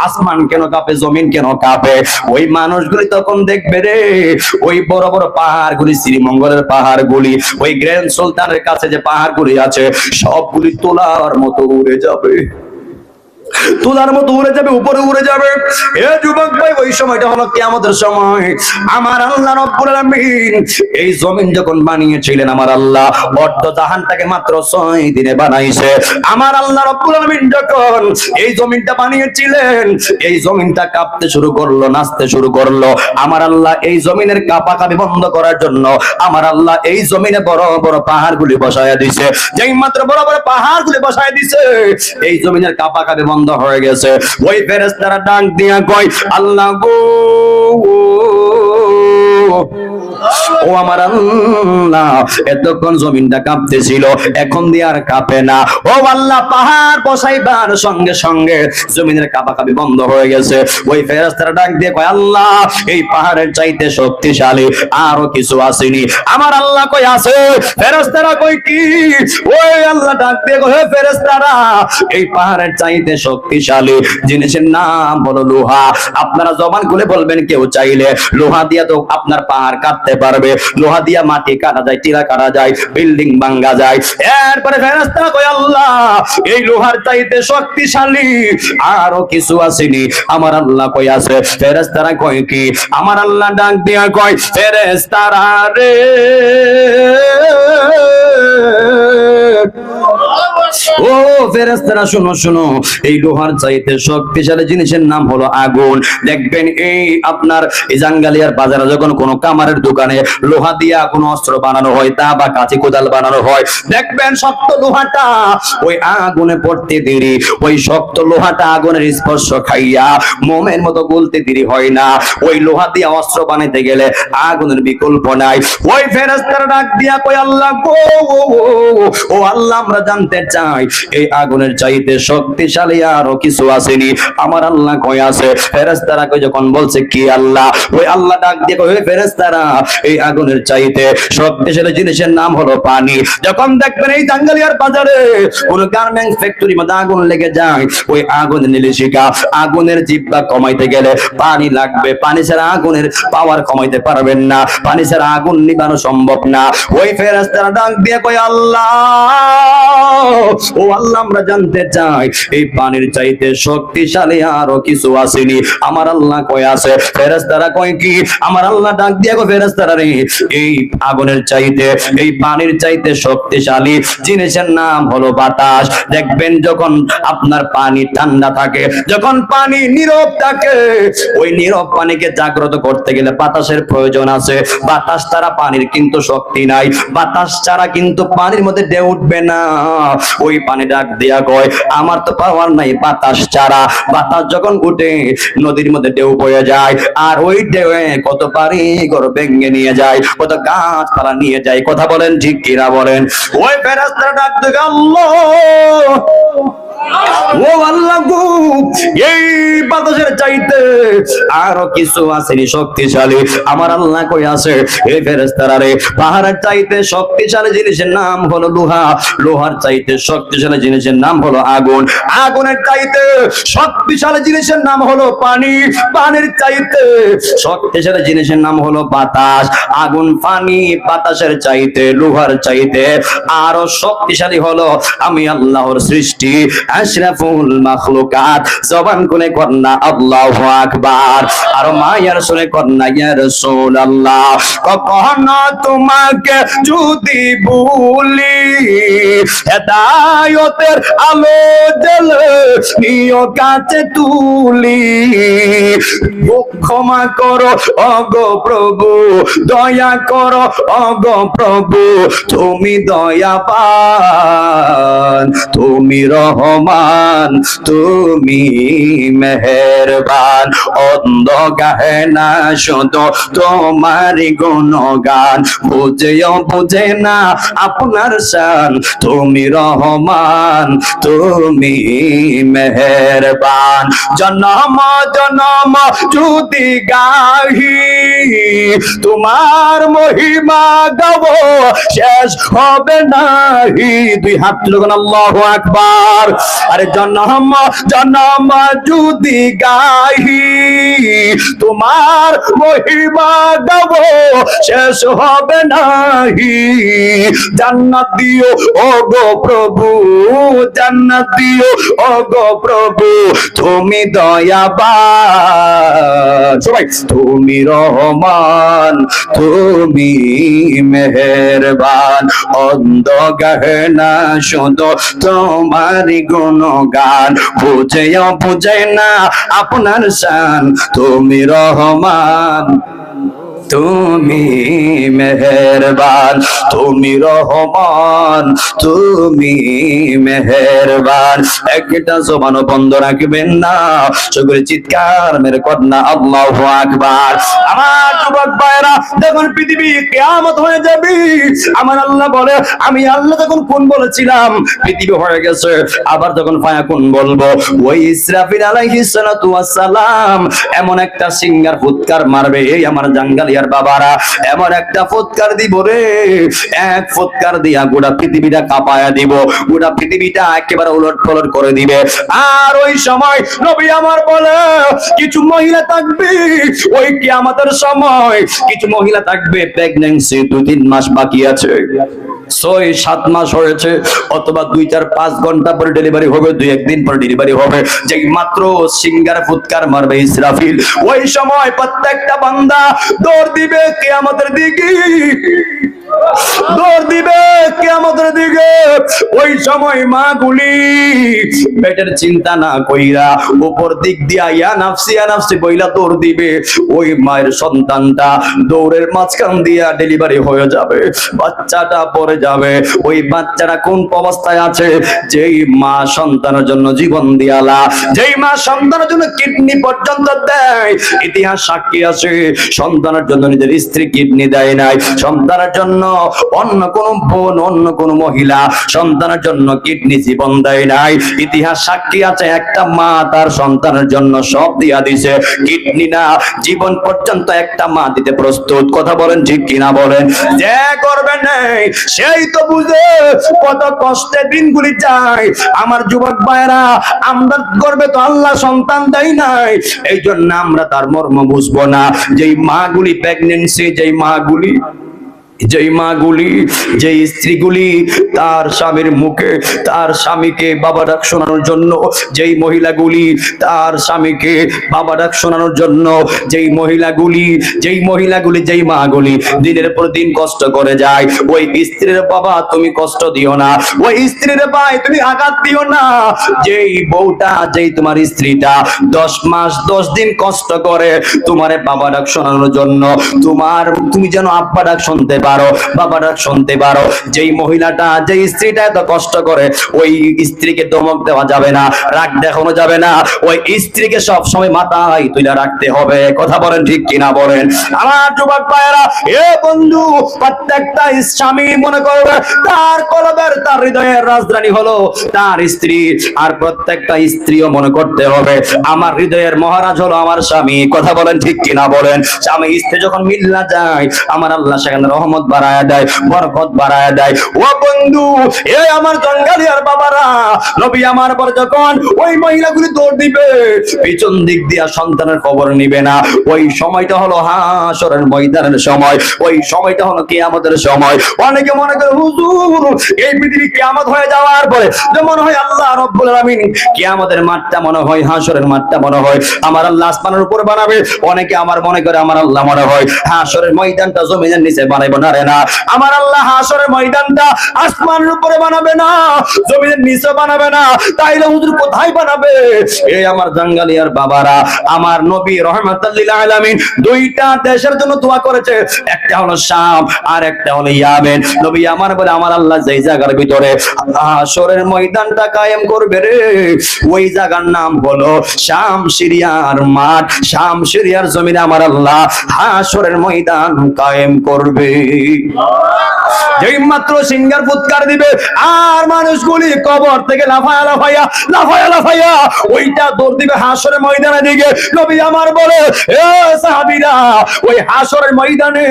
আসমান কেন কাঁপে, জমিন কেন কাঁপে? ওই মানুষগুলি তখন দেখবে রে, ওই বড় বড় পাহাড়গুলি, শ্রীমঙ্গলের পাহাড়গুলি, ওই গ্র্যান্ড সুলতানের কাছে যে পাহাড়গুলি আছে, সবগুলি তোলার মতো উড়ে যাবে, তোলার মতো উড়ে যাবে, উপরে উড়ে যাবে। এ যুবক ভাই, ওই সময়টা হলো কিয়ামতের সময়। আমার আল্লাহ রাব্বুল আলামিন এই জমিন যখন বানিয়েছিলেন, আমার আল্লাহ অর্ধ জাহানটাকে মাত্র 6 দিনে বানাইছে। আমার আল্লাহ রাব্বুল আলামিন যখন এই জমিনটা বানিয়েছিলেন, এই জমিনটা কাঁপতে শুরু করলো, নাচতে শুরু করলো। আমার আল্লাহ এই জমিনের কাঁপাকাঁপি বন্ধ করার জন্য আমার আল্লাহ এই জমিনে বড় বড় পাহাড়গুলি বসায়া দিয়েছে। যেই মাত্র বড় বড় পাহাড়গুলি বসায়া দিয়েছে, এই জমিনের কাঁপাকাঁপি বন্ধ হয়ে গেছে। ওই ফেরেশতারা ডাক দিয়া কয়, আল্লাহ গো, ও আমার আল্লাহ, এতক্ষণ জমিনটা কাঁপতেছিল, এখন দিয়ে আর কাঁপে না। ও আল্লাহ, পাহাড় বসাইবার সঙ্গে সঙ্গে জমিনের কাঁপাকাঁপি বন্ধ হয়ে গেছে। ওই ফেরেশতারা ডাক দিয়ে কয়, আল্লাহ, এই পাহাড়ের চাইতে শক্তিশালী আরো কিছু আসেনি? আমার আল্লাহ কই আছে। ফেরেশতারা কই কি? ওই আল্লাহ ডাক দিয়ে কয়, হে ফেরেশতারা, এই পাহাড়ের চাইতে শক্তিশালী জিনিসের নাম হলো লোহা। আপনারা জবান খুলে বলবেন, কেউ চাইলে লোহা দিয়া তো আপনার পাহাড় কাটতে পারবে, লোহা দিয়া মাটি কাটা যায়, টিলা কাটা যায়, বিল্ডিং ভাঙা যায়। এরপরে ফেরেশতারা কয়, আল্লাহ, এই লোহার চাইতে শক্তিশালী আরো কিছু আসেনি? আমার আল্লাহ কই আছে। ফেরেশতারা কয় কি? আমার আল্লাহ ডাক দিয়া কয়, ফেরেশতারা রে, ও ফেরেশতারা শোনো শোনো, এই লোহার চাইতে শক্তিশালী জিনিসের নাম হলো আগুন। দেখবেন এই আপনার এই জাঙ্গালিয়ার বাজারে যখন কোনো কামারের দোকানে লোহা দিয়া কোনো অস্ত্র বানানো হয়, তা বা কাঁচি কোদাল বানানো হয়, দেখবেন শক্ত লোহাটা ওই আগুনে পড়তে দেরি, ওই শক্ত লোহাটা আগুনের স্পর্শ খাইয়া মোমের মতো গলতে দেরি হয় না। ওই লোহা দিয়া অস্ত্র বানাইতে গেলে আগুনের বিকল্প নাই। ওই ফেরেশতারা ডাক দিয়া কয়, আল্লাহ গো, ও আল্লাহ, আমরা জানতে চাই এই আগুনের চাইতে শক্তিশালী আরো কিছু আসেনি। আমার আল্লাহ কয় আছে। ফেরেশতারা কই যখন বলছে কি আল্লাহ, ওই আল্লাহ ডাক দিয়ে কই ফেরেশতারা এই আগুনের চাইতে শক্তিশালী জিনিসের নাম হলো পানি। যখন দেখবেন এই টাঙ্গাইলের বাজারে কোন গার্মেন্টস ফ্যাক্টরির মধ্যে আগুন লেগে যায়, ওই আগুনের নির্দেশিকা আগুনের জিহ্বা কমাইতে গেলে পানি লাগবে। পানি ছাড়া আগুনের পাওয়ার কমাইতে পারবেন না, পানি ছাড়া আগুন নিবানো সম্ভব না। ওই ফেরেশতারা ডাক দিয়ে কই আল্লাহ, ও আল্লাহ আমরা জানতে চাই এই পানির চাইতে শক্তিশালী আরো কিছু আসেনি। আমার আল্লাহ কয় আছে। ফেরেশতারা কয় কি? আমার আল্লাহ ডাক দিয়ে কয় ফেরেশতারা রে, এই আগুনের চাইতে এই পানির চাইতে শক্তিশালী জিনিসের নাম হলো বাতাস। দেখবেন যখন আপনার পানি ঠান্ডা থাকে, যখন পানি নীরব থাকে, ওই নীরব পানিকে জাগ্রত করতে গেলে বাতাসের প্রয়োজন আছে। বাতাস ছাড়া পানির কিন্তু শক্তি নাই, বাতাস ছাড়া কিন্তু পানির মধ্যে ঢেউ উঠবে না। ওই পানি ডাক দিয়া কয় আমার তো পাওয়ার নাই বাতাস ছাড়া। বাতাস যখন উঠে নদীর মধ্যে ঢেউ বয়ে যায়, আর ওই ঢেউয়ে কত পানি ঘর ভেঙে নিয়ে যায়, কত গাছপালা নিয়ে যায়। কথা বলেন ঠিক কিনা বলেন? ওই ফেরেশতারা ডাক দিয়ে আল্লাহ, ও আল্লাহ গো, এই বাতাসের চাইতে আরো কিছু আসেনি শক্তিশালী। আমার আল্লাহ কই আছে। এই ফেরেশতারা রে, পাহাড়ের চাইতে শক্তিশালী জিনিসের নাম হলো লোহা, লোহার চাইতে শক্তিশালী জিনিসের নাম হলো আগুন, আগুনের চাইতে শক্তিশালী জিনিসের নাম হলো পানি, পানির চাইতে শক্তিশালী জিনিসের নাম হলো বাতাস। আগুন, পানি, বাতাসের চাইতে, লোহার চাইতে আরো শক্তিশালী হলো আমি আল্লাহর সৃষ্টি আশরাফুল মাখলুকাত। জবান খুলে কন্যা আল্লাহু আকবার, আর মায়ের শুনে কন্যা ইয়া রাসূলুল্লাহ। কখনো তোমাকে যদি ভুলি, হেদায়েতের আলো জ্বলে নিও কাছে তুলি। ক্ষমা করো ওগো প্রভু, দয়া করো ওগো প্রভু, তুমি দয়াবান, তুমি রহমান, তুমি মেহেরবান। অন্ধ গাহে না শুধু তোমারই গুণগান, বুঝেও বুঝে না আপনার শান, তুমি রহমান, তুমি মেহেরবান। জনম জনম যদি গাহি তোমার মহিমা গাবো, শেষ হবে নাহি। দুই হাত তুলে আল্লাহু আকবার। আরে জনম জনম যদি গাহি তোমার মহিমা গাবো, শেষ হবে নাহি। জান্নাত দিও ওগো প্রভু, জান্নাত দিও ওগো প্রভু, তুমি দয়াবান। সবাই তুমি রহমান, তুমি মেহেরবান। অন্ধ গাহে না শুধু তোমারই গুণগান, বুঝেও বুঝে না আপনার শান, তুমি রহমান, তুমি মেহেরবান, তুমি রহমান, তুমি মেহেরবান। একটা জবানও বন্ধ রাখবেন না, সকলে চিৎকার মেরে কন্যা আল্লাহু আকবার। আমার যুবক ভাইরা, যখন পৃথিবী কিয়ামত হয়ে যাবে, আমার আল্লাহ বলে আমি আল্লাহ তখন কোন বলেছিলাম পৃথিবী হয়ে গেছে, আবার যখন ফায়াকুন বলবো, ওই ইসরাফিল আলাইহিস সালাতু ওয়াস সালাম এমন একটা সিঙ্গার ফুৎকার মারবে, এই আমার জাঙ্গালিয়ার বাবারা, এমন একটা ফুৎকার দিব রে, এক ফুৎকার দিয়া গোটা পৃথিবীটা কাঁপায়া দিব, গোটা পৃথিবীটা একেবারে উলট পালট করে দিবে। আর ওই সময় নবী আমার বলে কিছু মহিলা থাকবে, ওই কিয়ামতের সময় কিছু মহিলা থাকবে প্রেগন্যান্সি 2-3 মাস বাকি আছে, 6-7 মাস হয়েছে, অথবা 2-4-5 ঘন্টা পরে ডেলিভারি হবে, 2-1 দিন পরে ডেলিভারি হবে। যে মাত্র সিঙ্গার ফুৎকার মারবে ইসরাফিল, ওই সময় প্রত্যেকটা বান্দা দৌড় দিবে কিয়ামতের দিকে, দৌড় দিবে কিয়ামতের দিকে। ওই সময় মা গুলি পেটের চিন্তা না কইরা উপর দিক দিয়া ইয়া নাফসি বইলা দৌড় দিবে। ওই মায়ের সন্তানটা দৌড়ের মাঝখান দিয়া ডেলিভারি হয়ে যাবে, বাচ্চাটা পড়ে যাবে। ওই বাচ্চাটা কোন অবস্থায় আছে? যেই মা সন্তানের জন্য জীবন দিয়ালা, যেই মা সন্তানের জন্য কিডনি পর্যন্ত দেয়, ইতিহাস সাক্ষী আছে সন্তানের জন্য নিজের স্ত্রী কিডনি দেয় নাই, সন্তানের জন্য অন্য কোন বোন, অন্য কোন মহিলা সন্তানের জন্য কিডনি জীবন দেয় নাই। ইতিহাস সাক্ষী আছে, একটা মা তার সন্তানের জন্য সব দিয়া দিছে, কিডনি না জীবন পর্যন্ত একটা মা দিতে প্রস্তুত। কথা বলেন ঠিক কিনা বলেন? যে করবে নাই সেই তো বুঝে কত কষ্টে দিনগুলি যায়। আমার যুবক ভাইরা, আমরা করবে তো আল্লাহ সন্তান দেয় নাই, এই জন্য আমরা তার মর্ম বুঝবো না। যেই মাগুলি প্রেগনেন্সি, যেই মাগুলি, যেই স্ত্রীগুলি তার স্বামীর মুখে তার স্বামীকে বাবা ডাক শোনানোর জন্য, যেই মহিলাগুলি তার স্বামীকে বাবা ডাক শোনানোর জন্য, যেই মহিলাগুলি যেই মাগুলি দিনের পর দিন কষ্ট করে যায়, ওই স্ত্রীর বাবা তুমি কষ্ট দিও না, ওই স্ত্রীর ভাই তুমি আঘাত দিও না। যেই বউটা, যেই তোমার স্ত্রীটা 10 মাস 10 দিন কষ্ট করে তোমারে বাবা ডাক শোনানোর জন্য, তুমি যেন আব্বা ডাক শুনতে পারো, বাবা ডাক শুনতে পারো, যেই মহিলাটা, যেই স্ত্রীটা এত কষ্ট করে, ওই স্ত্রীকে ধমক দেওয়া যাবে না, রাগ দেখানো যাবে না, ওই স্ত্রীকে সব সময় মাথায় তুলে রাখতে হবে। কথা বলেন ঠিক কিনা বলেন? আমার যুবক ভাইয়েরা, এ বন্ধু, প্রত্যেকটা স্বামী মনে করবে তার কলবের, তার হৃদয়ের রাজধানী হলো তার স্ত্রী, আর প্রত্যেকটা স্ত্রীও মনে করতে হবে আমার হৃদয়ের মহারাজ হলো আমার স্বামী। কথা বলেন ঠিক কিনা বলেন? স্বামী স্ত্রী যখন মিল্লা যায়, আমার আল্লাহ সেখানে রহমত বাড়ায়া দেয়, বরকত বাড়ায়া দেয়। ও বন্ধু, এই আমার জঙ্গালিয়ার বাবারা, নবী আমার পর যখন ওই মহিলাগুলি দৌড় দিবে, পিছন দিক দিয়া সন্তানের খবর নিবে না, ওই সময়টা হলো হাসরের ময়দানের সময়, ওই সময়টা হলো কিয়ামতের সময়। অনেকে মনে করে হুজুর এই পৃথিবী কিয়ামত হয়ে যাওয়ার পরে যে মনে হয় আল্লাহ রাব্বুল আলামিন কিয়ামতের মাঠটা মনে হয়, হাসরের মাঠটা মনে হয় আমার আল্লাহ আসমানের উপর বানাবে। অনেকে আমার মনে করে আমার আল্লাহ মনে হয় হাসরের ময়দানটা জমিনের নিচে বানাইবো না রে, না, আমার আল্লাহ হাসরের ময়দানটা আসমানের উপরে বানাবে না, জমিনের নিচে বানাবে না, তাইলে হুজুর কোথায় বানাবে? এই আমার জাঙ্গালিয়ার বাবারা, আমার নবী রাহমাতুল লিল আলামিন দুইটা দেশের জন্য দোয়া করেছে, একটা হলো শাম আর একটা হলো ইয়ামেন। নবী আমার বলে আমার আল্লাহ যেই জায়গার ভিতরে হাসরের ময়দানটা কায়েম করবে রে, ওই জায়গার নাম হলো শাম সিরিয়ার মাঠ, শাম সিরিয়ার জমিনে আমার আল্লাহ হাসরের ময়দান কায়েম করবে। যেই মাত্র সিঙ্গার ফুৎকার দিবে আর মানুষগুলি কবর থেকে লাফায়া ওইটা দৌড় দিবে হাসরের ময়দানের দিকে। নবী আমার বলে, এ সাহাবীরা, ওই হাসরের ময়দানে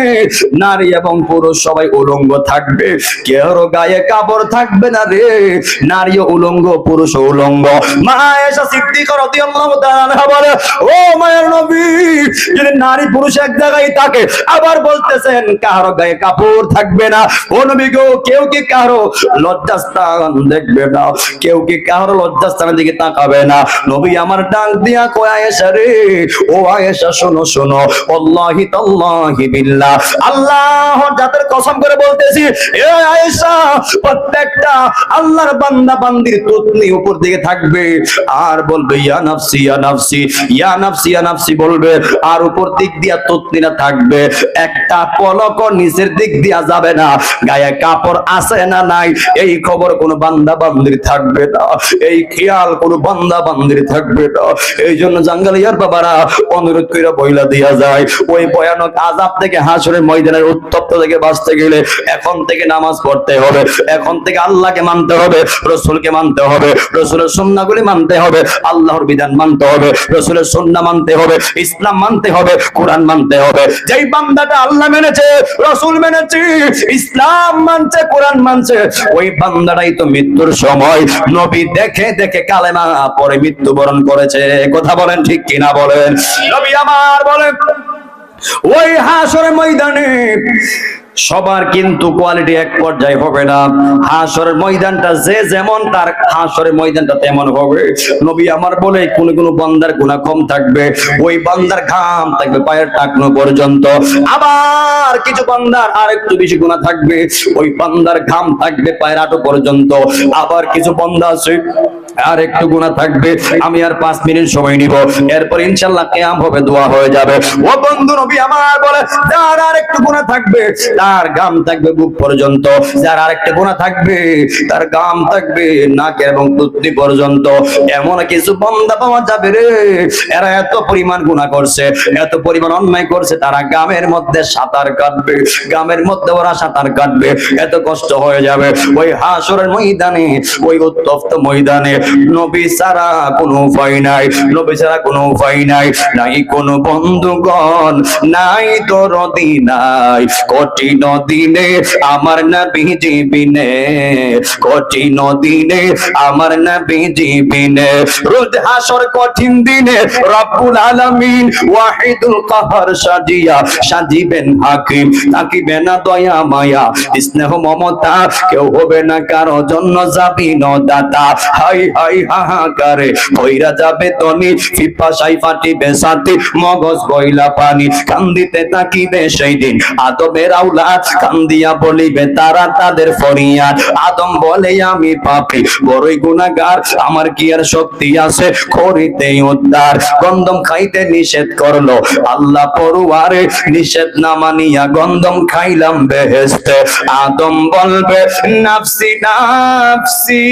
নারী এবং পুরুষ সবাই উলঙ্গ থাকবে, কেউ গায়ে কাপড় থাকবে না রে, নারী উলঙ্গ, পুরুষ উলঙ্গ। মা আয়েশা সিদ্দিকা রাদিয়াল্লাহু তাআলা আনহা বলে, ও মায়ের নবী, যদি নারী পুরুষ এক জায়গায় থাকে, আবার বলতেছেন কারো গায়ে কাপড় থাকবে না। ও নবী গো, কেউ কি কারো লজ্জাস্থান দেখবে না, কেউ কি কারো লজ্জাস্থানের দিকে তাকাবে না। নবী আমার ডাক দিয়া কয়, আয়েশা রে, ও আয়েশা শোনো শোনো, আল্লাহি তাল্লাহি বিল্লাহ, আল্লাহর জাতের কসম করে বলতেছি, এ আয়েশা, প্রত্যেকটা আল্লাহর বান্দা বান্দির তুতনি উপর দিকে থাকবে আর বলবে ইয়া নাফসি ইয়া নাফসি ইয়া নাফসি ইয়া নাফসি বলবে, আর উপর দিক দিয়া তুতনিরা থাকবে, একটা পলক নিচের দিক দিয়া যাবে না, গায়ে কাপড় আছে না নাই এই খবর কোন বান্দা বান্দির থাকবে না, এই খেয়াল কোন বান্দা বান্দির থাকবে না। এই জন্য জাঙ্গালিয়ার বাবারা অনুরোধ কইরা বইলা দিয়া যায়, ওই ভয়ানক আযাব থেকে, হাসরের ময়দানের উত্তপ্ত থেকে বাঁচতে গেলে এখন থেকে নামাজ পড়তে হবে, এখন থেকে আল্লাহকে মানতে হবে, রাসূলকে মানতে হবে, রাসূলের সুন্নাহগুলি মানতে হবে, আল্লাহর বিধান মানতে হবে, রাসূলের সুন্নাহ মানতে হবে, ইসলাম মানতে হবে, কোরআন মানতে হবে। যেই বান্দাটা আল্লাহ মেনেছে, রাসূল মেনেছে, ইসলাম মানছে, কোরআন মানছে, ওই বান্দাটাই তো মৃত্যুর সময় নবী দেখে দেখে কালেমা পড়ে মৃত্যুবরণ করেছে। কথা বলেন ঠিক কিনা বলেন? নবী আমার বলেন, ওই হাসরের ময়দানে সবার কিন্তু কোয়ালিটি এক পর্যায়ে হবে না। হাসরের ময়দানটা যে যেমন, তার হাসরের ময়দানটা তেমন হবে। নবী আমার বলে কোন কোন বান্দার গুনাহ কম থাকবে, ওই বান্দার ঘাম থাকবে পায়ের টাকনো পর্যন্ত, আবার কিছু বান্দার আর একটু বেশি গুনাহ থাকবে, ওই বান্দার ঘাম থাকবে পায়ের হাঁটু পর্যন্ত, আবার কিছু বান্দা আছে আর একটু গুনাহ থাকবে। আমি আর 5 মিনিট সময় নিব, এরপর ইনশাআল্লাহ কিয়াম হবে, দোয়া হয়ে যাবে। ও বন্ধু, নবী আমার বলে যার আর একটু গুনাহ থাকবে তার গাম থাকবে বুক পর্যন্ত, যার আরেকটা গুনাহ থাকবে তার গাম থাকবে নাক এবং টুটি পর্যন্ত। এমন কিছু বান্দা পাওয়া যাবে রে, এরা এত পরিমাণ গুনাহ করছে, এত পরিমাণ অন্যায় করছে, তারা গামের মধ্যে সাঁতার কাটবে, গামের মধ্যে ওরা সাঁতার কাটবে, এত কষ্ট হয়ে যাবে। ওই হাসরের ময়দানে, ওই উত্তপ্ত ময়দানে নবী ছাড়া কোনো উপায় নাই, নবী ছাড়া কোনো উপায় নাই, নাই কোনো বন্ধুগণ, নাই দরদি নাই, কঠিন দিনে আমার নবীজি বিনে, কঠিন দিনে আমার নবীজি বিনে। রোজ হাসর কঠিন দিনে রব্বুল আলামিন ওয়াহিদুল কাহার সাজিবেন হাকিম, থাকিবে না দয়া মায়া স্নেহ মমতা, কেউ হবে না কারো জন্য যাবিন দাতা। হাই হাই হাহাকারে কইরা যাবে তনি, পিপাসায় ফাটিবে ছাতি, মগজ বইলা পানি, কান্দিতে থাকিবে সেই দিন আদমের আওলাদ, কান্দিয়া বলিবে তারা তাদের ফরিয়াদ। আদম বলে আমি পাপী বড়ই গুনাহগার, আমার কি আর শক্তি আছে করিতে উদ্ধার। গন্ধম খাইতে নিষেধ করলো আল্লাহ পরওয়ারে, নিষেধ না মানিয়া গন্ধম খাইলাম বেহেশতে। আদম বলবে নাফসি নাফসি,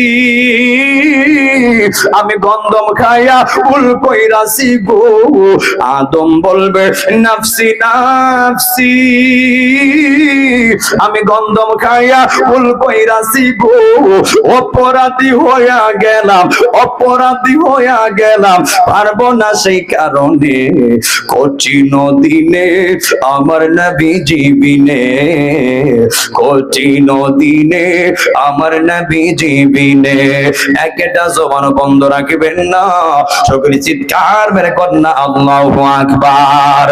আমি গন্ধম খাইয়া উল কইরাছি গো। আদম বলবে নাফসি নাফসি, আমি গন্ধম খাইয়া উল কইরাছি গো। অপরাধী হইয়া গেলাম, অপরাধী হইয়া গেলাম, পারবো না সেই কারণে, কঠিন দিনে আমার নবীজি বিনে, কঠিন দিনে আমার নবীজি বিনে। একটা জবান বন্ধ রাখবেন না, সকলে চিৎকার মেরে কন্যা আল্লাহু আকবার।